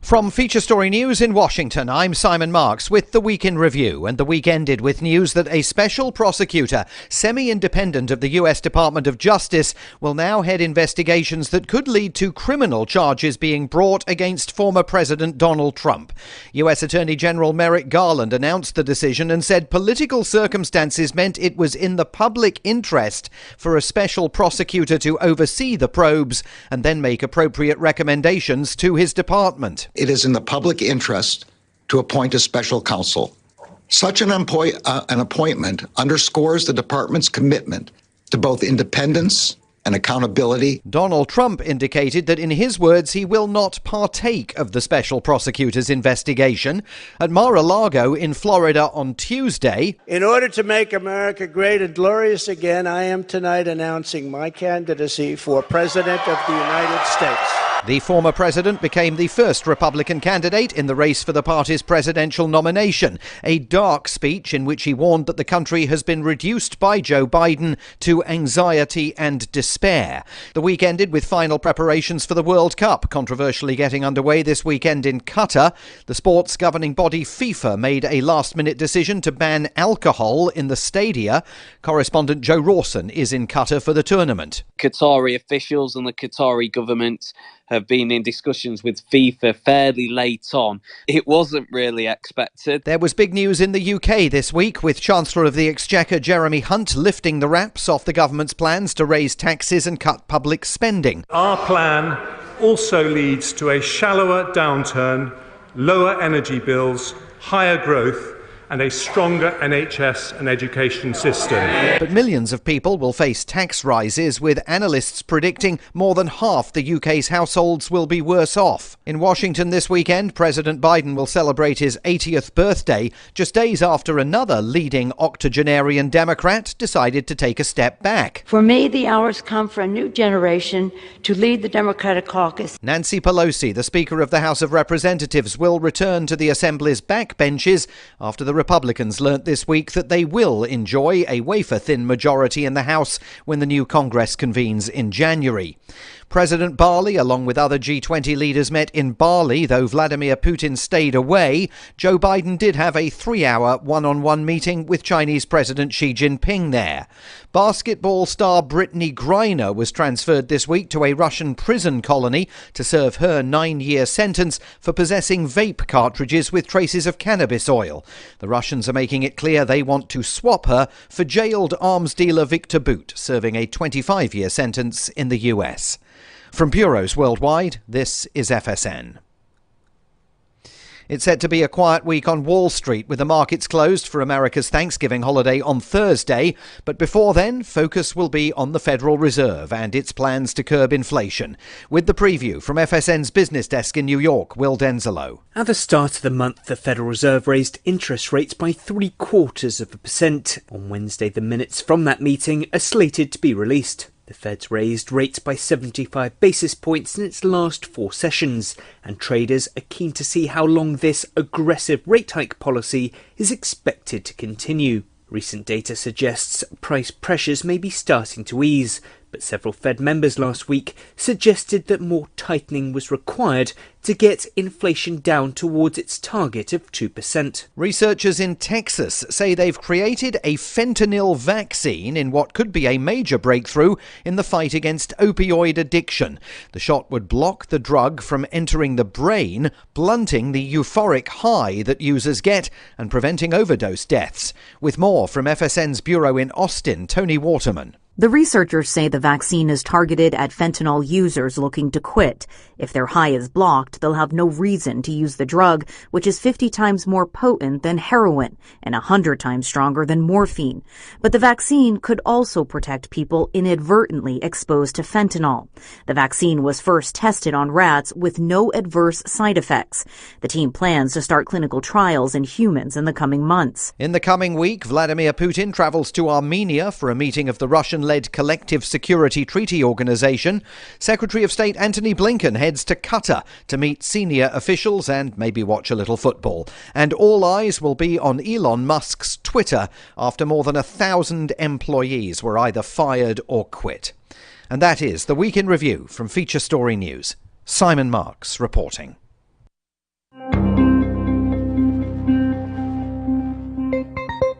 From Feature Story News in Washington, I'm Simon Marks with the Week in Review, and the week ended with news that a special prosecutor, semi-independent of the U.S. Department of Justice, will now head investigations that could lead to criminal charges being brought against former President Donald Trump. U.S. Attorney General Merrick Garland announced the decision and said political circumstances meant it was in the public interest for a special prosecutor to oversee the probes and then make appropriate recommendations to his department. It is in the public interest to appoint a special counsel. Such an appointment underscores the department's commitment to both independence and accountability. Donald Trump indicated that, in his words, he will not partake of the special prosecutor's investigation. At Mar-a-Lago in Florida on Tuesday, in order to make America great and glorious again, I am tonight announcing my candidacy for President of the United States. The former president became the first Republican candidate in the race for the party's presidential nomination, a dark speech in which he warned that the country has been reduced by Joe Biden to anxiety and despair. The week ended with final preparations for the World Cup, controversially getting underway this weekend in Qatar. The sports governing body FIFA made a last-minute decision to ban alcohol in the stadia. Correspondent Joe Rawson is in Qatar for the tournament. Qatari officials and the Qatari government have been in discussions with FIFA fairly late on. It wasn't really expected. There was big news in the UK this week, with Chancellor of the Exchequer Jeremy Hunt lifting the wraps off the government's plans to raise taxes and cut public spending. Our plan also leads to a shallower downturn, lower energy bills, higher growth, and a stronger NHS and education system. But millions of people will face tax rises, with analysts predicting more than half the UK's households will be worse off. In Washington this weekend, President Biden will celebrate his 80th birthday, just days after another leading octogenarian Democrat decided to take a step back. For me, the hour's come for a new generation to lead the Democratic caucus. Nancy Pelosi, the Speaker of the House of Representatives, will return to the Assembly's backbenches after the Republicans learnt this week that they will enjoy a wafer-thin majority in the House when the new Congress convenes in January. President Bali, along with other G20 leaders, met in Bali, though Vladimir Putin stayed away. Joe Biden did have a 3-hour one-on-one meeting with Chinese President Xi Jinping there. Basketball star Brittany Griner was transferred this week to a Russian prison colony to serve her 9-year sentence for possessing vape cartridges with traces of cannabis oil. The Russians are making it clear they want to swap her for jailed arms dealer Victor Bout, serving a 25-year sentence in the US. From bureaus worldwide, this is FSN. It's said to be a quiet week on Wall Street, with the markets closed for America's Thanksgiving holiday on Thursday. But before then, focus will be on the Federal Reserve and its plans to curb inflation. With the preview from FSN's business desk in New York, Will Denzelo. At the start of the month, the Federal Reserve raised interest rates by 0.75%. On Wednesday, the minutes from that meeting are slated to be released. The Fed's raised rates by 75 basis points in its last 4 sessions, and traders are keen to see how long this aggressive rate hike policy is expected to continue. Recent data suggests price pressures may be starting to ease, but several Fed members last week suggested that more tightening was required to get inflation down towards its target of 2%. Researchers in Texas say they've created a fentanyl vaccine in what could be a major breakthrough in the fight against opioid addiction. The shot would block the drug from entering the brain, blunting the euphoric high that users get and preventing overdose deaths. With more from FSN's bureau in Austin, Tony Waterman. The researchers say the vaccine is targeted at fentanyl users looking to quit. If their high is blocked, they'll have no reason to use the drug, which is 50 times more potent than heroin and 100 times stronger than morphine. But the vaccine could also protect people inadvertently exposed to fentanyl. The vaccine was first tested on rats with no adverse side effects. The team plans to start clinical trials in humans in the coming months. In the coming week, Vladimir Putin travels to Armenia for a meeting of the Russian-led Collective Security Treaty Organization. Secretary of State Antony Blinken heads to Qatar to meet senior officials and maybe watch a little football. And all eyes will be on Elon Musk's Twitter after more than 1,000 employees were either fired or quit. And that is the Week in Review from Feature Story News. Simon Marks reporting.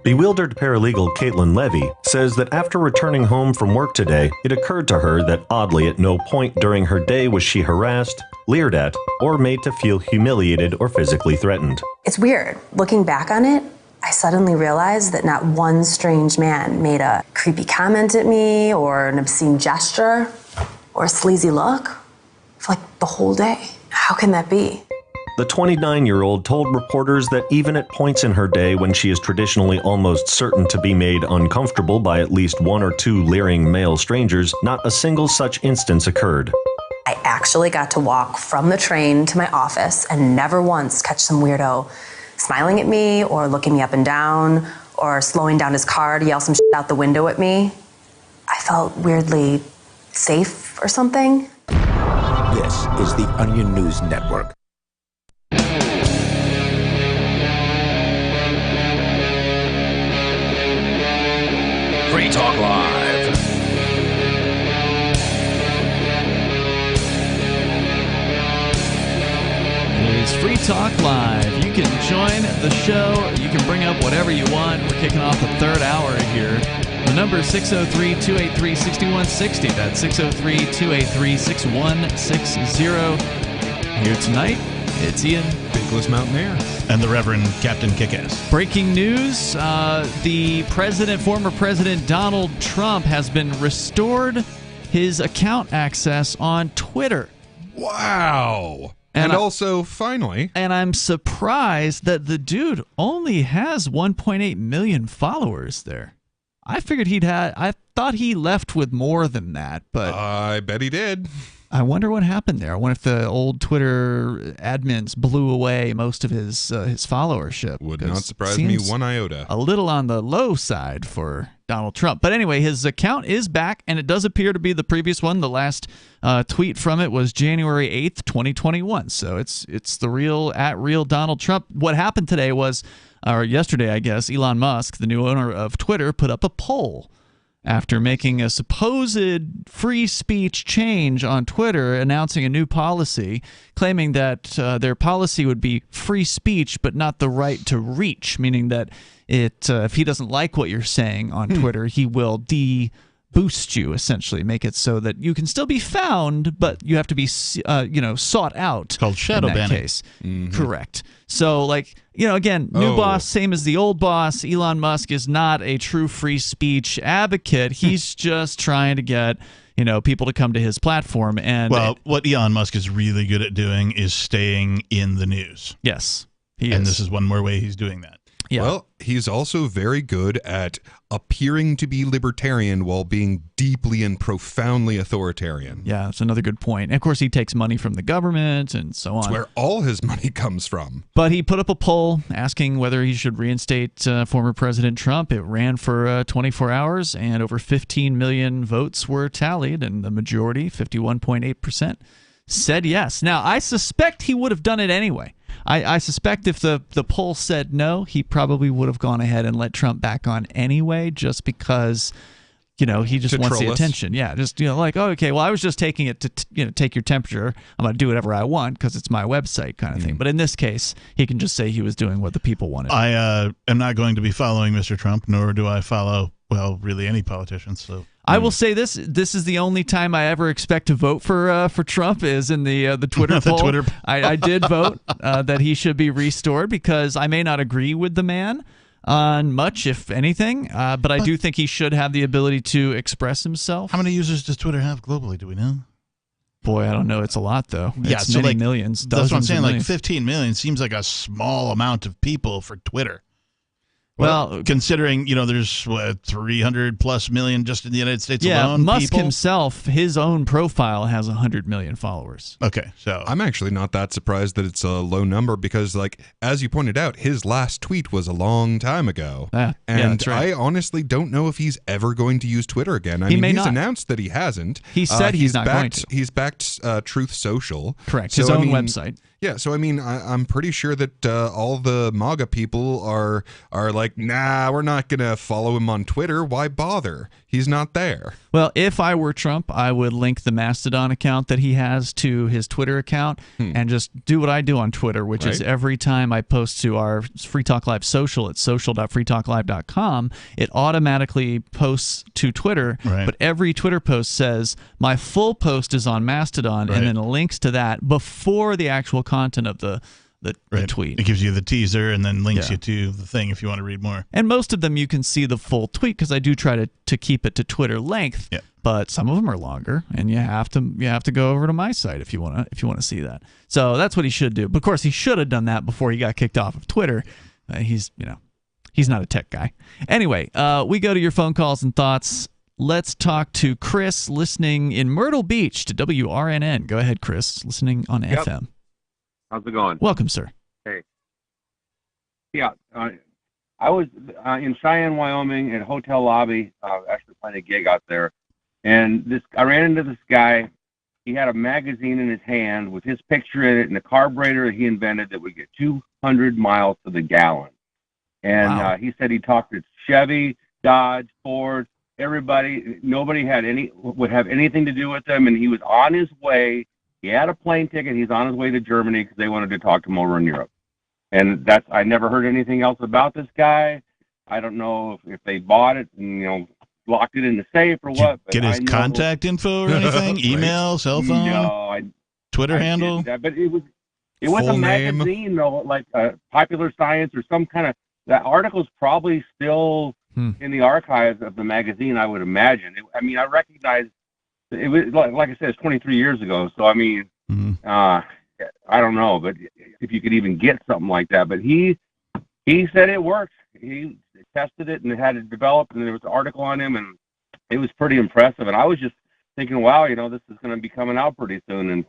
Bewildered paralegal Caitlin Levy says that after returning home from work today, it occurred to her that oddly at no point during her day was she harassed, leered at, or made to feel humiliated or physically threatened. It's weird. Looking back on it, I suddenly realized that not one strange man made a creepy comment at me or an obscene gesture or a sleazy look for like the whole day. How can that be? The 29-year-old told reporters that even at points in her day when she is traditionally almost certain to be made uncomfortable by at least one or two leering male strangers, not a single such instance occurred. I actually got to walk from the train to my office and never once catch some weirdo smiling at me or looking me up and down or slowing down his car to yell some shit out the window at me. I felt weirdly safe or something. This is the Onion News Network. Free Talk Live. It's Free Talk Live. You can join the show. You can bring up whatever you want. We're kicking off the third hour here. The number is 603-283-6160. That's 603-283-6160. Here tonight, it's Ian, Binkless Mountaineer, and the Reverend Captain Kickass. Breaking news, the former President Donald Trump has been restored his account access on Twitter. Wow. And also, finally. And I'm surprised that the dude only has 1.8 million followers there. I thought he left with more than that, but I bet he did. I wonder what happened there. I wonder if the old Twitter admins blew away most of his followership. Would not surprise me one iota. A little on the low side for Donald Trump. But anyway, his account is back, and it does appear to be the previous one. The last tweet from it was January 8th, 2021. So it's the real Donald Trump. What happened today was, or yesterday, I guess, Elon Musk, the new owner of Twitter, put up a poll after making a supposed free speech change on Twitter, announcing a new policy, claiming that their policy would be free speech but not the right to reach, meaning that if he doesn't like what you're saying on Twitter, he will boost you, essentially, make it so that you can still be found, but you have to be sought out. It's called shadow in that banning. Case. Mm-hmm. Correct. So, again, new boss, same as the old boss. Elon Musk is not a true free speech advocate. He's just trying to get people to come to his platform. And what Elon Musk is really good at doing is staying in the news. Yes, and this is one more way he's doing that. Yeah. Well, he's also very good at appearing to be libertarian while being deeply and profoundly authoritarian. Yeah, that's another good point. And of course, he takes money from the government and so on. That's where all his money comes from. But he put up a poll asking whether he should reinstate former President Trump. It ran for 24 hours, and over 15 million votes were tallied, and the majority, 51.8%, said yes. Now, I suspect he would have done it anyway. I suspect if the poll said no, he probably would have gone ahead and let Trump back on anyway, just because, he just wants the attention. Yeah, just, okay, well, I was just taking it to, take your temperature. I'm going to do whatever I want because it's my website kind of thing. But in this case, he can just say he was doing what the people wanted. I am not going to be following Mr. Trump, nor do I follow, really any politicians, so... I will say this is the only time I ever expect to vote for Trump is in the Twitter poll. Twitter. I did vote that he should be restored because I may not agree with the man on much, if anything, but I do think he should have the ability to express himself. How many users does Twitter have globally, do we know? Boy, I don't know. It's a lot, though. Yeah, it's many millions. That's what I'm saying. 15 million seems like a small amount of people for Twitter. Well, considering, there's 300 plus million just in the United States alone. Musk himself, his own profile has 100 million followers. Okay, so I'm actually not that surprised that it's a low number because, as you pointed out, his last tweet was a long time ago. And that's right. I honestly don't know if he's ever going to use Twitter again. I mean, he's announced that he hasn't. He said he's not going to. He's backed Truth Social. Correct, his own website. Yeah, so I'm pretty sure that all the MAGA people are like, nah, we're not going to follow him on Twitter. Why bother? He's not there. Well, if I were Trump, I would link the Mastodon account that he has to his Twitter account and just do what I do on Twitter, which is every time I post to our Free Talk Live social at social.freetalklive.com, it automatically posts to Twitter, but every Twitter post says my full post is on Mastodon and then links to that before the actual content of the tweet. It gives you the teaser and then links you to the thing if you want to read more. And most of them you can see the full tweet because I do try to keep it to Twitter length. Yeah. But some of them are longer, and you have to go over to my site if you want to see that. So that's what he should do. But of course, he should have done that before he got kicked off of Twitter. He's not a tech guy. Anyway, we go to your phone calls and thoughts. Let's talk to Chris, listening in Myrtle Beach to WRNN. Go ahead, Chris, listening on FM. How's it going? Welcome, sir. Hey. Yeah, I was in Cheyenne, Wyoming, in a hotel lobby, actually playing a gig out there, and I ran into this guy. he had a magazine in his hand with his picture in it and a carburetor that he invented that would get 200 miles to the gallon. And he said he talked to Chevy, Dodge, Ford, everybody. Nobody would have anything to do with them, and he was on his way. He had a plane ticket. He's on his way to Germany because they wanted to talk to him over in Europe. And I never heard anything else about this guy. I don't know if they bought it and, locked it in the safe or what. But get his contact info or anything? Right. Email, cell phone? No, Twitter handle? But it was a magazine, though, like Popular Science or some kind of, that article's probably still in the archives of the magazine, I would imagine. I recognize it was, like I said, it's 23 years ago. So, I don't know, but if you could even get something like that. But he said it worked. He tested it and it had it developed, and there was an article on him, and it was pretty impressive. And I was just thinking, wow, this is going to be coming out pretty soon, and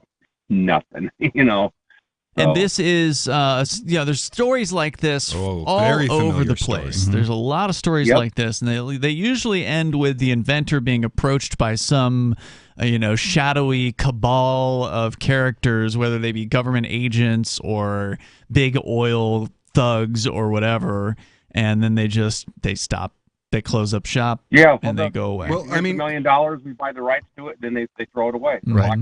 nothing, And this is, there's stories like this all over the place. There's a lot of stories like this, and they usually end with the inventor being approached by some, shadowy cabal of characters, whether they be government agents or big oil thugs or whatever, and then they stop. They close up shop, and they go away. Well, $1 million, we buy the rights to it, then they throw it away. Right.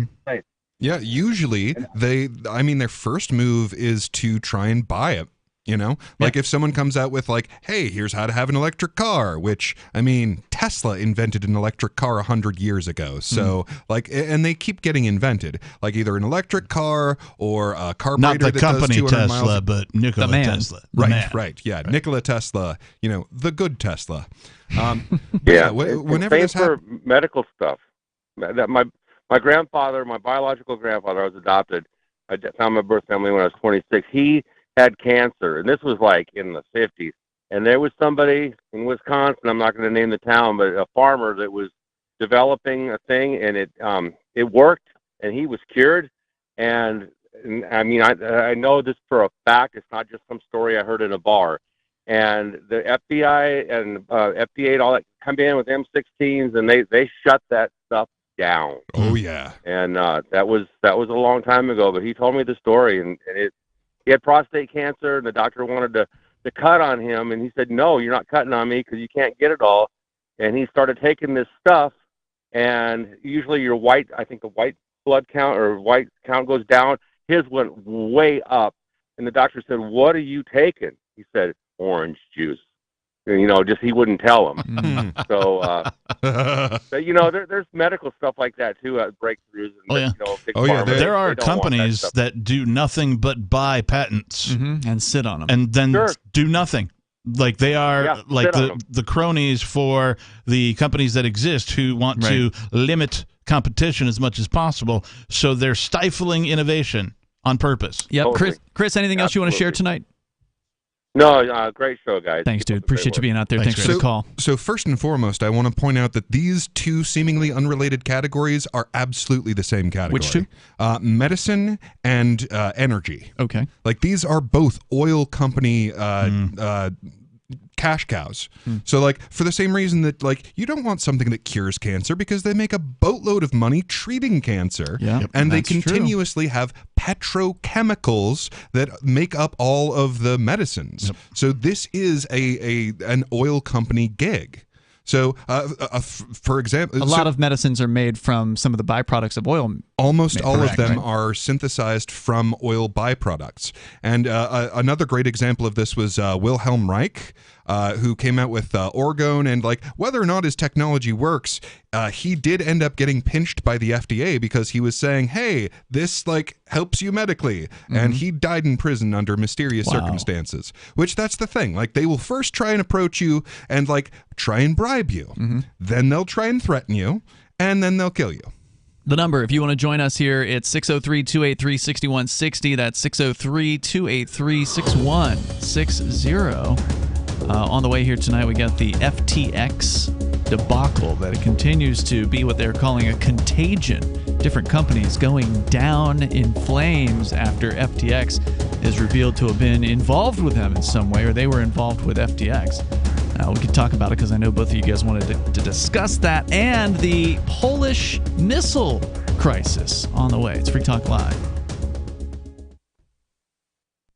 Yeah, usually their first move is to try and buy it, Like if someone comes out with like, hey, here's how to have an electric car, which, Tesla invented an electric car 100 years ago. So and they keep getting invented, like either an electric car or a carburetor Not the that company does 200 Tesla, miles. but Nikola Tesla. Right. Yeah, right. Nikola Tesla, the good Tesla. Whenever this for medical stuff, my grandfather, my biological grandfather, I was adopted. I found my birth family when I was 26. He had cancer, and this was like in the 50s. And there was somebody in Wisconsin, I'm not going to name the town, but a farmer that was developing a thing, and it worked, and he was cured. And I know this for a fact. It's not just some story I heard in a bar. And the FBI and FDA and all that come in with M16s, and they shut that stuff down. Oh yeah. And that was a long time ago, but he told me the story, and he had prostate cancer, and the doctor wanted to cut on him, and he said, no, you're not cutting on me because you can't get it all. And he started taking this stuff, and usually the white blood count or white count goes down. His went way up, and the doctor said, what are you taking? He said, orange juice. Just he wouldn't tell him. So, but, there's medical stuff like that too, breakthroughs. And, there are companies that do nothing but buy patents and sit on them, and then do nothing. Like they are like the cronies for the companies that exist who want to limit competition as much as possible. So they're stifling innovation on purpose. Yep. Totally. Chris, anything else you want to share tonight? No, great show, guys. Thanks, dude. Appreciate you being out there. Thanks for the call. So first and foremost, I want to point out that these two seemingly unrelated categories are absolutely the same category. Which two? Medicine and energy. Okay. Like these are both oil company cash cows. So like for the same reason that like you don't want something that cures cancer because they make a boatload of money treating cancer, and they continuously have petrochemicals that make up all of the medicines. So this is an oil company gig. So, for example, a lot of medicines are made from some of the byproducts of oil. Almost all of them are synthesized from oil byproducts. And another great example of this was Wilhelm Reich, who came out with orgone. And like whether or not his technology works, he did end up getting pinched by the FDA because he was saying, "Hey, this like helps you medically," and he died in prison under mysterious circumstances. Which that's the thing. Like they will first try and approach you and like try and bribe you, then they'll try and threaten you, and then they'll kill you. The number, if you want to join us here, it's 603-283-6160. That's 603-283-6160. On the way here tonight, we got the FTX debacle that it continues to be what they're calling a contagion. Different companies going down in flames after FTX is revealed to have been involved with them in some way, or they were involved with FTX. We could talk about it because I know both of you guys wanted to discuss that, and the Polish missile crisis on the way. It's Free Talk Live.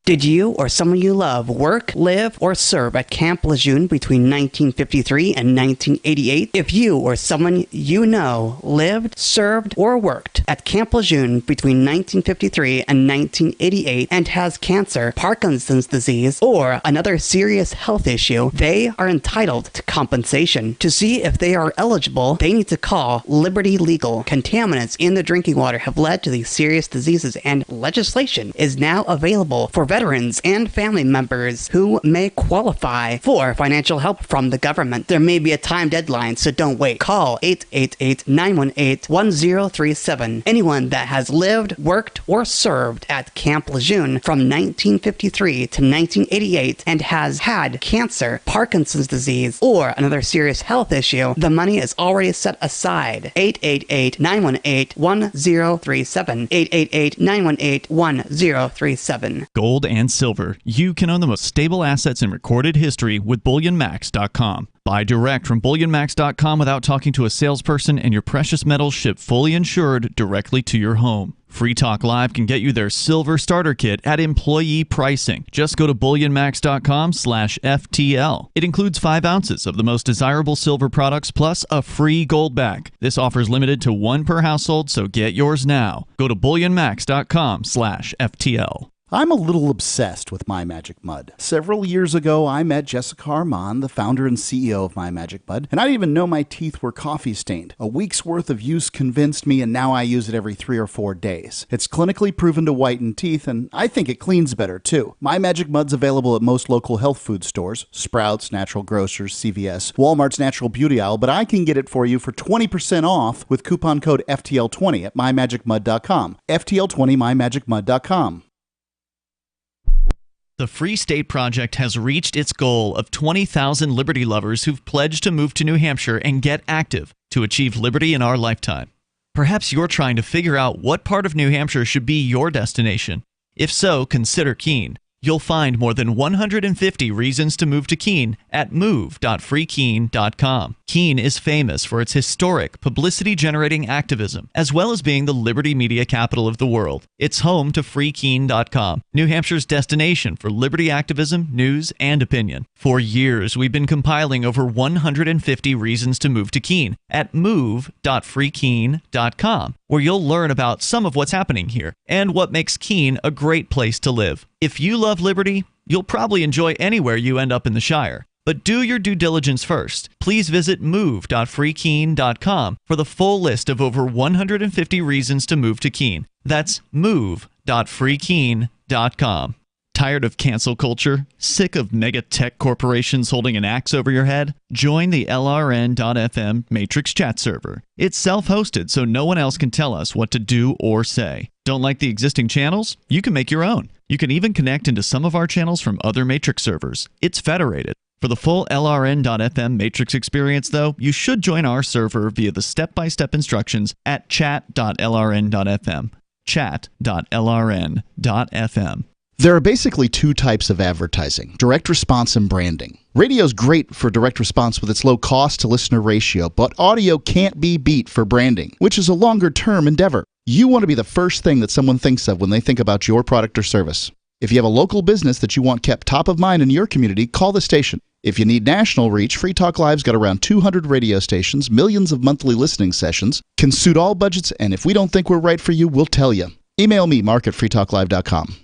Did you or someone you love work, live, or serve at Camp Lejeune between 1953 and 1988? If you or someone you know lived, served, or worked at Camp Lejeune between 1953 and 1988 and has cancer, Parkinson's disease, or another serious health issue, they are entitled to compensation. To see if they are eligible, they need to call Liberty Legal. Contaminants in the drinking water have led to these serious diseases, and legislation is now available for veterans and family members who may qualify for financial help from the government. There may be a time deadline, so don't wait. Call 888-918-1037. Anyone that has lived, worked, or served at Camp Lejeune from 1953 to 1988 and has had cancer, Parkinson's disease, or another serious health issue, the money is already set aside. 888-918-1037. 888-918-1037. Gold and silver. You can own the most stable assets in recorded history with BullionMax.com. Buy direct from BullionMax.com without talking to a salesperson, and your precious metals shipped fully insured directly to your home. Free Talk Live can get you their silver starter kit at employee pricing. Just go to BullionMax.com/FTL. It includes 5 ounces of the most desirable silver products plus a free gold bag. This offer is limited to 1 per household, so get yours now. Go to BullionMax.com/FTL. I'm a little obsessed with My Magic Mud. Several years ago, I met Jessica Armand, the founder and CEO of My Magic Mud, and I didn't even know my teeth were coffee stained. A week's worth of use convinced me, and now I use it every 3 or 4 days. It's clinically proven to whiten teeth, and I think it cleans better too. My Magic Mud's available at most local health food stores, Sprouts, Natural Grocers, CVS, Walmart's Natural Beauty Aisle, but I can get it for you for 20% off with coupon code FTL20 at MyMagicMud.com. FTL20, MyMagicMud.com. The Free State Project has reached its goal of 20,000 liberty lovers who've pledged to move to New Hampshire and get active to achieve liberty in our lifetime. Perhaps you're trying to figure out what part of New Hampshire should be your destination. If so, consider Keene. You'll find more than 150 reasons to move to Keene at move.freekeene.com. Keene is famous for its historic, publicity-generating activism, as well as being the liberty media capital of the world. It's home to freekeene.com, New Hampshire's destination for liberty activism, news, and opinion. For years, we've been compiling over 150 reasons to move to Keene at move.freekeene.com, where you'll learn about some of what's happening here and what makes Keene a great place to live. If you love liberty, you'll probably enjoy anywhere you end up in the Shire. But do your due diligence first. Please visit move.freekeene.com for the full list of over 150 reasons to move to Keene. That's move.freekeene.com. Tired of cancel culture? Sick of mega tech corporations holding an axe over your head? Join the LRN.FM Matrix chat server. It's self-hosted, so no one else can tell us what to do or say. Don't like the existing channels? You can make your own. You can even connect into some of our channels from other Matrix servers. It's federated. For the full LRN.FM Matrix experience, though, you should join our server via the step-by-step instructions at chat.lrn.fm. Chat.lrn.fm. There are basically 2 types of advertising, direct response and branding. Radio's great for direct response with its low cost to listener ratio, but audio can't be beat for branding, which is a longer-term endeavor. You want to be the first thing that someone thinks of when they think about your product or service. If you have a local business that you want kept top of mind in your community, call the station. If you need national reach, Free Talk Live's got around 200 radio stations, millions of monthly listening sessions, can suit all budgets, and if we don't think we're right for you, we'll tell you. Email me, mark@freetalklive.com.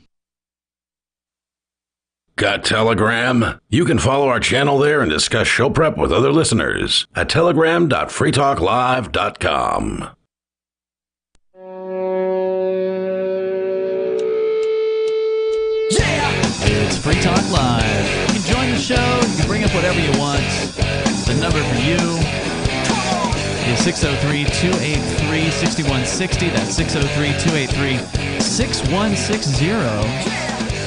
Got Telegram? You can follow our channel there and discuss show prep with other listeners at telegram.freetalklive.com. It's Free Talk Live. You can join the show. You can bring up whatever you want. The number for you is 603-283-6160. That's 603-283-6160.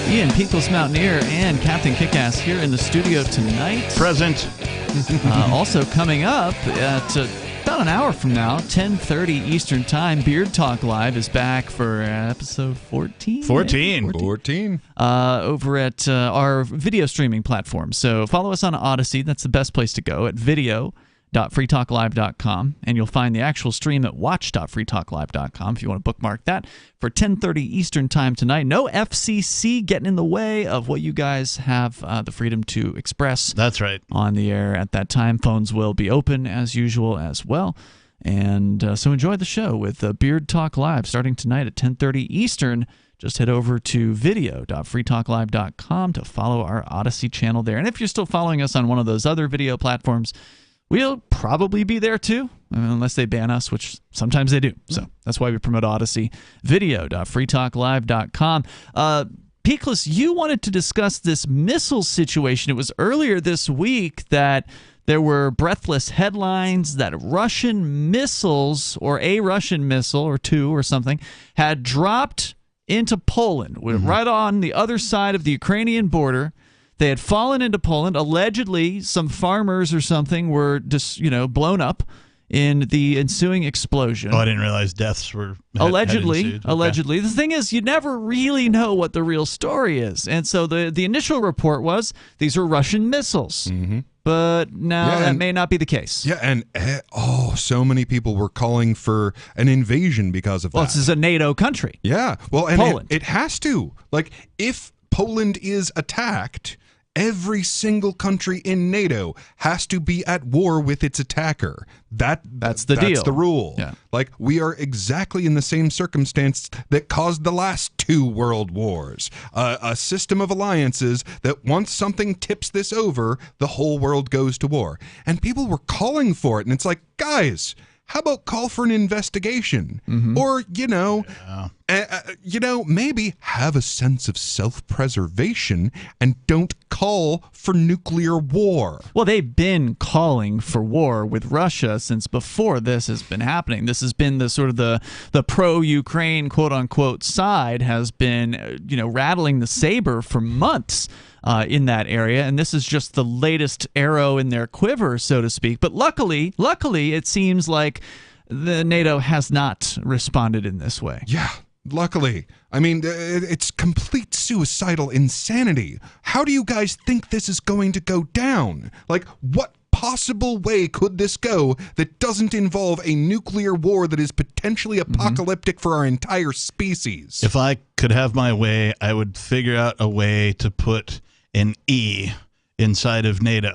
Ian, Peakless Mountaineer, and Captain Kickass here in the studio tonight. Present. Also coming up at about an hour from now, 10:30 Eastern Time, Beard Talk Live is back for episode 14. 14. Over at our video streaming platform. So follow us on Odyssey. That's the best place to go, at video.com/. watch.freetalklive.com, and you'll find the actual stream at watch.freetalklive.com if you want to bookmark that for 10:30 Eastern Time tonight. No FCC getting in the way of what you guys have the freedom to express. That's right. On the air at that time. Phones will be open as usual as well. And so enjoy the show with Beard Talk Live starting tonight at 10:30 Eastern. Just head over to video.freetalklive.com to follow our Odyssey channel there. And if you're still following us on one of those other video platforms, we'll probably be there too, unless they ban us, which sometimes they do. So that's why we promote Odyssey. Video.freetalklive.com. Peakless, you wanted to discuss this missile situation. It was earlier this week that there were breathless headlines that Russian missiles, or a Russian missile or two or something, had dropped into Poland, right on the other side of the Ukrainian border. They had fallen into Poland. Allegedly, some farmers or something were just, blown up in the ensuing explosion. Oh, I didn't realize deaths were allegedly. Okay. Allegedly. The thing is, you never really know what the real story is. And so the initial report was these are Russian missiles. Mm-hmm. But now that may not be the case. Yeah, and so many people were calling for an invasion because of that. Well, this is a NATO country. Yeah, well, and Poland. It has to. Like, if Poland is attacked, every single country in NATO has to be at war with its attacker. That's the deal. That's the rule. Yeah. Like, we are exactly in the same circumstance that caused the last two world wars. A system of alliances that once something tips this over, the whole world goes to war. And people were calling for it. And it's like, guys, how about call for an investigation? Mm-hmm. Or, maybe have a sense of self-preservation and don't call for nuclear war. Well, they've been calling for war with Russia since before this has been happening. This has been the sort of the pro-Ukraine, quote-unquote, side has been, rattling the saber for months. In that area, and this is just the latest arrow in their quiver, so to speak. But luckily, it seems like the NATO has not responded in this way. Yeah, luckily. I mean, it's complete suicidal insanity. How do you guys think this is going to go down? Like, what possible way could this go that doesn't involve a nuclear war that is potentially apocalyptic for our entire species? If I could have my way, I would figure out a way to put an E inside of NATO.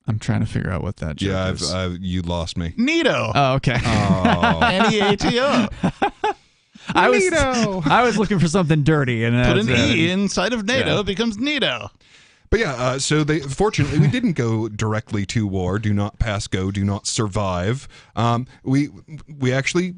I'm trying to figure out what that joke is. You lost me. NATO. Oh, okay. Oh. N-E-A-T-O. I was looking for something dirty. And put an E inside of NATO, it becomes NATO. But yeah, so fortunately we didn't go directly to war. Do not pass go. Do not survive. We actually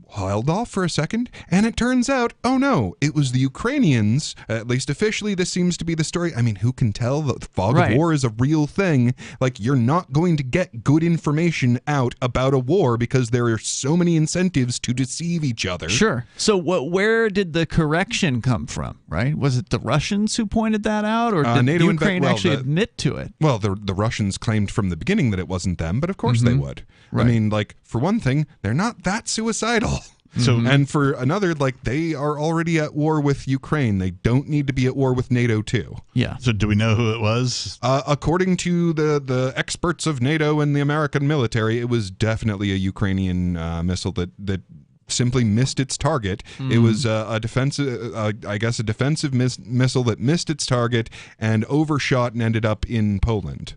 held off for a second, and it turns out, oh no, it was the Ukrainians. At least officially, this seems to be the story. I mean, who can tell? The fog of war is a real thing. Like, you're not going to get good information out about a war because there are so many incentives to deceive each other. Sure. So where did the correction come from? Right? Was it the Russians who pointed that out, or did NATO Ukraine actually admit to it? Well, the Russians claimed from the beginning that it wasn't them, but of course they would. Right. I mean, like, for one thing, they're not that suicidal. So, and for another, like, they are already at war with Ukraine. They don't need to be at war with NATO too. Yeah. So do we know who it was? According to the experts of NATO and the American military, it was definitely a Ukrainian missile that simply missed its target. It was a defensive missile that missed its target and overshot and ended up in Poland.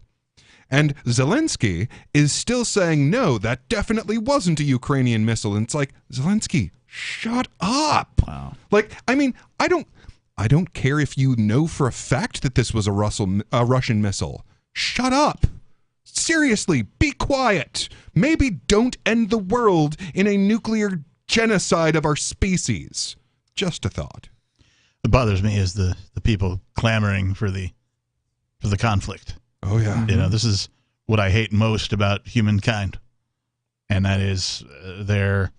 And Zelensky is still saying, no, that definitely wasn't a Ukrainian missile. And it's like, Zelensky, shut up. Wow. Like, I mean, I don't care if you know for a fact that this was a Russian missile. Shut up. Seriously, be quiet. Maybe don't end the world in a nuclear genocide of our species. Just a thought. What bothers me is the people clamoring for the conflict. Oh, yeah. You know, this is what I hate most about humankind, and that is their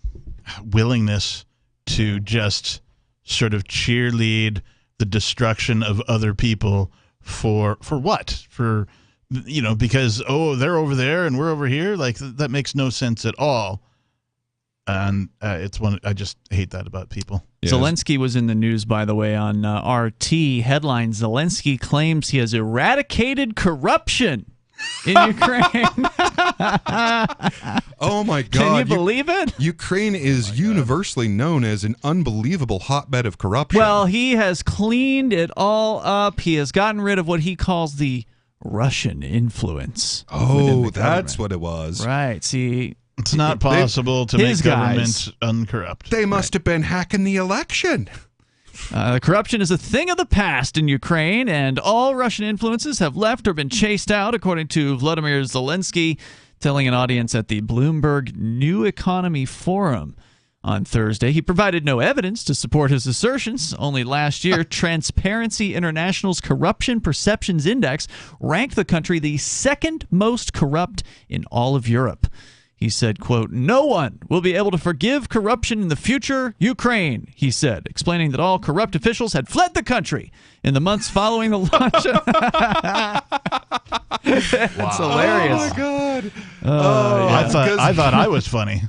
willingness to just sort of cheerlead the destruction of other people for what? For, you know, because, oh, they're over there and we're over here? Like, that makes no sense at all. And it's one, I just hate that about people. Yes. Zelensky was in the news, by the way, on RT. Headline, Zelensky claims he has eradicated corruption. in Ukraine. Oh my God! Can you believe it? Ukraine is universally known as an unbelievable hotbed of corruption. Well, he has cleaned it all up. He has gotten rid of what he calls the Russian influence. Oh, that's what it was. Right. See, it's not possible to make government uncorrupt. They must have been hacking the election. Corruption is a thing of the past in Ukraine, and all Russian influences have left or been chased out, according to Vladimir Zelensky, telling an audience at the Bloomberg New Economy Forum on Thursday. He provided no evidence to support his assertions. Only last year, Transparency International's Corruption Perceptions Index ranked the country the second most corrupt in all of Europe. He said, quote, "No one will be able to forgive corruption in the future Ukraine," he said, explaining that all corrupt officials had fled the country in the months following the launch. It's hilarious. Oh, my God. I thought I was funny.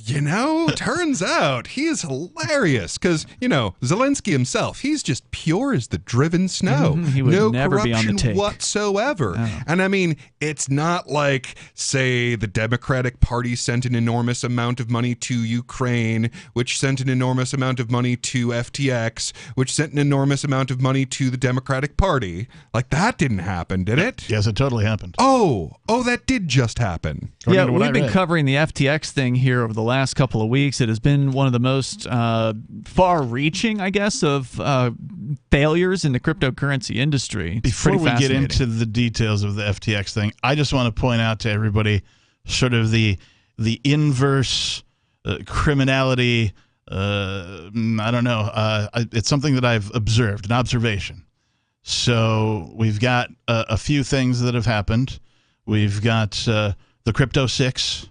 You know, turns out he is hilarious because, Zelensky himself, he's just pure as the driven snow. He would no never be on the corruption take. whatsoever. Oh. And I mean, it's not like, say, the Democratic Party sent an enormous amount of money to Ukraine, which sent an enormous amount of money to FTX, which sent an enormous amount of money to the Democratic Party. Like, that didn't happen, did it? Yes, it totally happened. Oh, that did just happen. Yeah, we've been covering the FTX thing here over the last couple of weeks. It has been one of the most far-reaching, I guess, of failures in the cryptocurrency industry. It's Before pretty we get fascinating. into the details of the FTX thing, I just want to point out to everybody sort of the inverse criminality. I don't know. It's something that I've observed, an observation. So we've got a few things that have happened. We've got the Crypto 6,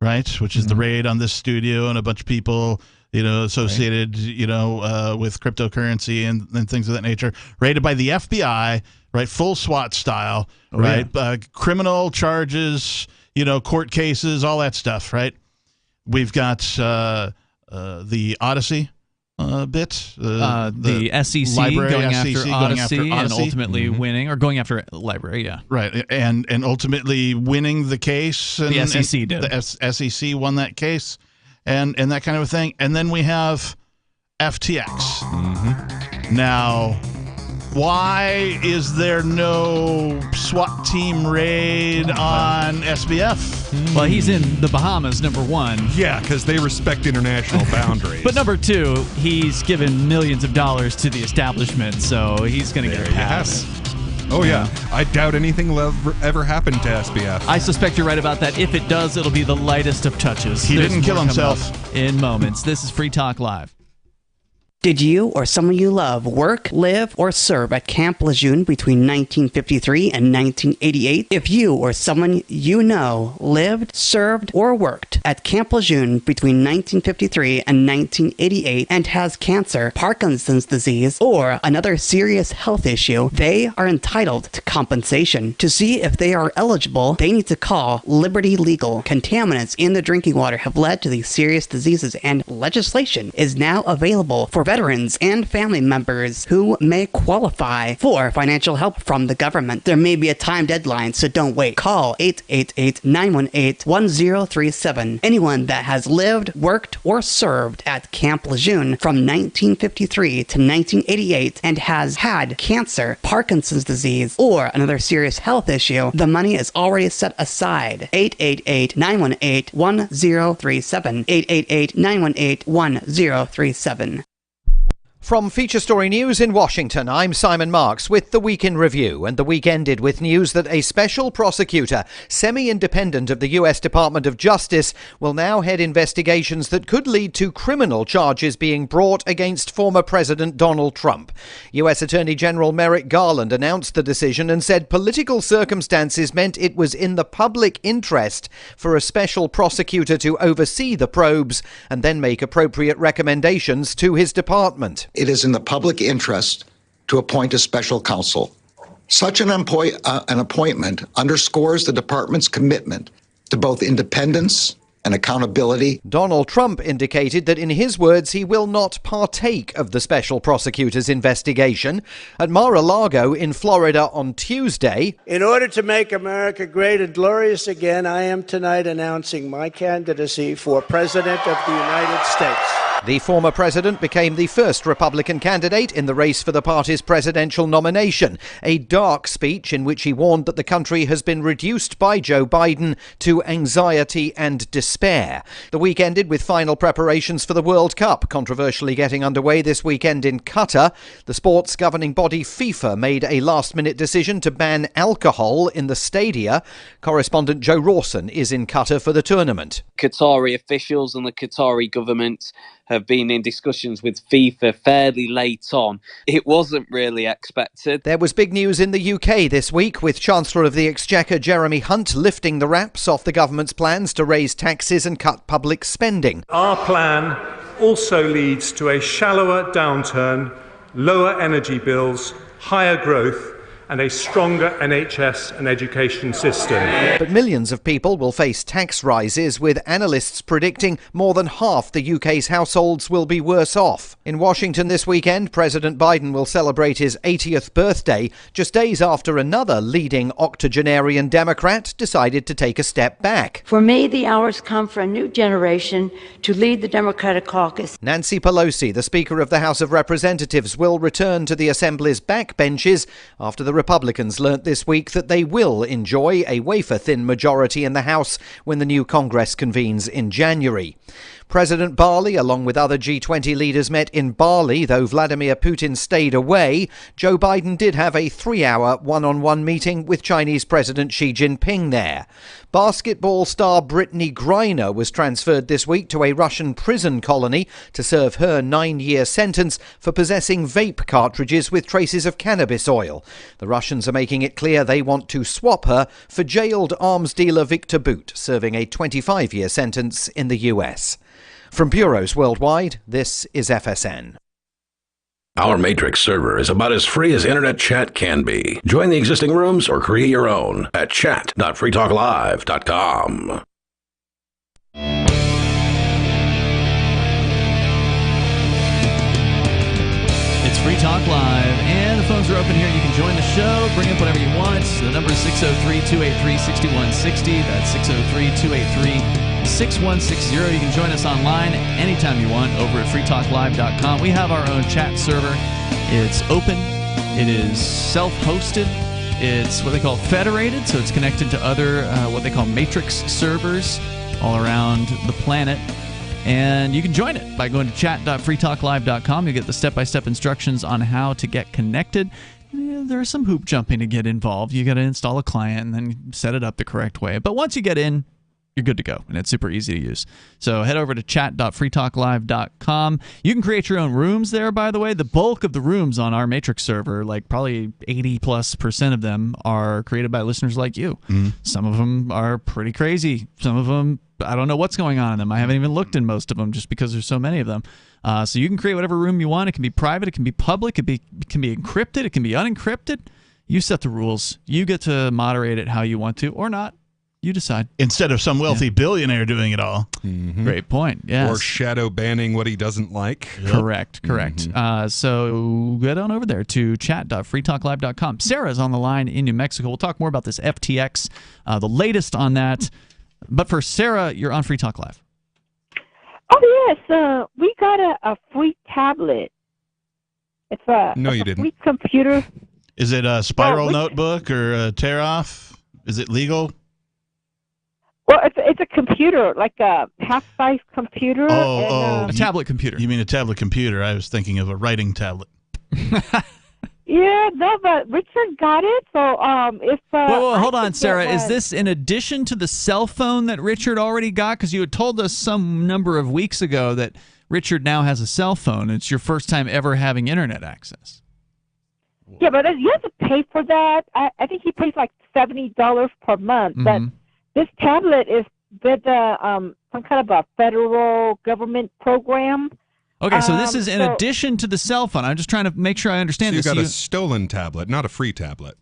right, which is the raid on this studio and a bunch of people, associated, with cryptocurrency and things of that nature, raided by the FBI, right, full SWAT style, right, criminal charges, court cases, all that stuff, right. We've got the Odyssey bit, the SEC library, going SEC after Odyssey and ultimately winning, or going after library, right, and ultimately winning the case. And, the SEC did. The SEC won that case, and that kind of a thing. And then we have FTX. Now, why is there no SWAT team raid on SBF? Well, he's in the Bahamas, number one. Yeah, because they respect international boundaries. But number two, he's given millions of dollars to the establishment, so he's going to get a pass. Oh, yeah. I doubt anything will ever happen to SBF. I suspect you're right about that. If it does, it'll be the lightest of touches. He didn't kill himself. In moments. This is Free Talk Live. Did you or someone you love work, live, or serve at Camp Lejeune between 1953 and 1988? If you or someone you know lived, served, or worked at Camp Lejeune between 1953 and 1988 and has cancer, Parkinson's disease, or another serious health issue, they are entitled to compensation. To see if they are eligible, they need to call Liberty Legal. Contaminants in the drinking water have led to these serious diseases, and legislation is now available for veterans and family members who may qualify for financial help from the government. There may be a time deadline, so don't wait. Call 888-918-1037. Anyone that has lived, worked, or served at Camp Lejeune from 1953 to 1988 and has had cancer, Parkinson's disease, or another serious health issue, the money is already set aside. 888-918-1037. 888-918-1037. From Feature Story News in Washington, I'm Simon Marks with the Week in Review, and the week ended with news that a special prosecutor, semi-independent of the U.S. Department of Justice, will now head investigations that could lead to criminal charges being brought against former President Donald Trump. U.S. Attorney General Merrick Garland announced the decision and said political circumstances meant it was in the public interest for a special prosecutor to oversee the probes and then make appropriate recommendations to his department. It is in the public interest to appoint a special counsel. Such an appointment underscores the department's commitment to both independence and accountability. Donald Trump indicated that, in his words, he will not partake of the special prosecutor's investigation. At Mar-a-Lago in Florida on Tuesday, in order to make America great and glorious again, I am tonight announcing my candidacy for President of the United States. the former president became the first Republican candidate in the race for the party's presidential nomination. A dark speech in which he warned that the country has been reduced by Joe Biden to anxiety and despair. The week ended with final preparations for the World Cup, controversially getting underway this weekend in Qatar. The sport's governing body FIFA made a last-minute decision to ban alcohol in the stadia. Correspondent Joe Rawson is in Qatar for the tournament. Qatari officials and the Qatari government have been in discussions with FIFA fairly late on. It wasn't really expected. There was big news in the UK this week, with Chancellor of the Exchequer Jeremy Hunt lifting the wraps off the government's plans to raise taxes and cut public spending. Our plan also leads to a shallower downturn, lower energy bills, higher growth, and a stronger NHS and education system. But millions of people will face tax rises, with analysts predicting more than half the UK's households will be worse off. In Washington this weekend, President Biden will celebrate his 80th birthday, just days after another leading octogenarian Democrat decided to take a step back. For me, the hour's come for a new generation to lead the Democratic caucus. Nancy Pelosi, the Speaker of the House of Representatives, will return to the Assembly's backbenches after the Republicans learnt this week that they will enjoy a wafer-thin majority in the House when the new Congress convenes in January. President Bali, along with other G20 leaders, met in Bali, though Vladimir Putin stayed away. Joe Biden did have a 3-hour one-on-one meeting with Chinese President Xi Jinping there. Basketball star Brittany Griner was transferred this week to a Russian prison colony to serve her 9-year sentence for possessing vape cartridges with traces of cannabis oil. The Russians are making it clear they want to swap her for jailed arms dealer Victor Bout, serving a 25-year sentence in the US. From bureaus worldwide, this is FSN. Our Matrix server is about as free as internet chat can be. Join the existing rooms or create your own at chat.freetalklive.com. It's Free Talk Live, and the phones are open here. You can join the show, bring up whatever you want. The number is 603-283-6160. That's 603-283-6160. You can join us online anytime you want over at freetalklive.com. We have our own chat server. It's open. It is self-hosted. It's what they call federated, so it's connected to other what they call matrix servers all around the planet. And you can join it by going to chat.freetalklive.com. You get the step-by-step instructions on how to get connected. There's some hoop jumping to get involved. You got to install a client and then set it up the correct way. But once you get in, you're good to go, and it's super easy to use. So head over to chat.freetalklive.com. You can create your own rooms there, by the way. The bulk of the rooms on our Matrix server, like probably 80+% of them, are created by listeners like you. Some of them are pretty crazy. Some of them, I don't know what's going on in them. I haven't even looked in most of them just because there's so many of them. So you can create whatever room you want. It can be private. It can be public. It can be encrypted. It can be unencrypted. You set the rules. You get to moderate it how you want to or not. You decide. Instead of some wealthy billionaire doing it all. Great point. Yes. Or shadow banning what he doesn't like. Correct. So get on over there to chat.freetalklive.com. Sarah's on the line in New Mexico. We'll talk more about this FTX, the latest on that. But for Sarah, you're on Free Talk Live. Oh, yes. We got a free tablet. It's a, no, it's you a didn't. free computer. Is it a spiral notebook or a tear-off? Is it legal? Well, it's a computer, like a half-size computer. A tablet computer. You mean a tablet computer? I was thinking of a writing tablet. Yeah, no, but Richard got it, so if... Whoa, hold on, Sarah. Is this in addition to the cell phone that Richard already got? Because you had told us some number of weeks ago that Richard now has a cell phone. It's your first time ever having internet access. Yeah, but you have to pay for that. I think he pays like $70 per month, but this tablet is with some kind of a federal government program. Okay, so this is in addition to the cell phone. I'm just trying to make sure I understand so this. You got a stolen tablet, not a free tablet.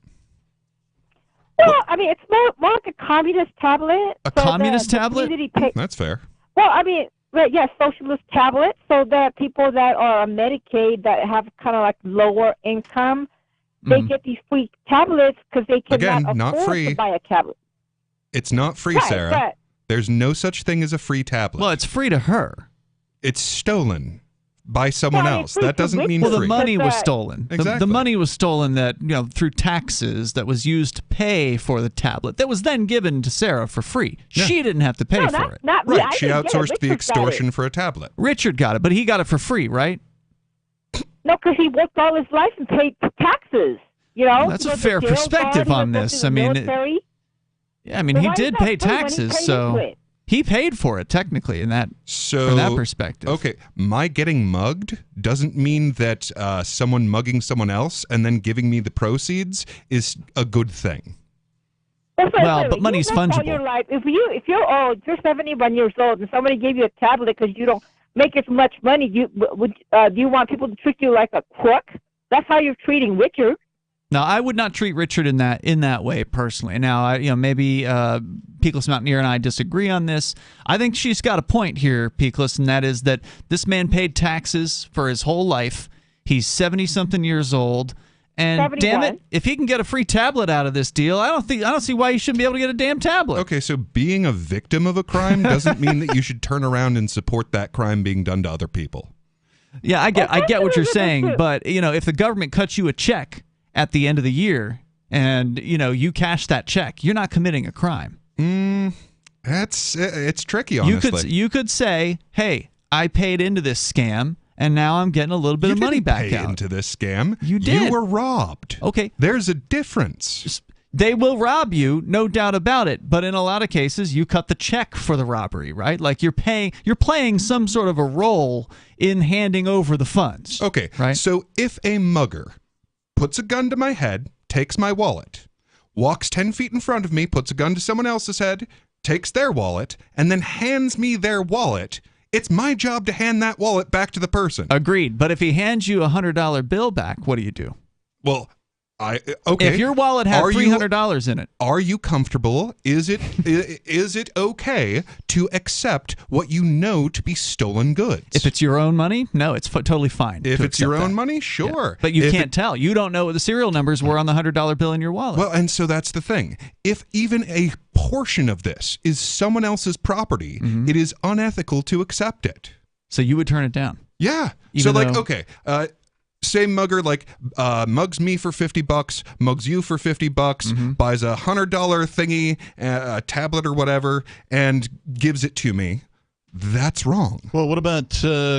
Well, I mean, it's more like a communist tablet. A communist tablet? That's fair. Well, I mean, socialist tablet, so that people that are on Medicaid that have kind of like lower income, they get these free tablets because they cannot afford to buy a tablet. It's not free, Right, Sarah. right. There's no such thing as a free tablet. Well, it's free to her. It's stolen by someone else. That doesn't mean well, free. the money was stolen. Exactly. The money was stolen that through taxes that was used to pay for the tablet that was then given to Sarah for free. Yeah. She didn't have to pay for it. Not me. Right. I She didn't get it. outsourced the Richard got extortion it. for a tablet. Richard got it, but he got it for free, right? No, because he worked all his life and paid taxes. You know, That's he a was fair jail perspective guard, on he was this. in I the mean, military. he why did is that pay free when he taxes, paid into so it? he paid for it technically from that perspective. Okay, my getting mugged doesn't mean that someone mugging someone else and then giving me the proceeds is a good thing. Well, but money's You worked all fungible. your life. If you're old, if you're 71 years old, and somebody gave you a tablet because you don't make as much money, do you want people to treat you like a crook? That's how you're treating Richard. Now, I would not treat Richard in that way personally. Now, maybe Peakless Mountaineer and I disagree on this. I think she's got a point here, Peakless, and that is that this man paid taxes for his whole life. He's 70-something years old, and 71. damn it, if he can get a free tablet out of this deal, I don't see why he shouldn't be able to get a damn tablet. Okay, so being a victim of a crime doesn't mean that you should turn around and support that crime being done to other people. Yeah, I get what you're saying, but if the government cuts you a check at the end of the year and you cash that check, you're not committing a crime. It's tricky, honestly. You could say, hey, I paid into this scam and now I'm getting a little bit of money back pay out. into this scam. You did. You were robbed. Okay. There's a difference. They will rob you, no doubt about it. But in a lot of cases, you cut the check for the robbery, right? Like you're playing some sort of a role in handing over the funds. Okay. Right. So if a mugger puts a gun to my head, takes my wallet, walks 10 feet in front of me, puts a gun to someone else's head, takes their wallet, and then hands me their wallet, it's my job to hand that wallet back to the person. Agreed. But if he hands you a $100 bill back, what do you do? Well, okay. If your wallet had $300 in it, are you comfortable? Is it okay to accept what you know to be stolen goods? if it's your own money, no, it's totally fine. If to it's your accept own that. money, sure. But you can't tell. You don't know what the serial numbers were on the $100 bill in your wallet. Well, and so that's the thing. If even a portion of this is someone else's property, it is unethical to accept it. So you would turn it down? Yeah. Even so, like, though- okay, say mugger mugs me for $50, mugs you for $50, buys a $100 thingy, a tablet or whatever, and gives it to me. That's wrong. Well, what about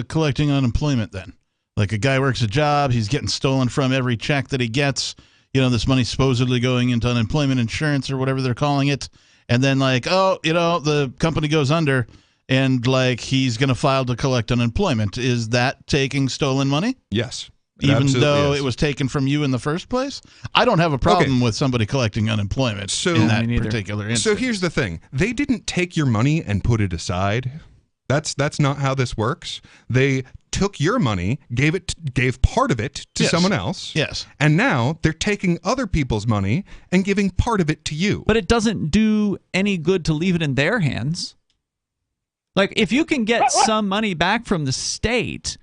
collecting unemployment then? Like a guy works a job, he's getting stolen from every check that he gets. This money's supposedly going into unemployment insurance or whatever they're calling it. And then the company goes under and he's going to file to collect unemployment. Is that taking stolen money? Yes. Even though it was taken from you in the first place? I don't have a problem with somebody collecting unemployment in that particular instance. So here's the thing. They didn't take your money and put it aside. That's not how this works. They took your money, gave part of it to someone else. Yes. And now they're taking other people's money and giving part of it to you. But it doesn't do any good to leave it in their hands. Like, if you can get some money back from the state,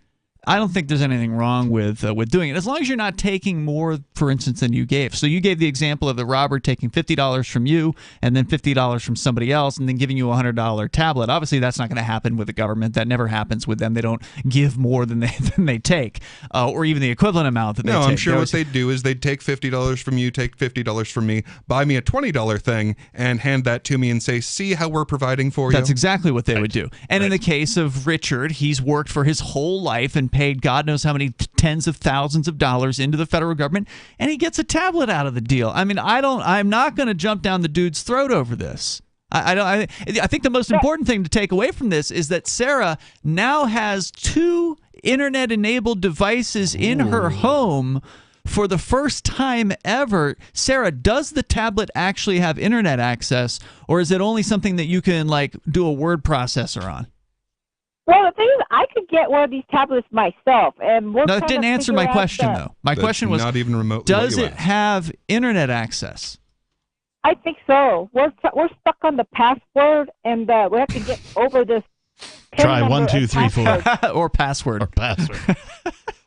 I don't think there's anything wrong with doing it, as long as you're not taking more, for instance, than you gave. So you gave the example of the robber taking $50 from you and then $50 from somebody else and then giving you a $100 tablet. Obviously, that's not going to happen with the government. That never happens with them. They don't give more than they take, or even the equivalent amount that they take. No, I'm sure what they'd do is they'd take $50 from you, take $50 from me, buy me a $20 thing, and hand that to me and say, see how we're providing for you? That's exactly what they would do. And in the case of Richard, he's worked for his whole life and paid God knows how many tens of thousands of dollars into the federal government, and he gets a tablet out of the deal. I mean, I'm not going to jump down the dude's throat over this. I think the most important thing to take away from this is that Sarah now has 2 internet-enabled devices in her home for the first time ever. Sarah, does the tablet actually have internet access, or is it only something that you can do a word processor on? Well, the thing is, I could get one of these tablets myself, and No, that didn't answer my question, though. My question was, not even remotely does what you it have internet access? I think so. We're stuck on the password, and we have to get over this. Try 1, 2, 3, 4. Or password. Or password.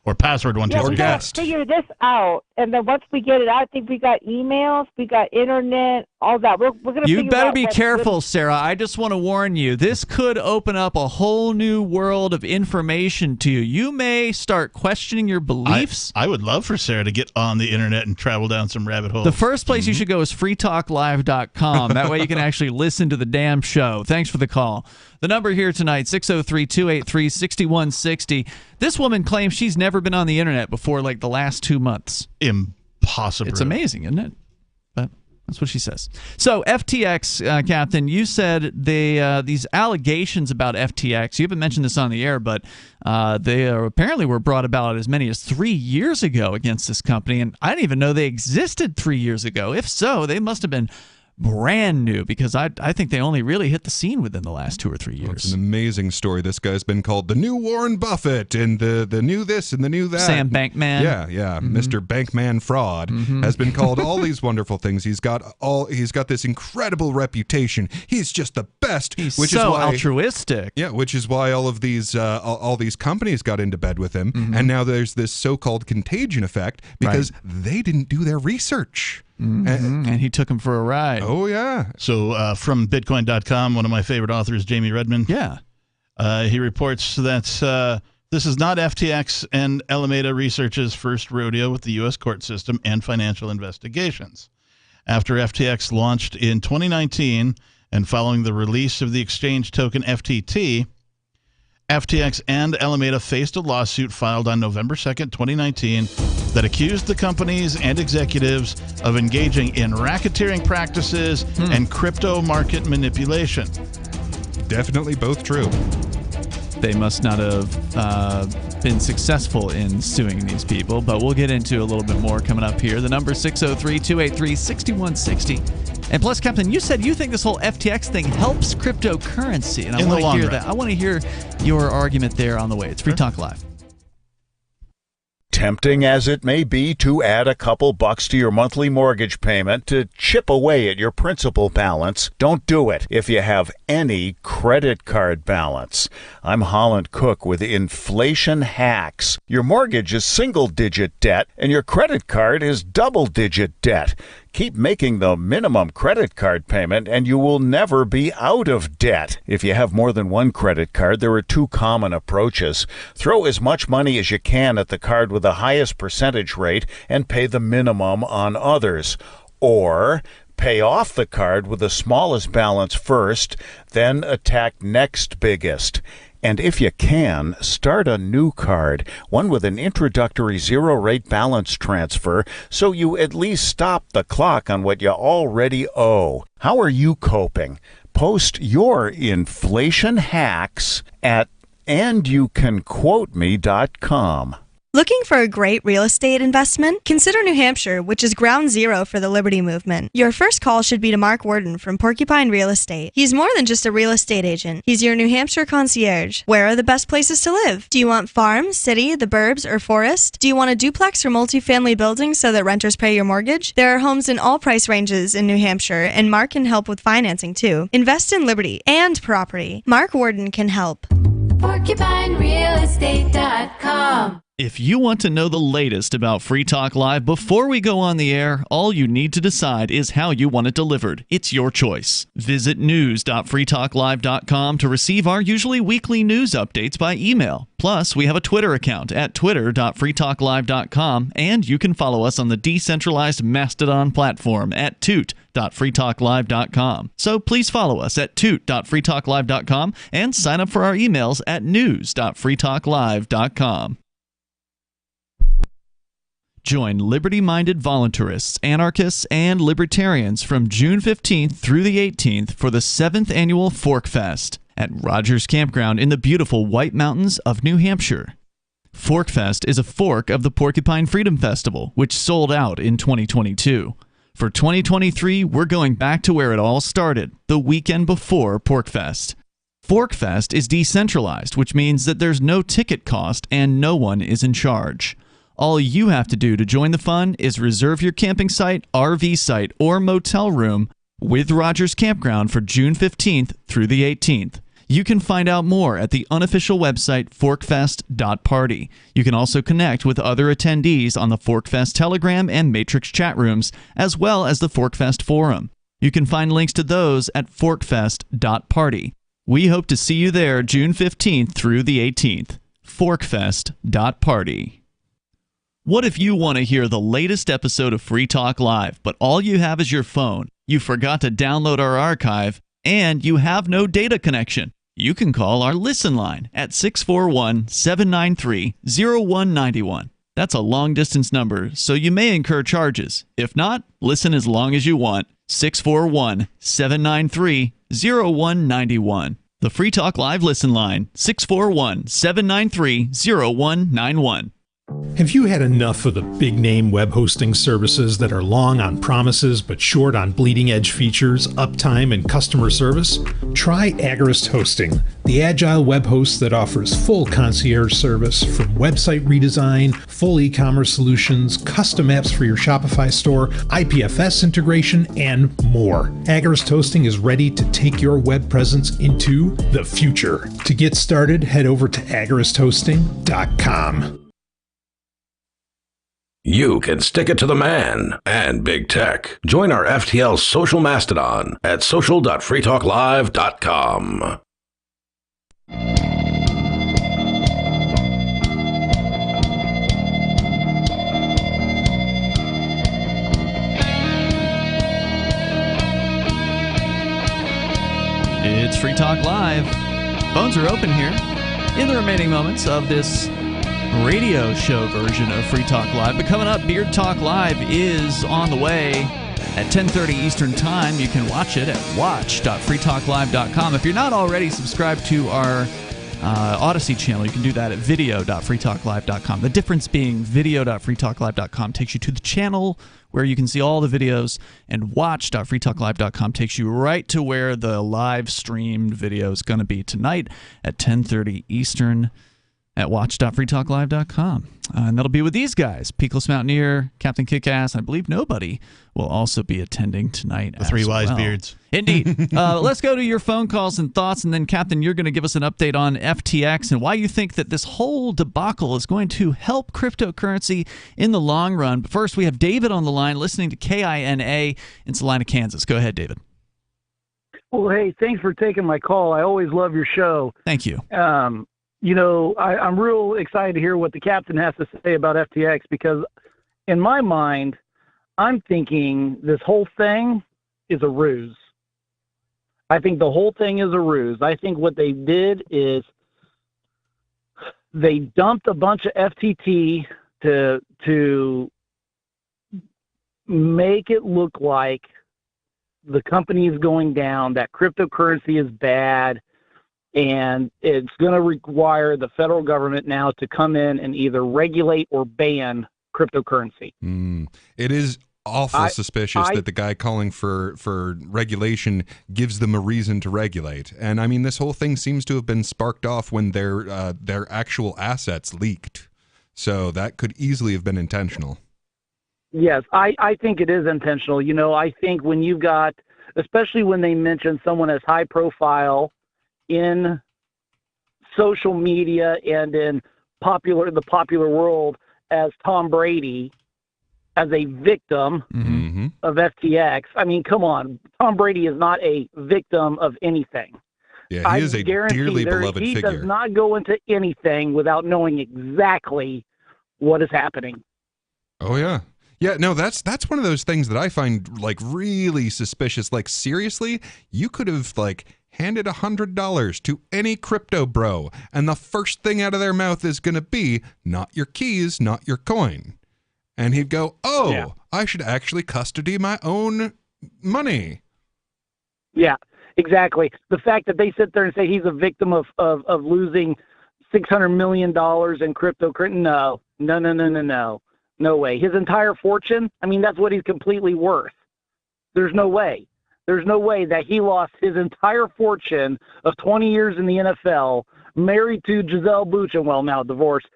Or password 1, 2, 3. We gotta figure this out, and then once we get it out, I think we got emails, we got internet, all that. We're gonna. You better be careful, Sarah. I just want to warn you. This could open up a whole new world of information to you. You may start questioning your beliefs. I would love for Sarah to get on the internet and travel down some rabbit holes. The first place you should go is freetalklive.com. That way you can actually listen to the damn show. Thanks for the call. The number here tonight, 603-283-6160. This woman claims she's never been on the internet before like the last 2 months. Impossible. It's amazing, isn't it? But that's what she says. So FTX, Captain, you said these allegations about FTX, you haven't mentioned this on the air, but they apparently were brought about as many as 3 years ago against this company, and I didn't even know they existed 3 years ago. If so, they must have been brand new, because I think they only really hit the scene within the last 2 or 3 years. It's an amazing story. This guy's been called the new Warren Buffett, and the new this and the new that. Sam Bankman. Yeah. Mm-hmm. Mr. Bankman Fraud has been called all these wonderful things. He's got this incredible reputation. He's just the best. He's which so is why, altruistic. Yeah, which is why all of these all these companies got into bed with him, and now there's this so-called contagion effect because they didn't do their research. And he took him for a ride. Oh, yeah. So from Bitcoin.com, one of my favorite authors, Jamie Redman. Yeah. He reports that this is not FTX and Alameda Research's first rodeo with the U.S. court system and financial investigations. After FTX launched in 2019 and following the release of the exchange token FTT, FTX and Alameda faced a lawsuit filed on November 2nd, 2019, that accused the companies and executives of engaging in racketeering practices and crypto market manipulation. Definitely both true. They must not have been successful in suing these people, but we'll get into a little bit more coming up here. The number 603-283-6160. And plus, Captain, you said you think this whole FTX thing helps cryptocurrency, and I want to hear that. I want to hear your argument there on the way. It's Free Talk Live. Tempting as it may be to add a couple bucks to your monthly mortgage payment to chip away at your principal balance, don't do it if you have any credit card balance. I'm Holland Cook with Inflation Hacks. Your mortgage is single-digit debt, and your credit card is double-digit debt. Keep making the minimum credit card payment and you will never be out of debt. If you have more than one credit card, there are two common approaches. Throw as much money as you can at the card with the highest percentage rate and pay the minimum on others. Or pay off the card with the smallest balance first, then attack next biggest. And if you can, start a new card, one with an introductory zero-rate balance transfer, so you at least stop the clock on what you already owe. How are you coping? Post your inflation hacks at andyoucanquoteme.com. Looking for a great real estate investment? Consider New Hampshire, which is ground zero for the Liberty Movement. Your first call should be to Mark Worden from Porcupine Real Estate. He's more than just a real estate agent. He's your New Hampshire concierge. Where are the best places to live? Do you want farm, city, the burbs, or forest? Do you want a duplex or multifamily building so that renters pay your mortgage? There are homes in all price ranges in New Hampshire, and Mark can help with financing too. Invest in Liberty and property. Mark Worden can help. PorcupineRealEstate.com. If you want to know the latest about Free Talk Live before we go on the air, all you need to decide is how you want it delivered. It's your choice. Visit news.freetalklive.com to receive our usually weekly news updates by email. Plus, we have a Twitter account at twitter.freetalklive.com, and you can follow us on the decentralized Mastodon platform at toot.freetalklive.com. So please follow us at toot.freetalklive.com and sign up for our emails at news.freetalklive.com. Join liberty-minded voluntarists, anarchists, and libertarians from June 15th through the 18th for the 7th annual Fork Fest at Rogers Campground in the beautiful White Mountains of New Hampshire. Fork Fest is a fork of the Porcupine Freedom Festival, which sold out in 2022. For 2023, we're going back to where it all started, the weekend before PorcFest. ForkFest is decentralized, which means that there's no ticket cost and no one is in charge. All you have to do to join the fun is reserve your camping site, RV site, or motel room with Rogers Campground for June 15th through the 18th. You can find out more at the unofficial website forkfest.party. You can also connect with other attendees on the Forkfest Telegram and Matrix chat rooms, as well as the Forkfest forum. You can find links to those at forkfest.party. We hope to see you there June 15th through the 18th. Forkfest.party. What if you want to hear the latest episode of Free Talk Live, but all you have is your phone, you forgot to download our archive, and you have no data connection? You can call our Listen line at 641-793-0191. That's a long-distance number, so you may incur charges. If not, listen as long as you want. 641-793-0191. The Free Talk Live Listen line, 641-793-0191. Have you had enough of the big-name web hosting services that are long on promises but short on bleeding-edge features, uptime, and customer service? Try Agorist Hosting, the agile web host that offers full concierge service from website redesign, full e-commerce solutions, custom apps for your Shopify store, IPFS integration, and more. Agorist Hosting is ready to take your web presence into the future. To get started, head over to agoristhosting.com. You can stick it to the man and big tech. Join our FTL social mastodon at social.freetalklive.com. It's Free Talk Live. Phones are open here in the remaining moments of this radio show version of Free Talk Live. But coming up, Beard Talk Live is on the way at 10:30 Eastern Time. You can watch it at watch.freetalklive.com. If you're not already subscribed to our Odyssey channel, you can do that at video.freetalklive.com. The difference being video.freetalklive.com takes you to the channel where you can see all the videos, and watch.freetalklive.com takes you right to where the live streamed video is going to be tonight at 10:30 Eastern at watch.freetalklive.com. And that'll be with these guys, Peakless Mountaineer, Captain Kickass, and I believe Nobody will also be attending tonight. The three wise beards. Indeed. Let's go to your phone calls and thoughts, and then, Captain, you're going to give us an update on FTX and why you think that this whole debacle is going to help cryptocurrency in the long run. But first, we have David on the line listening to KINA in Salina, Kansas. Go ahead, David. Well, hey, thanks for taking my call. I always love your show. Thank you. You know, I'm real excited to hear what the captain has to say about FTX, because in my mind, I'm thinking this whole thing is a ruse. I think the whole thing is a ruse. I think what they did is they dumped a bunch of FTT to make it look like the company is going down, that cryptocurrency is bad, and it's going to require the federal government now to come in and either regulate or ban cryptocurrency. It is awful suspicious that the guy calling for regulation gives them a reason to regulate. And I mean, this whole thing seems to have been sparked off when their actual assets leaked. So that could easily have been intentional. Yes, I think it is intentional. You know, I think when you've got, especially when they mention someone as high profile in social media and in the popular world as Tom Brady as a victim of FTX. I mean, come on. Tom Brady is not a victim of anything. Yeah, he is a dearly beloved figure. He does not go into anything without knowing exactly what is happening. Oh, yeah. Yeah, no, that's one of those things that I find like really suspicious. Like, seriously, you could have like handed $100 to any crypto bro, and the first thing out of their mouth is going to be not your keys, not your coin. And he'd go, I should actually custody my own money. Yeah, exactly. The fact that they sit there and say he's a victim of losing $600 million in cryptocurrency, no way. His entire fortune, I mean, that's what he's completely worth. There's no way. There's no way that he lost his entire fortune of 20 years in the NFL, married to Gisele Bündchen, well, now divorced.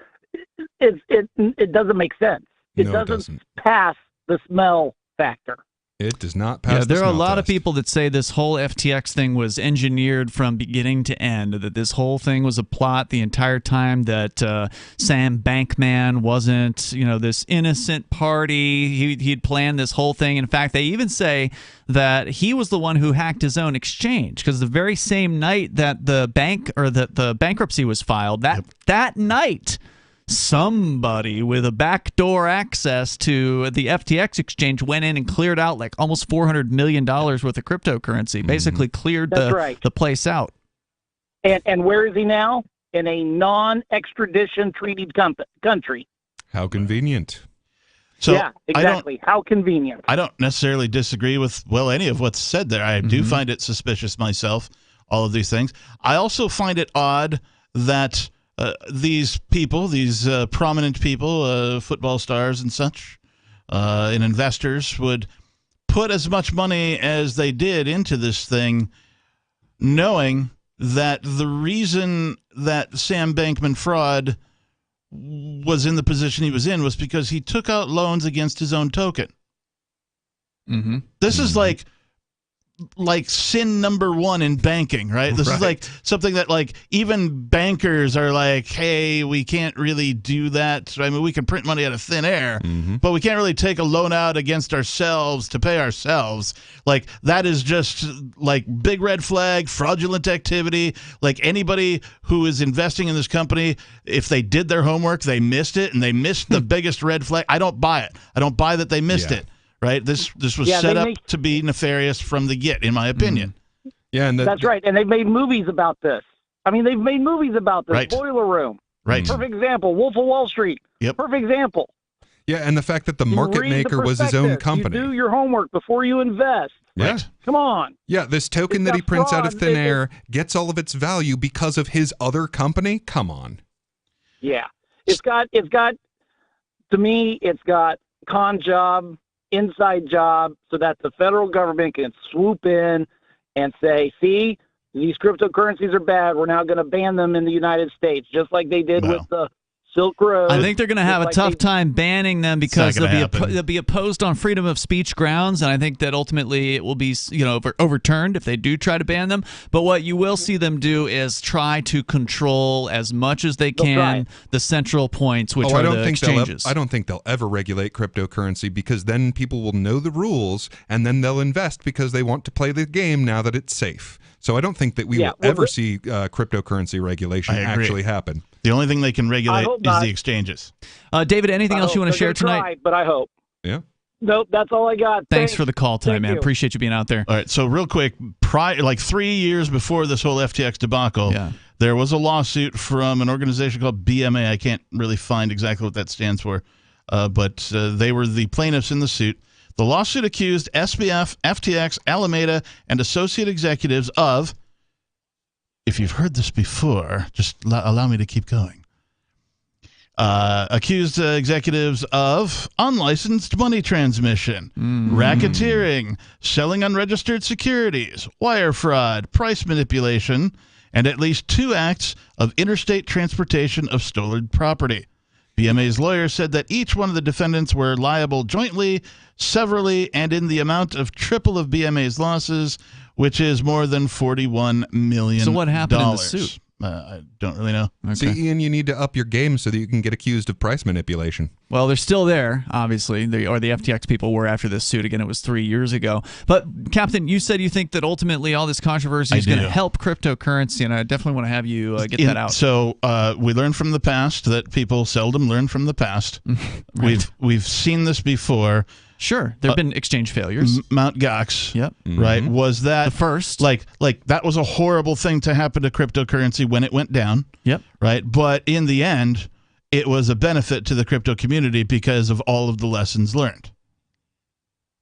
it doesn't make sense. It doesn't pass the smell factor. It does not pass. Yeah, there are a lot test. of people that say this whole FTX thing was engineered from beginning to end, that this whole thing was a plot the entire time, that Sam Bankman wasn't, this innocent party. He'd planned this whole thing. In fact, they even say that he was the one who hacked his own exchange, because the very same night that the bankruptcy was filed, that night, somebody with a backdoor access to the FTX exchange went in and cleared out like almost $400 million worth of cryptocurrency. Basically cleared the place out. And where is he now? In a non-extradition treaty country. How convenient. So yeah, exactly. How convenient. I don't necessarily disagree with, any of what's said there. I do find it suspicious myself, all of these things. I also find it odd that these people, these prominent people, football stars and such, and investors would put as much money as they did into this thing, knowing that the reason that Sam Bankman-Fried was in the position he was in was because he took out loans against his own token. This is like sin number one in banking, right? This is like something that even bankers are like, hey, we can't really do that. I mean, we can print money out of thin air, but we can't really take a loan out against ourselves to pay ourselves. Like, that is just big red flag, fraudulent activity. Like, anybody who is investing in this company, if they did their homework, they missed it, and they missed the biggest red flag. I don't buy it. I don't buy that they missed it. Right, this was set up to be nefarious from the get, in my opinion. Yeah, and that's right. And they've made movies about this. I mean, they've made movies about this. Right. Boiler Room. Right. Perfect example. Wolf of Wall Street. Yep. Perfect example. Yeah, and the fact that the market maker was his own company. You do your homework before you invest. Yeah. Come on. Yeah, this token that he prints out of thin air gets all of its value because of his other company. Come on. Yeah, it's got. To me, it's got con job, inside job, so that the federal government can swoop in and say, see, these cryptocurrencies are bad. We're now going to ban them in the United States, just like they did with the Silk Road. I think they're going to have a tough time banning them because they'll be opposed on freedom of speech grounds, and I think that ultimately it will be overturned if they do try to ban them. But what you will see them do is try to control as much as they can the central points, which are the exchanges. I don't think they'll ever regulate cryptocurrency, because then people will know the rules and then they'll invest because they want to play the game now that it's safe. So I don't think that we will ever see cryptocurrency regulation actually happen. The only thing they can regulate is the exchanges. David, anything else you want to share tonight? But I hope. Yeah. Nope, that's all I got. Thanks for the call tonight, man. Appreciate you being out there. All right, so real quick, 3 years before this whole FTX debacle, there was a lawsuit from an organization called BMA. I can't really find exactly what that stands for, but they were the plaintiffs in the suit. The lawsuit accused SBF, FTX, Alameda, and associate executives of, if you've heard this before, just allow me to keep going. Accused executives of unlicensed money transmission, racketeering, selling unregistered securities, wire fraud, price manipulation, and at least 2 acts of interstate transportation of stolen property. BMA's lawyer said that each one of the defendants were liable jointly, severally, and in the amount of triple of BMA's losses, which is more than $41 million. So what happened in the suit? I don't really know. Okay. See, Ian, you need to up your game so that you can get accused of price manipulation. Well, they're still there, obviously. The FTX people were after this suit. Again, it was 3 years ago. But, Captain, you said you think that ultimately all this controversy is going to help cryptocurrency, and I definitely want to have you get that out. So we learned from the past that people seldom learn from the past. Right. We've seen this before. Sure, there have been exchange failures. Mt. Gox, yep, right? Was that the first? Like that was a horrible thing to happen to cryptocurrency when it went down. Yep, right. But in the end, it was a benefit to the crypto community because of all of the lessons learned.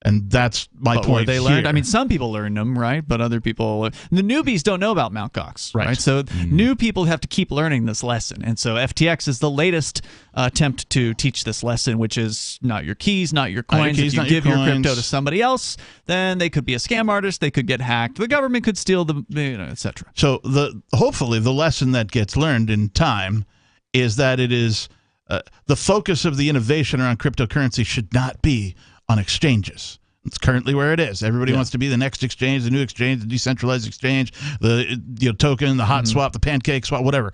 And that's my point. They learned. I mean, some people learned them, right? But other people, the newbies don't know about Mt. Gox, right? So new people have to keep learning this lesson. And so FTX is the latest attempt to teach this lesson, which is not your keys, not your coins. If you give your crypto to somebody else, then they could be a scam artist. They could get hacked. The government could steal them, etc. So hopefully the lesson that gets learned in time is that it is the focus of the innovation around cryptocurrency should not be on exchanges. It's currently where it is. Everybody wants to be the next exchange, the new exchange, the decentralized exchange, the token, the hot swap, the pancake swap, whatever.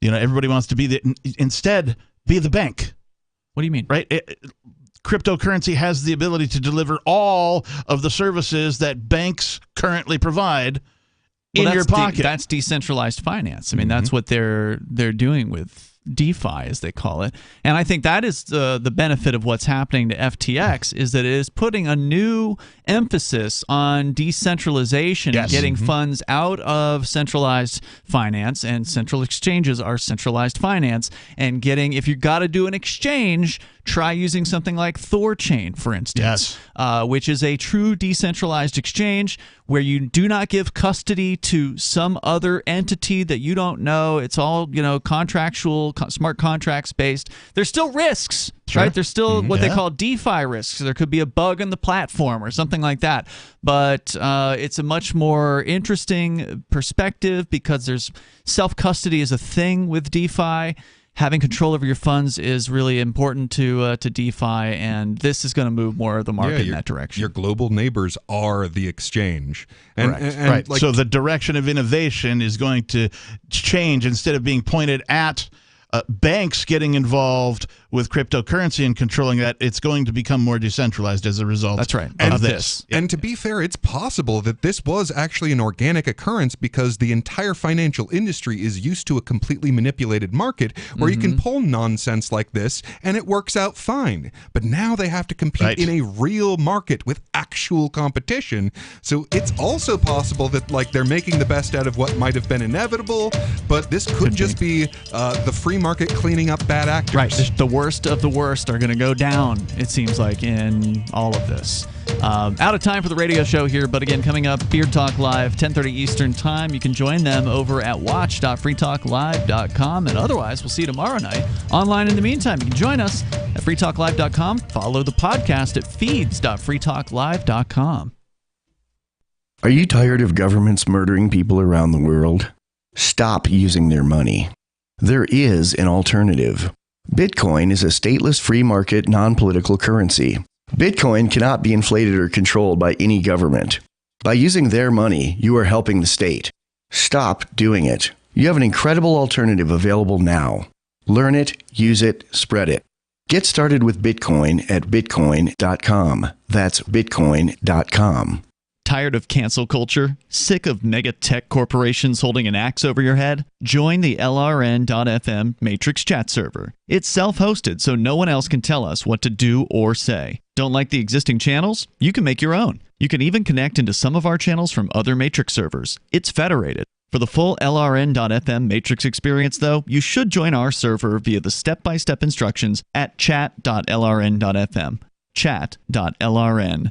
Everybody wants to be instead be the bank. What do you mean? Right? Cryptocurrency has the ability to deliver all of the services that banks currently provide in your pocket. That's decentralized finance. I mean, that's what they're doing with DeFi, as they call it. And I think that is the benefit of what's happening to FTX, is that it is putting a new emphasis on decentralization and getting funds out of centralized finance, and central exchanges are centralized finance, and if you got to do an exchange, try using something like Thorchain, for instance, which is a true decentralized exchange where you do not give custody to some other entity that you don't know. It's all, contractual, smart contracts based. There's still risks, right? There's still what they call DeFi risks. There could be a bug in the platform or something like that. But it's a much more interesting perspective because there's self-custody is a thing with DeFi. Having control over your funds is really important to DeFi, and this is going to move more of the market in that direction. Your global neighbors are the exchange. Right. So the direction of innovation is going to change. Instead of being pointed at banks getting involved with cryptocurrency and controlling that, it's going to become more decentralized as a result of this. And to be fair, it's possible that this was actually an organic occurrence because the entire financial industry is used to a completely manipulated market where you can pull nonsense like this and it works out fine. But now they have to compete in a real market with actual competition. So it's also possible that they're making the best out of what might have been inevitable, but this could just be the free market cleaning up bad actors. Right. The worst of the worst are going to go down, it seems like, in all of this. Out of time for the radio show here, but again, coming up, Beard Talk Live, 10:30 Eastern Time. You can join them over at watch.freetalklive.com, and otherwise, we'll see you tomorrow night online. In the meantime, you can join us at freetalklive.com. Follow the podcast at feeds.freetalklive.com. Are you tired of governments murdering people around the world? Stop using their money. There is an alternative. Bitcoin is a stateless free market non-political currency. Bitcoin cannot be inflated or controlled by any government. By using their money, you are helping the state. Stop doing it. You have an incredible alternative available now. Learn it, use it, spread it. Get started with Bitcoin at bitcoin.com. That's bitcoin.com. Tired of cancel culture? Sick of mega tech corporations holding an axe over your head? Join the LRN.FM Matrix chat server. It's self-hosted, so no one else can tell us what to do or say. Don't like the existing channels? You can make your own. You can even connect into some of our channels from other Matrix servers. It's federated. For the full LRN.FM Matrix experience, though, you should join our server via the step-by-step instructions at chat.lrn.fm. Chat.lrn.fm.